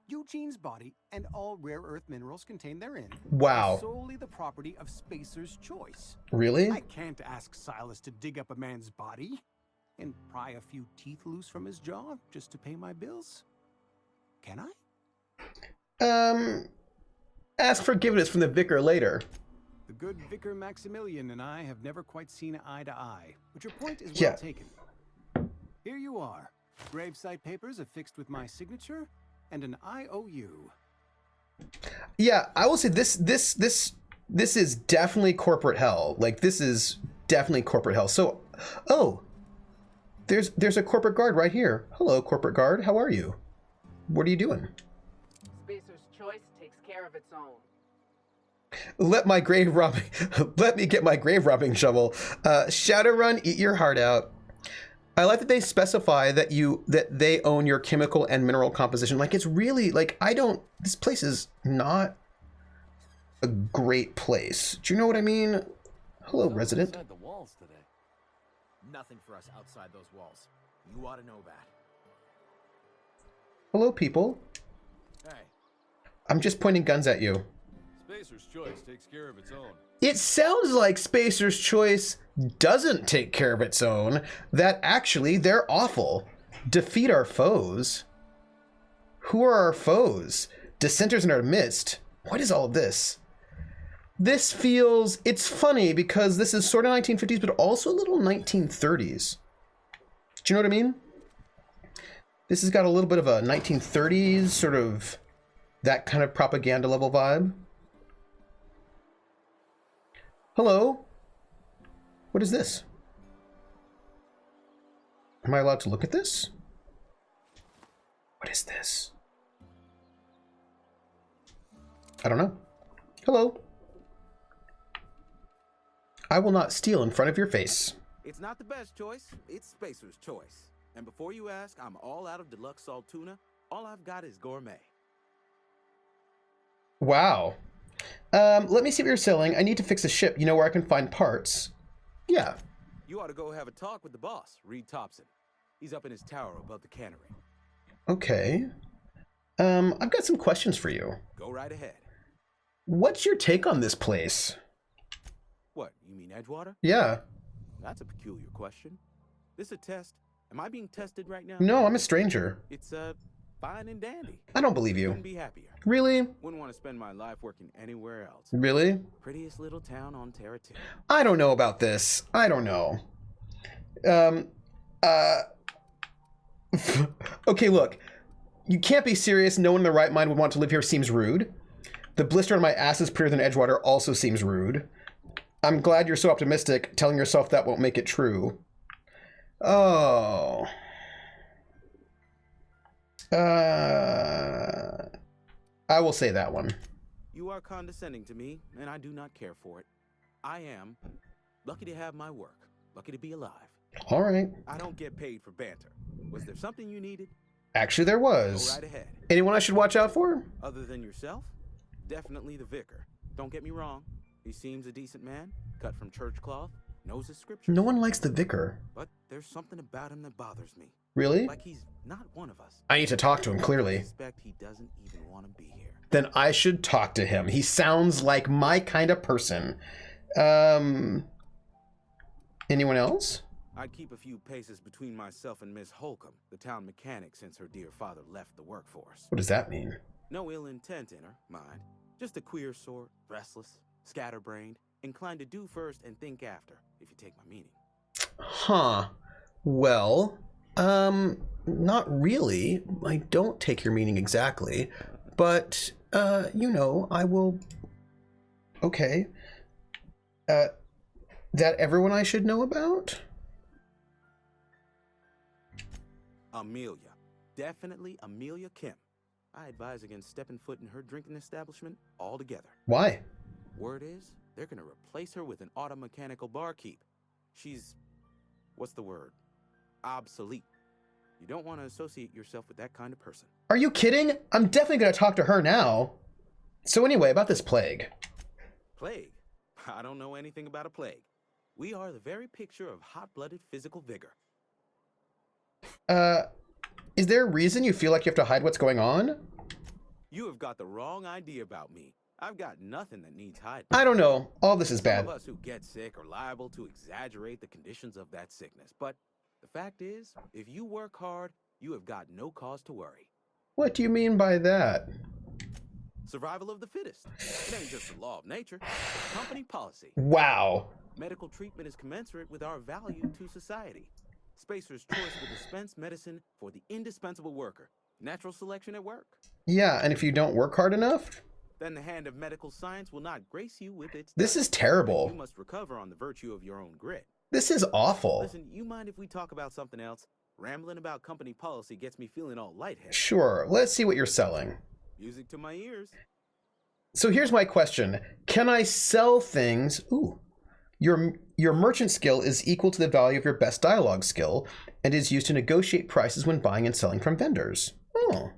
Eugene's body and all rare earth minerals contained therein Wow. are solely the property of Spacer's Choice. Really? I can't ask Silas to dig up a man's body and pry a few teeth loose from his jaw just to pay my bills. Can I? Ask forgiveness from the vicar later. The good Vicar Maximilian and I have never quite seen eye to eye, but your point is Yeah. well taken. Here you are. Gravesite papers affixed with my signature and an IOU. Yeah, I will say this is definitely corporate hell. Like, this is definitely corporate hell. So, oh, there's a corporate guard right here. Hello, corporate guard. How are you? What are you doing? Spacer's Choice takes care of its own. Let me get my grave robbing shovel. Shadowrun, eat your heart out. I like that they specify that they own your chemical and mineral composition. Like, it's really like, this place is not a great place. Do you know what I mean? Hello, resident. Inside the walls today. Nothing for us outside those walls. You ought to know that. Hello, people. Hey. I'm just pointing guns at you. Spacer's Choice takes care of its own. It sounds like Spacer's Choice doesn't take care of its own, that actually they're awful. Defeat our foes. Who are our foes? Dissenters in our midst. What is all of this? This feels, it's funny because this is sort of 1950s, but also a little 1930s. Do you know what I mean? This has got a little bit of a 1930s sort of, that kind of propaganda level vibe. Hello? What is this? Am I allowed to look at this? What is this? I don't know. Hello. I will not steal in front of your face. It's not the best choice. It's Spacer's choice. And before you ask, I'm all out of deluxe salt tuna. All I've got is gourmet. Wow. Let me see what you're selling. I need to fix a ship. You know where I can find parts? Yeah. You ought to go have a talk with the boss, Reed Thompson. He's up in his tower above the cannery. Okay. I've got some questions for you. Go right ahead. What's your take on this place? What, you mean Edgewater? Yeah. That's a peculiar question. This a test? Am I being tested right now? No, I'm a stranger. It's, fine and dandy. I don't believe you. Couldn't be happier. Really? Wouldn't want to spend my life working anywhere else. Really? Prettiest little town on Terra 2. I don't know about this. I don't know. Okay, look. You can't be serious. No one in their right mind would want to live here seems rude. The blister on my ass is prettier than Edgewater also seems rude. I'm glad you're so optimistic. Telling yourself that won't make it true. Oh. I will say that one. You are condescending to me, and I do not care for it. I am lucky to have my work. Lucky to be alive. All right. I don't get paid for banter. Was there something you needed? Actually, there was. Go right ahead. Anyone I should watch out for? Other than yourself? Definitely the vicar. Don't get me wrong. He seems a decent man, cut from church cloth, knows his scriptures. No one likes the vicar. But there's something about him that bothers me. Really? Like he's not one of us. I need to talk to him, clearly. I suspect he doesn't even want to be here. Then I should talk to him. He sounds like my kind of person. Anyone else? I'd keep a few paces between myself and Miss Holcomb, the town mechanic, since her dear father left the workforce. What does that mean? No ill intent in her, mind. Just a queer sort, restless, scatterbrained, inclined to do first and think after, if you take my meaning. Huh. Well, not really. I don't take your meaning exactly. But, you know, I will... Okay. That everyone I should know about? Amelia. Definitely Amelia Kim. I advise against stepping foot in her drinking establishment altogether. Why? Word is, they're gonna replace her with an automechanical barkeep. She's... what's the word? Obsolete. You don't want to associate yourself with that kind of person. Are you kidding? I'm definitely going to talk to her now. So anyway, about this plague. Plague? I don't know anything about a plague. We are the very picture of hot-blooded physical vigor. Is there a reason you feel like you have to hide what's going on? You have got the wrong idea about me. I've got nothing that needs hiding. I don't know. All this is bad. Some of us who get sick are liable to exaggerate the conditions of that sickness. But the fact is, if you work hard, you have got no cause to worry. What do you mean by that? Survival of the fittest. It ain't just the law of nature. It's company policy. Wow. Medical treatment is commensurate with our value to society. Spacer's choice will dispense medicine for the indispensable worker. Natural selection at work. Yeah, and if you don't work hard enough? Then the hand of medical science will not grace you with its... This is terrible. You must recover on the virtue of your own grit. This is awful. Listen, you mind if we talk about something else? Rambling about company policy gets me feeling all lightheaded. Sure, let's see what you're selling. Music to my ears. So here's my question. Can I sell things? Ooh. Your merchant skill is equal to the value of your best dialogue skill and is used to negotiate prices when buying and selling from vendors. Oh.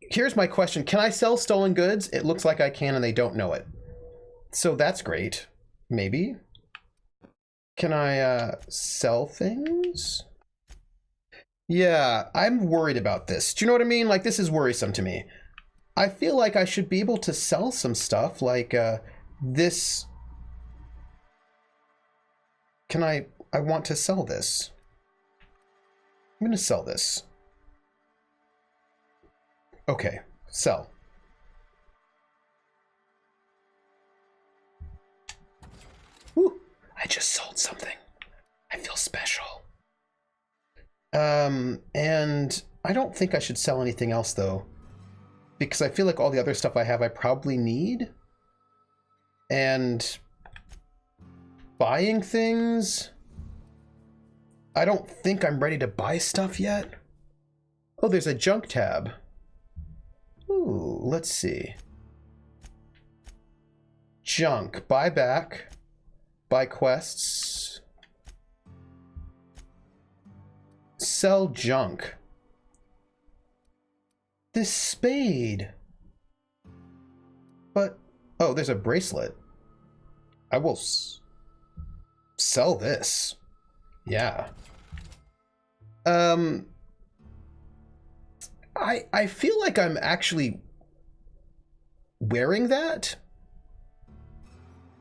Here's my question. Can I sell stolen goods? It looks like I can and they don't know it. So that's great. Maybe. Can I sell things? Yeah, I'm worried about this. Do you know what I mean? Like, this is worrisome to me. I feel like I should be able to sell some stuff like this. Can I want to sell this. I'm going to sell this. Okay, sell. Woo, I just sold something. I feel special. And I don't think I should sell anything else though, because I feel like all the other stuff I have I probably need. And buying things, I don't think I'm ready to buy stuff yet. Oh, there's a junk tab. Ooh, let's see. Junk, buy back, buy quests, sell junk. This spade. But, oh, there's a bracelet. I will sell this. Yeah. I feel like I'm actually wearing that.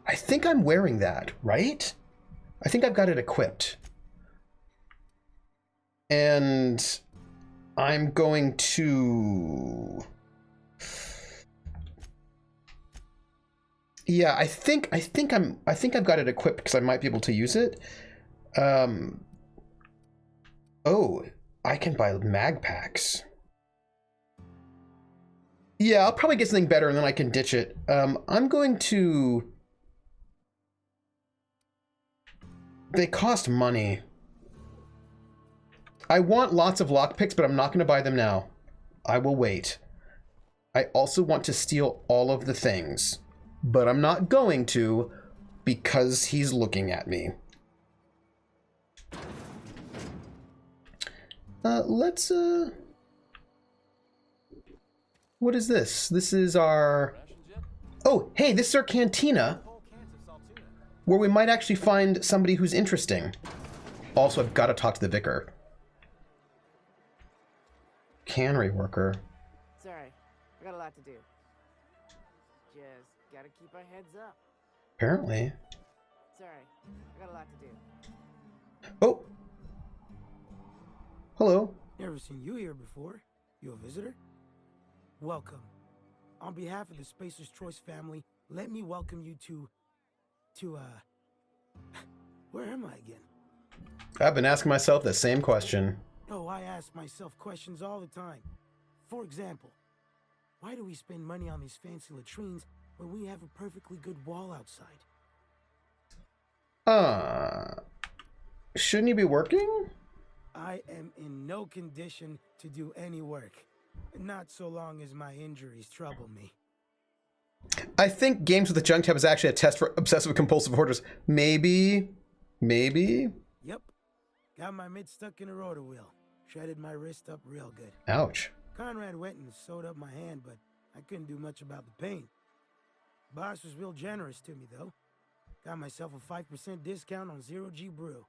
I think I'm wearing that, right? I think I've got it equipped. And I'm going to... Yeah, I think I've got it equipped because I might be able to use it. Oh, I can buy mag packs. Yeah, I'll probably get something better and then I can ditch it. I'm going to... They cost money. I want lots of lockpicks, but I'm not going to buy them now. I will wait. I also want to steal all of the things, but I'm not going to because he's looking at me. Let's, what is this? This is our... Oh, hey, this is our cantina, where we might actually find somebody who's interesting. Also, I've got to talk to the vicar. Cannery worker. Sorry, I got a lot to do. Just gotta keep our heads up. Apparently. Sorry, I got a lot to do. Oh. Hello. Never seen you here before. You a visitor? Welcome. On behalf of the Spacer's Choice family, let me welcome you to where am I again? I've been asking myself the same question. Oh, I ask myself questions all the time. For example, why do we spend money on these fancy latrines when we have a perfectly good wall outside? Shouldn't you be working? I am in no condition to do any work. Not so long as my injuries trouble me. I think games with the junk tab is actually a test for obsessive compulsive hoarders. Maybe. Yep. Got my mid stuck in a rotor wheel. Shredded my wrist up real good. Ouch. Conrad went and sewed up my hand, but I couldn't do much about the pain. Boss was real generous to me, though. Got myself a 5% discount on Zero G Brew.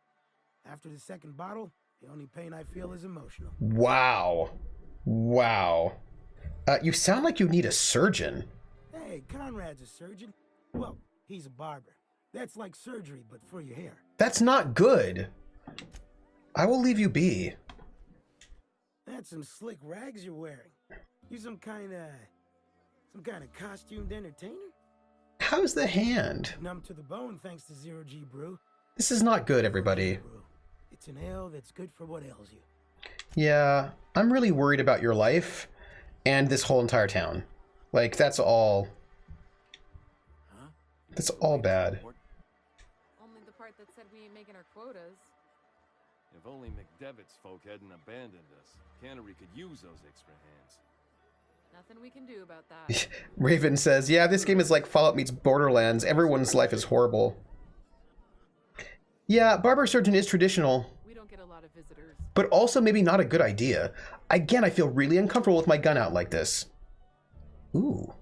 After the second bottle, the only pain I feel is emotional. Wow. You sound like you need a surgeon. Hey, Conrad's a surgeon. Well, he's a barber. That's like surgery, but for your hair. That's not good. I will leave you be. That's some slick rags you're wearing. You some kind of costumed entertainer? How's the hand? Numb to the bone thanks to Zero G Brew. This is not good, everybody. It's an ale that's good for what ails you. Yeah, I'm really worried about your life and this whole entire town. Like, that's all... That's all bad. Only the part that said we ain't making our quotas. If only McDevitt's folk hadn't abandoned us. Cannery could use those extra hands. Nothing we can do about that. Raven says, yeah, this game is like Fallout meets Borderlands. Everyone's life is horrible. Yeah, barber surgeon is traditional. We don't get a lot of visitors. But also maybe not a good idea. Again, I feel really uncomfortable with my gun out like this. Ooh.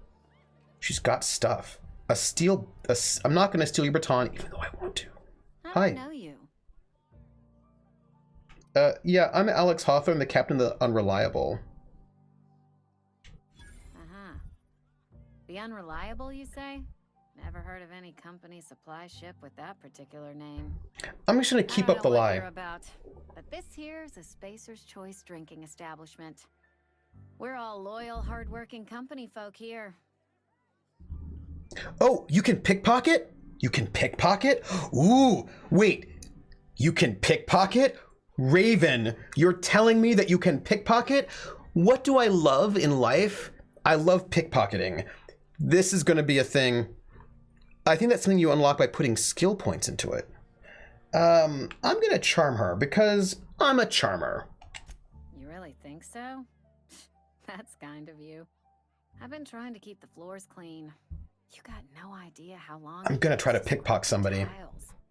She's got stuff. I'm not going to steal your baton, even though I want to. I don't know you. Yeah, I'm Alex Hawthorne, the captain of the Unreliable. The Unreliable, you say? Never heard of any company supply ship with that particular name. I'm just gonna keep up the lie. You're about, but this here's a Spacer's Choice drinking establishment. We're all loyal, hardworking company folk here. Oh, you can pickpocket? You can pickpocket? Ooh, wait. You can pickpocket? Raven, you're telling me that you can pickpocket? What do I love in life? I love pickpocketing. This is going to be a thing. I think that's something you unlock by putting skill points into it. I'm gonna charm her because I'm a charmer. You really think so? That's kind of you. I've been trying to keep the floors clean. You got no idea how long. I'm gonna try to pickpocket somebody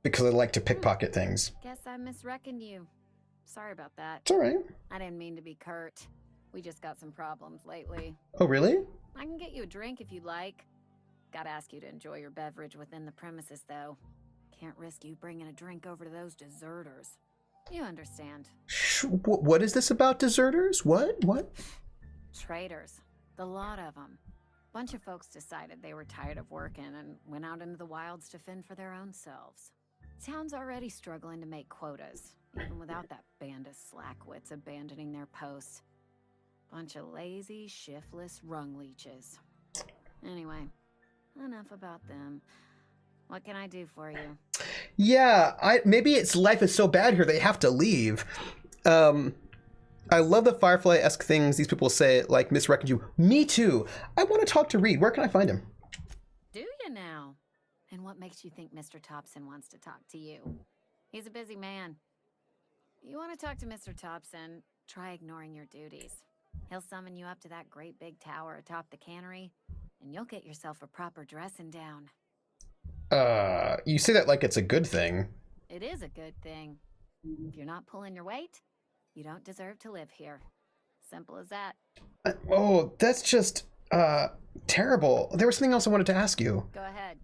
because I like to pickpocket things. Guess I misreckoned you. Sorry about that. It's all right. I didn't mean to be curt. We just got some problems lately. Oh, really? I can get you a drink if you'd like. Gotta ask you to enjoy your beverage within the premises, though. Can't risk you bringing a drink over to those deserters. You understand. What is this about deserters? What? Traitors. The lot of them. Bunch of folks decided they were tired of working and went out into the wilds to fend for their own selves. Town's already struggling to make quotas, even without that band of slackwits abandoning their posts. Bunch of lazy, shiftless rung leeches. Anyway, enough about them. What can I do for you? Yeah, maybe it's life is so bad here they have to leave. I love the Firefly-esque things these people say, like misreckoned you. Me too. I want to talk to Reed. Where can I find him? Do you now? And what makes you think Mr. Thompson wants to talk to you? He's a busy man. You want to talk to Mr. Thompson, try ignoring your duties. He'll summon you up to that great big tower atop the cannery, and you'll get yourself a proper dressing down. You say that like it's a good thing. It is a good thing. If you're not pulling your weight, you don't deserve to live here. Simple as that. Oh, that's just terrible. There was something else I wanted to ask you. Go ahead.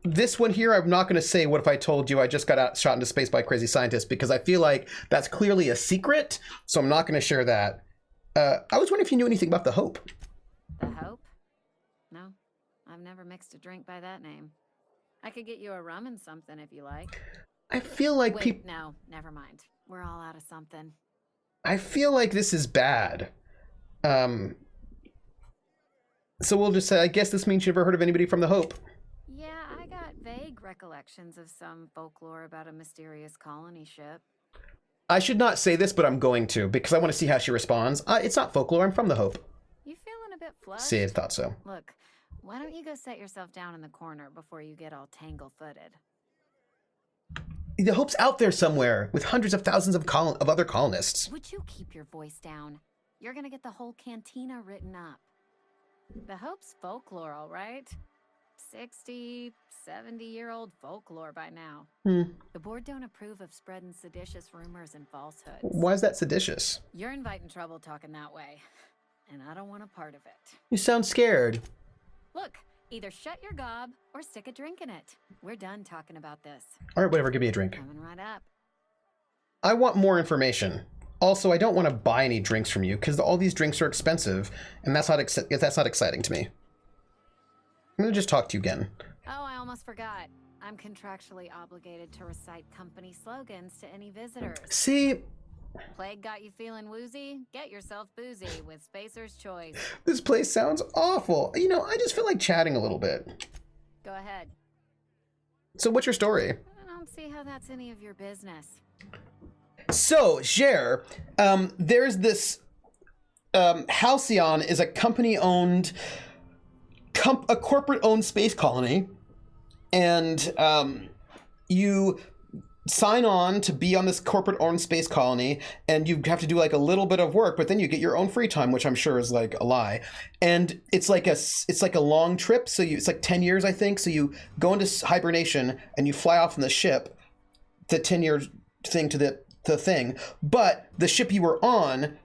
This one here, I'm not going to say what if I told you I just got shot into space by a crazy scientist, because I feel like that's clearly a secret, so I'm not going to share that. I was wondering if you knew anything about the Hope. The Hope? No, I've never mixed a drink by that name. I could get you a rum and something if you like. I feel like people... No, never mind. We're all out of something. I feel like this is bad. So we'll just say, I guess this means you've never heard of anybody from the Hope. Yeah, I got vague recollections of some folklore about a mysterious colony ship. I should not say this, but I'm going to, because I want to see how she responds. It's not folklore, I'm from the Hope. You feeling a bit flushed? See, I thought so. Look, why don't you go set yourself down in the corner before you get all tangle-footed? The Hope's out there somewhere with hundreds of thousands of other colonists. Would you keep your voice down? You're gonna get the whole cantina written up. The Hope's folklore, all right? 60, 70-year-old folklore by now. The board don't approve of spreading seditious rumors and falsehoods. Why is that seditious? You're inviting trouble talking that way, and I don't want a part of it. You sound scared. Look, either shut your gob or stick a drink in it. We're done talking about this. All right, whatever, give me a drink. Coming right up. I want more information. Also, I don't want to buy any drinks from you because all these drinks are expensive, and that's not exciting to me. I'm gonna just talk to you again. Oh, I almost forgot. I'm contractually obligated to recite company slogans to any visitors. See? Plague got you feeling woozy? Get yourself boozy with Spacer's Choice. This place sounds awful. You know, I just feel like chatting a little bit. Go ahead. So what's your story? I don't see how that's any of your business. So, Cher, there's this, Halcyon is a company-owned, a corporate-owned space colony, and you sign on to be on this corporate-owned space colony, and you have to do like a little bit of work, but then you get your own free time, which I'm sure is like a lie. And it's like a long trip, so it's like 10 years, I think. So you go into hibernation and you fly off on the ship, the 10-year thing to the thing, but the ship you were on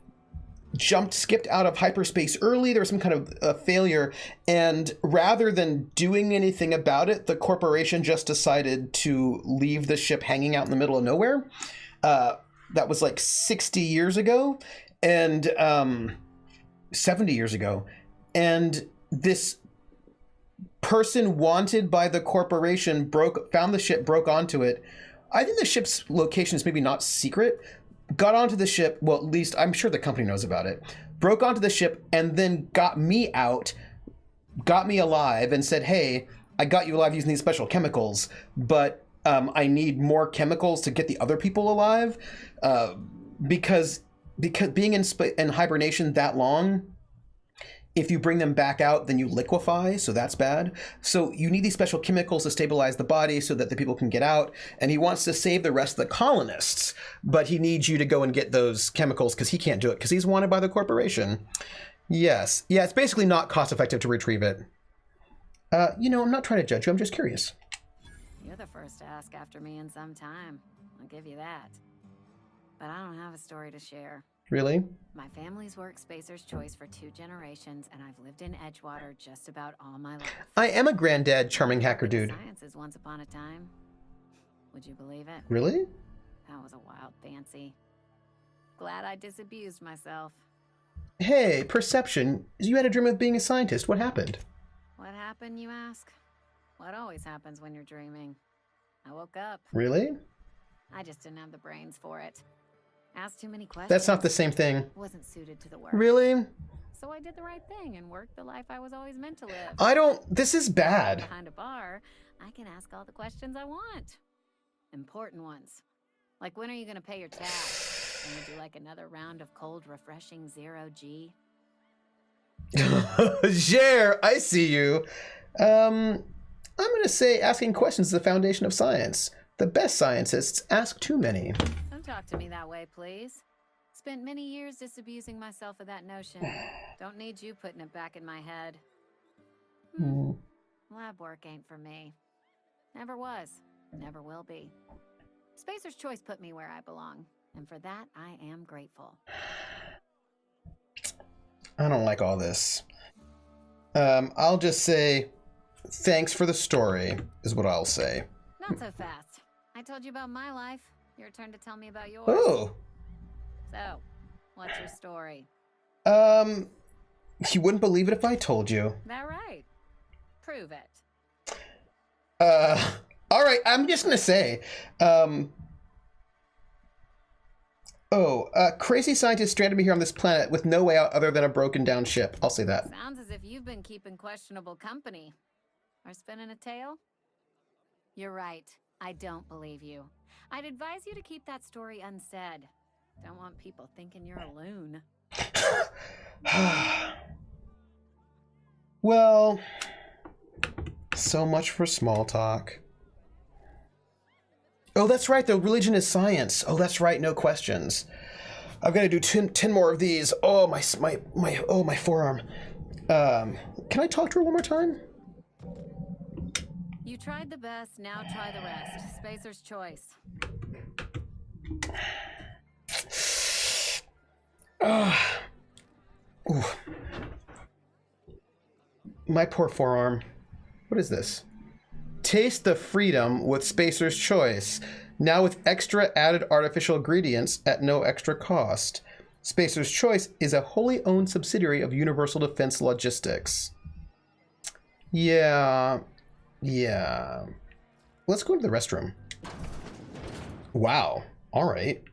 skipped out of hyperspace early. There was some kind of failure, and rather than doing anything about it, the corporation just decided to leave the ship hanging out in the middle of nowhere. That was like 60 years ago, and 70 years ago, and this person wanted by the corporation found the ship, broke onto it. I think the ship's location is maybe not secret. Got onto the ship, well, at least I'm sure the company knows about it. Broke onto the ship and then got me out, got me alive, and said, hey, I got you alive using these special chemicals, but I need more chemicals to get the other people alive. Because being in hibernation that long, if you bring them back out, then you liquefy, so that's bad. So you need these special chemicals to stabilize the body so that the people can get out. And he wants to save the rest of the colonists, but he needs you to go and get those chemicals because he can't do it because he's wanted by the corporation. Yes. Yeah, it's basically not cost effective to retrieve it. You know, I'm not trying to judge you. I'm just curious. You're the first to ask after me in some time. I'll give you that. But I don't have a story to share. Really? My family's worked Spacer's Choice for 2 generations, and I've lived in Edgewater just about all my life. I am a granddad charming hacker dude. Sciences once upon a time. Would you believe it? Really? That was a wild fancy. Glad I disabused myself. Hey, Perception. You had a dream of being a scientist. What happened? What happened, you ask? What always happens when you're dreaming? I woke up. Really? I just didn't have the brains for it. Asked too many questions. That's not the same thing. Wasn't suited to the work. Really? So I did the right thing and worked the life I was always meant to live. I don't... This is bad. Behind a bar, I can ask all the questions I want. Important ones. Like, when are you going to pay your tab? Can we do like another round of cold, refreshing 0G? Jer, I see you. I'm going to say asking questions is the foundation of science. The best scientists ask too many. Don't talk to me that way, please. Spent many years disabusing myself of that notion. Don't need you putting it back in my head. Lab work ain't for me. Never was. Never will be. Spacer's Choice put me where I belong, and for that I am grateful. I don't like all this. I'll just say thanks for the story, is what I'll say. Not so fast. I told you about my life. Your turn to tell me about yours. Oh. So, what's your story? You wouldn't believe it if I told you. That right? Prove it. All right, I'm just gonna say, crazy scientists stranded me here on this planet with no way out other than a broken down ship. I'll say that. Sounds as if you've been keeping questionable company. Or spinning a tale? You're right. I don't believe you. I'd advise you to keep that story unsaid. Don't want people thinking you're a loon. Well, so much for small talk. Oh, that's right. The religion is science. Oh, that's right. No questions. I've got to do 10 more of these. Oh, my forearm. Can I talk to her one more time? You tried the best. Now try the rest. Spacer's Choice. Ooh. My poor forearm. What is this? Taste the freedom with Spacer's Choice. Now with extra added artificial ingredients at no extra cost. Spacer's Choice is a wholly owned subsidiary of Universal Defense Logistics. Yeah. Let's go to the restroom. Wow. All right.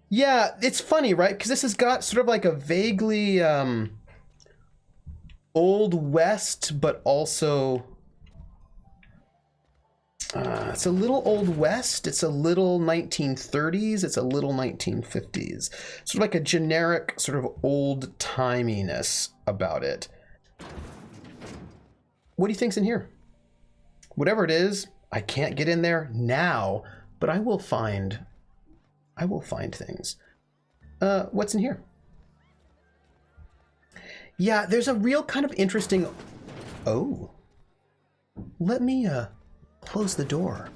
Yeah, it's funny, right? Because this has got sort of like a vaguely Old West, but also it's a little Old West, it's a little 1930s, it's a little 1950s. Sort of like a generic sort of old-timiness about it. What do you think's in here? Whatever it is, I can't get in there now, but I will find things. What's in here? Yeah, there's a real kind of interesting... Oh. Let me close the door.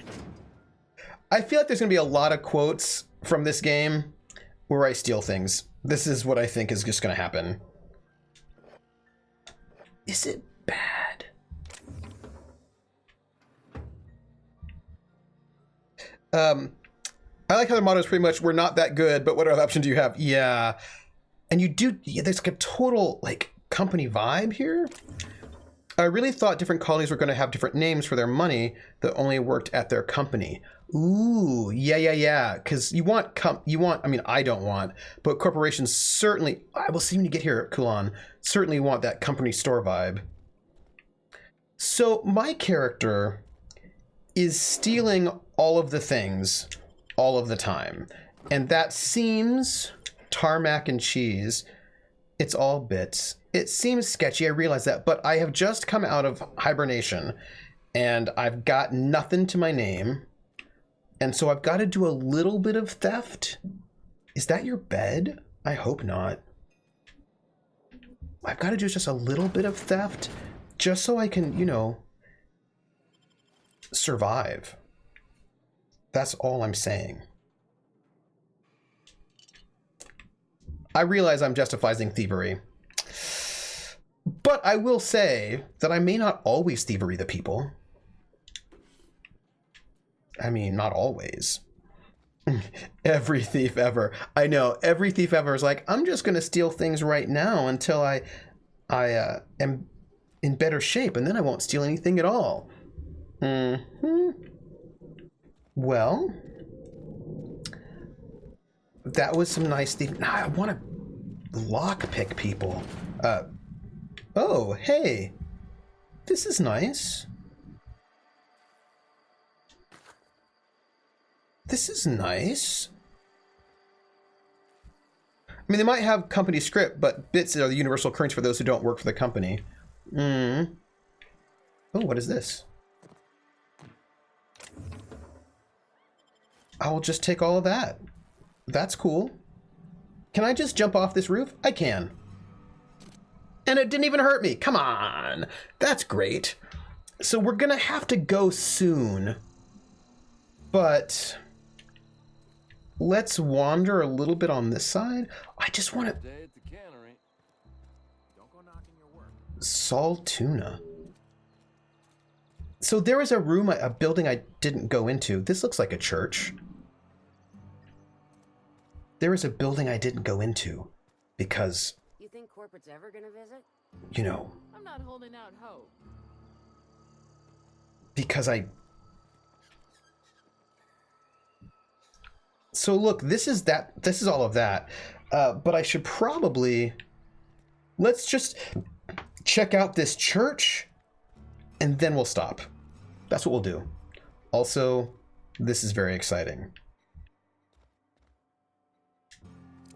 I feel like there's going to be a lot of quotes from this game where I steal things. This is what I think is just going to happen. Is it bad? I like how the motto is pretty much, we're not that good, but what other option do you have? Yeah. And you do, yeah, there's like a total like company vibe here. I really thought different colonies were going to have different names for their money that only worked at their company. Ooh, yeah. Because I mean, I don't want, but corporations certainly, I will see when you get here, Kulan, certainly want that company store vibe. So my character is stealing all of the things all of the time. And that seems tarmac and cheese. It's all bits. It seems sketchy, I realize that, but I have just come out of hibernation and I've got nothing to my name. And so I've got to do a little bit of theft. Is that your bed? I hope not. I've got to do just a little bit of theft just so I can, you know, survive. That's all I'm saying. I realize I'm justifying thievery. But I will say that I may not always thievery the people. I mean, not always. Every thief ever. I know, every thief ever is like, I'm just going to steal things right now until I am in better shape, and then I won't steal anything at all. Well, that was some nice thief. Now I want to lockpick people. Oh, hey. This is nice. This is nice. I mean, they might have company script, but bits are the universal currency for those who don't work for the company. Oh, what is this? I will just take all of that. That's cool. Can I just jump off this roof? I can. And it didn't even hurt me. Come on. That's great. So we're going to have to go soon. But let's wander a little bit on this side. I just want to... Salt tuna. So there was a room, a building I didn't go into. This looks like a church. There is a building I didn't go into because... You think corporate's ever gonna visit? You know... I'm not holding out hope. Because I... So look, this is all of that. But I should probably... Let's just check out this church and then we'll stop. That's what we'll do. Also, this is very exciting.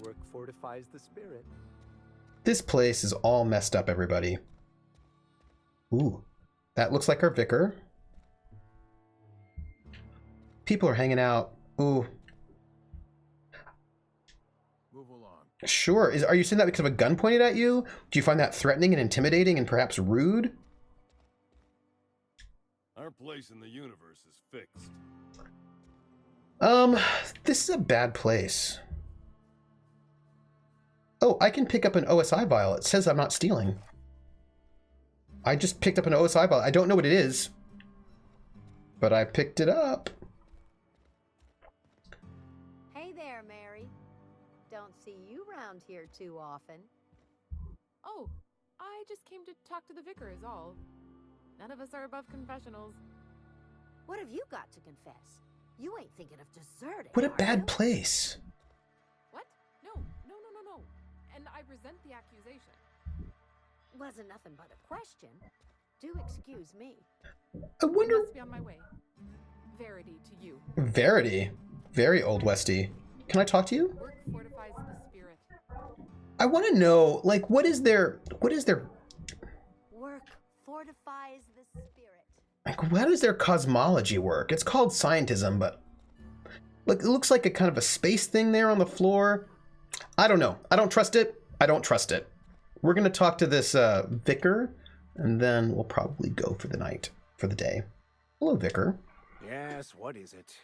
Work fortifies the spirit. This place is all messed up, everybody. Ooh, that looks like our vicar. People are hanging out. Ooh. Move along. Sure. Are you saying that because of a gun pointed at you? Do you find that threatening and intimidating and perhaps rude? Our place in the universe is fixed. This is a bad place. Oh, I can pick up an OSI vial. It says I'm not stealing. I just picked up an OSI vial. I don't know what it is, but I picked it up. Hey there, Mary. Don't see you around here too often. Oh, I just came to talk to the vicar is all. None of us are above confessionals. What have you got to confess? You ain't thinking of deserting. What a bad place. What? No. And I resent the accusation. Wasn't nothing but a question. Do excuse me. I wonder... I must be on my way. Verity to you. Verity? Very old Westy. Can I talk to you? Work fortifies the spirit. I want to know, like, what is their... Work fortifies the spirit. Like, how does their cosmology work? It's called scientism, but... Look, it looks like a kind of a space thing there on the floor. I don't know. I don't trust it. I don't trust it. We're going to talk to this vicar, and then we'll probably go for the night, for the day. Hello, vicar. Yes, what is it?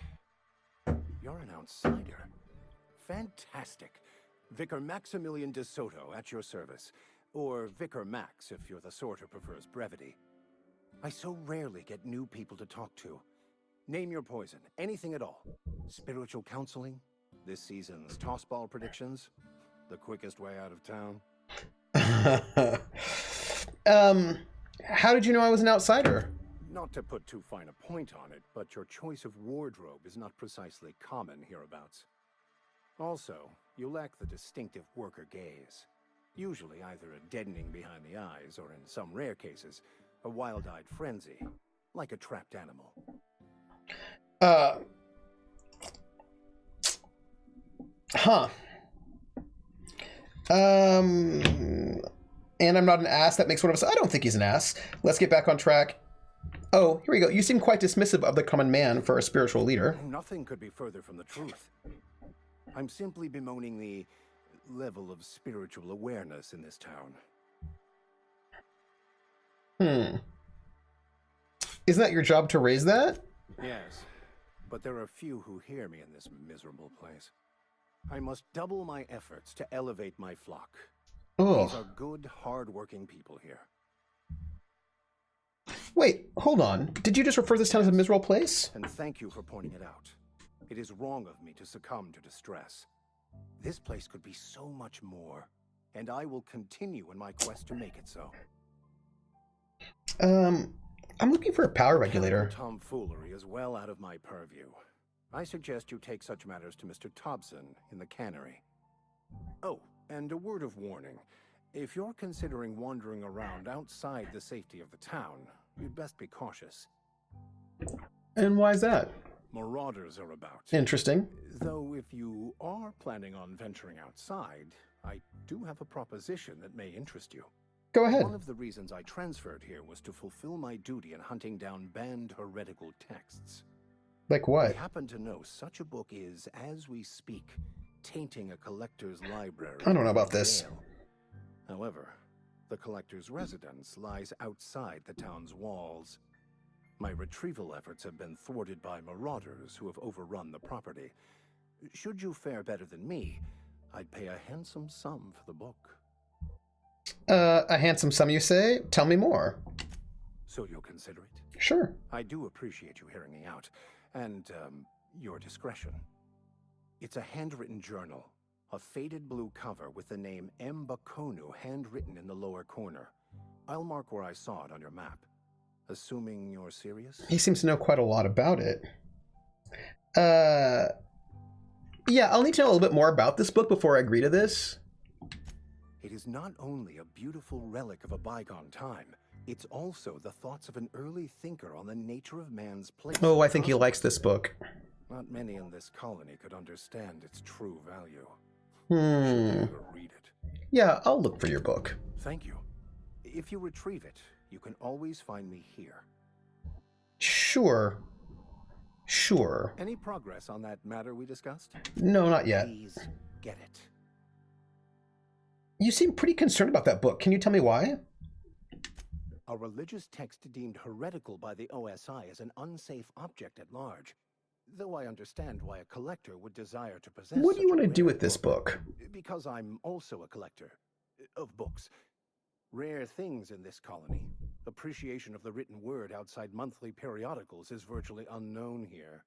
You're an outsider. Fantastic. Vicar Maximilian de Soto at your service. Or Vicar Max, if you're the sort who prefers brevity. I so rarely get new people to talk to. Name your poison, anything at all. Spiritual counseling? This season's tossball predictions? The quickest way out of town? How did you know I was an outsider? Not to put too fine a point on it, but your choice of wardrobe is not precisely common hereabouts. Also, you lack the distinctive worker gaze. Usually either a deadening behind the eyes, or in some rare cases, a wild-eyed frenzy, like a trapped animal. And I'm not an ass. That makes one of us. I don't think he's an ass. Let's get back on track. Oh, here we go. You seem quite dismissive of the common man for a spiritual leader. Nothing could be further from the truth. I'm simply bemoaning the level of spiritual awareness in this town. Isn't that your job to raise that? Yes, but there are few who hear me in this miserable place. I must double my efforts to elevate my flock. Oh. These are good, hard-working people here. Wait, hold on. Did you just refer this town as a miserable place? And thank you for pointing it out. It is wrong of me to succumb to distress. This place could be so much more, and I will continue in my quest to make it so. I'm looking for a power regulator. Tomfoolery is well out of my purview. I suggest you take such matters to Mr. Thompson in the cannery. Oh, and a word of warning. If you're considering wandering around outside the safety of the town, you'd best be cautious. And why is that? Marauders are about. Interesting. Though if you are planning on venturing outside, I do have a proposition that may interest you. Go ahead. One of the reasons I transferred here was to fulfill my duty in hunting down banned heretical texts. Like what? I happen to know such a book is, as we speak, tainting a collector's library. I don't know about this. Jail. However, the collector's residence lies outside the town's walls. My retrieval efforts have been thwarted by marauders who have overrun the property. Should you fare better than me, I'd pay a handsome sum for the book. A handsome sum, you say? Tell me more. So you'll consider it? Sure. I do appreciate you hearing me out, and your discretion. It's a handwritten journal, a faded blue cover with the name M. Bakonu handwritten in the lower corner. I'll mark where I saw it on your map. Assuming you're serious? He seems to know quite a lot about it. Yeah, I'll need to know a little bit more about this book before I agree to this. It is not only a beautiful relic of a bygone time, it's also the thoughts of an early thinker on the nature of man's place. Oh, I think he likes this book. Not many in this colony could understand its true value. Hmm. Should they ever read it? Yeah, I'll look for your book. Thank you. If you retrieve it, you can always find me here. Sure. Sure. Any progress on that matter we discussed? No, not yet. Please get it. You seem pretty concerned about that book. Can you tell me why? A religious text deemed heretical by the OSI is an unsafe object at large. Though I understand why a collector would desire to possess. What do you want to do with this book? Because I'm also a collector of books. Rare things in this colony. Appreciation of the written word outside monthly periodicals is virtually unknown here.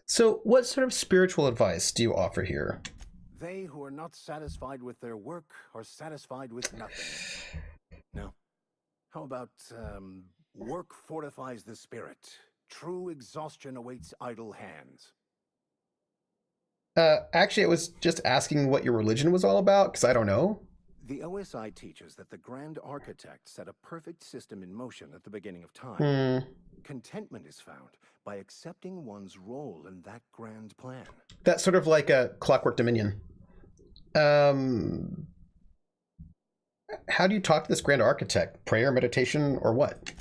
So, what sort of spiritual advice do you offer here? They who are not satisfied with their work are satisfied with nothing. No. How about, work fortifies the spirit. True exhaustion awaits idle hands. Actually, I was just asking what your religion was all about, because I don't know. The OSI teaches that the Grand Architect set a perfect system in motion at the beginning of time. Contentment is found by accepting one's role in that grand plan. That's sort of like a Clockwork Dominion. How do you talk to this Grand Architect? Prayer, meditation, or what?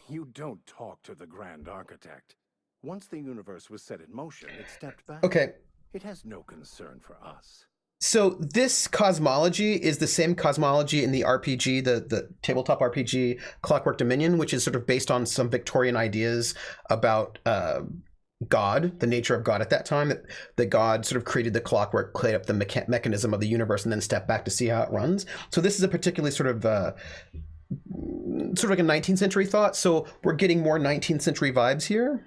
You don't talk to the Grand Architect. Once the universe was set in motion, it stepped back. Okay. It has no concern for us. So this cosmology is the same cosmology in the RPG, the tabletop RPG Clockwork Dominion, which is sort of based on some Victorian ideas about God, the nature of God at that time, that God sort of created the clockwork, played up the mechanism of the universe, and then stepped back to see how it runs. So this is a particularly sort of like a 19th century thought. So we're getting more 19th century vibes here.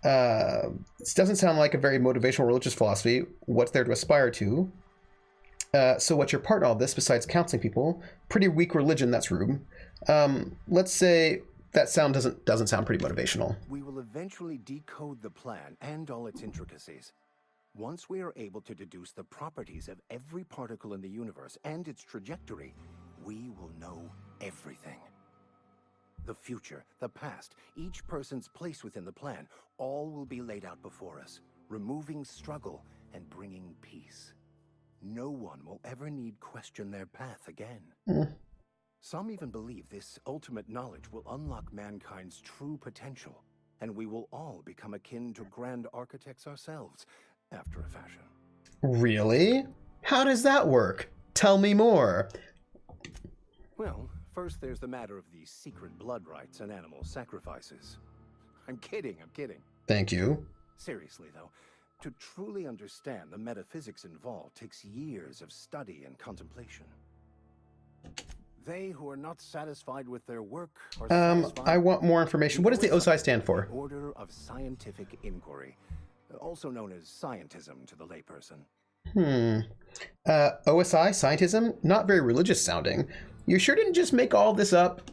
This doesn't sound like a very motivational religious philosophy. What's there to aspire to? So what's your part in all this besides counseling people? Pretty weak religion, that's rude. Let's say that sound doesn't sound pretty motivational. We will eventually decode the plan and all its intricacies. Once we are able to deduce the properties of every particle in the universe and its trajectory, we will know everything. The future, the past, each person's place within the plan, all will be laid out before us, removing struggle and bringing peace. no one will ever need question their path again. Some even believe this ultimate knowledge will unlock mankind's true potential, and we will all become akin to grand architects ourselves, after a fashion. Really? How does that work? Tell me more. Well, first there's the matter of the secret blood rites and animal sacrifices. I'm kidding. Thank you. Seriously, though, to truly understand the metaphysics involved takes years of study and contemplation. They who are not satisfied with their work are satisfied. I want more information. What does the OSI stand for? Order of Scientific Inquiry, also known as scientism to the layperson. OSI, scientism? Not very religious sounding. You sure didn't just make all this up?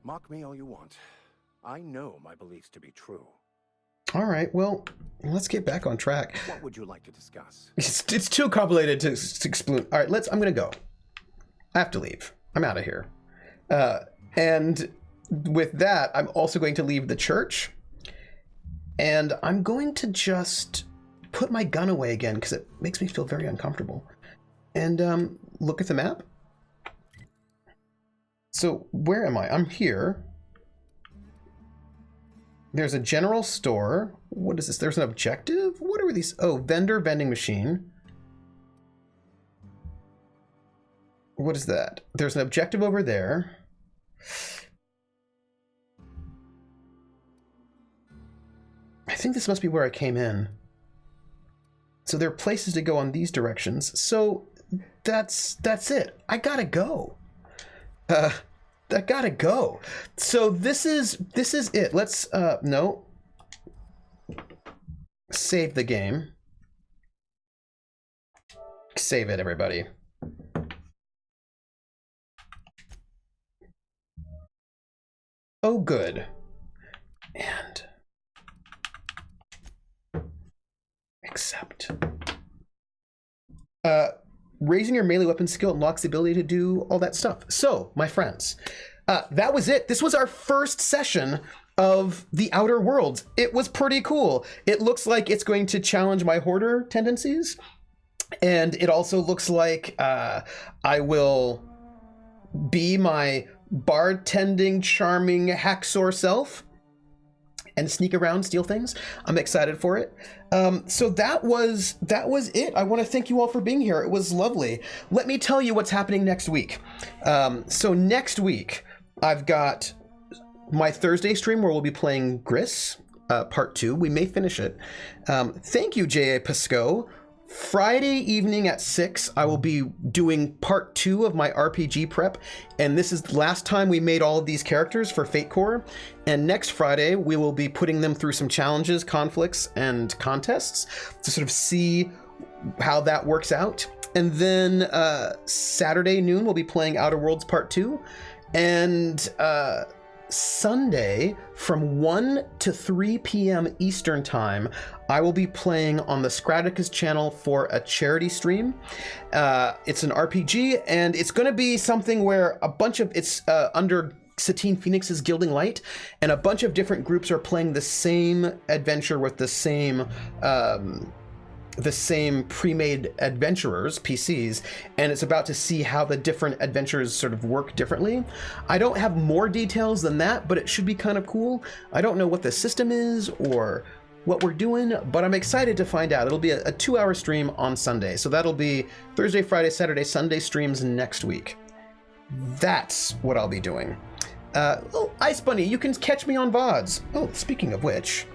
Mock me all you want. I know my beliefs to be true. All right, well, let's get back on track. What would you like to discuss? It's too complicated to explain. All right, I'm gonna go. I have to leave. I'm out of here. And with that, I'm also going to leave the church. And I'm going to just put my gun away again because it makes me feel very uncomfortable. And look at the map. So where am I? I'm here. There's a general store. What is this? There's an objective? What are these? Oh, vending machine. What is that? There's an objective over there. I think this must be where I came in. So there are places to go on these directions. So that's it. I gotta go. I gotta go. So this is it. Let's no. Save the game. Save it, everybody. Oh, good. And accept. Raising your melee weapon skill unlocks the ability to do all that stuff. So, my friends, that was it. This was our first session of the Outer Worlds. It was pretty cool. It looks like it's going to challenge my hoarder tendencies. And it also looks like I will be my bartending, charming hacksaw self and sneak around, steal things. I'm excited for it. So that was it. I want to thank you all for being here. It was lovely. Let me tell you what's happening next week. So next week, I've got my Thursday stream where we'll be playing Gris, part 2. We may finish it. Thank you, J.A. Pisco. Friday evening at 6, I will be doing part 2 of my RPG prep, and this is the last time we made all of these characters for Fate Core. And next Friday, we will be putting them through some challenges, conflicts, and contests to sort of see how that works out. And then Saturday noon, we'll be playing Outer Worlds Part 2. And Sunday from 1 to 3 p.m. Eastern Time, I will be playing on the Scraticus channel for a charity stream. It's an RPG, and it's going to be something where a bunch of, it's under Satine Phoenix's Gilding Light, and a bunch of different groups are playing the same adventure with the same pre-made adventurers, PCs, and it's about to see how the different adventures sort of work differently. I don't have more details than that, but it should be kind of cool. I don't know what the system is or what we're doing, but I'm excited to find out. It'll be a 2-hour stream on Sunday, so that'll be Thursday, Friday, Saturday, Sunday streams next week. That's what I'll be doing. Oh, Ice Bunny, you can catch me on VODs. Oh, speaking of which,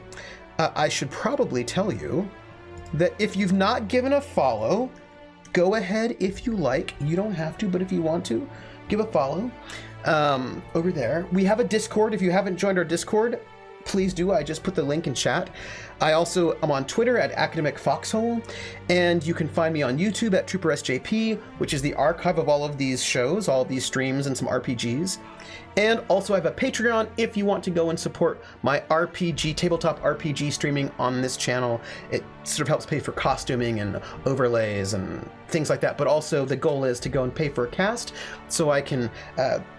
I should probably tell you that if you've not given a follow, go ahead if you like. You don't have to, but if you want to, give a follow over there. We have a Discord. If you haven't joined our Discord, please do. I just put the link in chat. I also am on Twitter at Academic Foxhole, and you can find me on YouTube at Trooper SJP, which is the archive of all of these shows, all of these streams, and some RPGs. And also I have a Patreon if you want to go and support my RPG, tabletop RPG streaming on this channel. It sort of helps pay for costuming and overlays and things like that. But also the goal is to go and pay for a cast so I can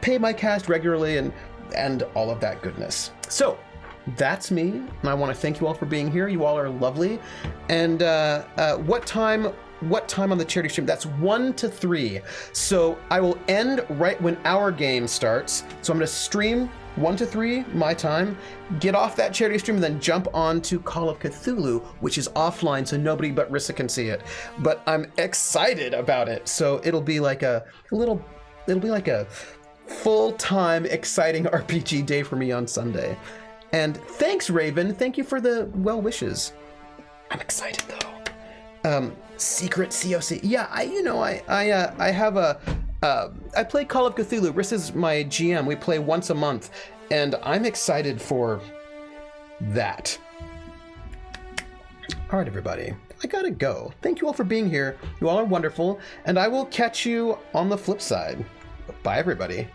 pay my cast regularly and all of that goodness. So that's me, and I want to thank you all for being here. You all are lovely. And what time what time on the charity stream. That's 1 to 3. So I will end right when our game starts. So I'm going to stream 1 to 3 my time, get off that charity stream, and then jump on to Call of Cthulhu, which is offline, so nobody but Rissa can see it. But I'm excited about it. So it'll be like a full-time exciting RPG day for me on Sunday. And thanks, Raven. Thank you for the well wishes. I'm excited though. Secret COC. Yeah, I have I play Call of Cthulhu. Rissa's my GM. We play once a month, and I'm excited for that. All right, everybody. I gotta go. Thank you all for being here. You all are wonderful, and I will catch you on the flip side. Bye, everybody.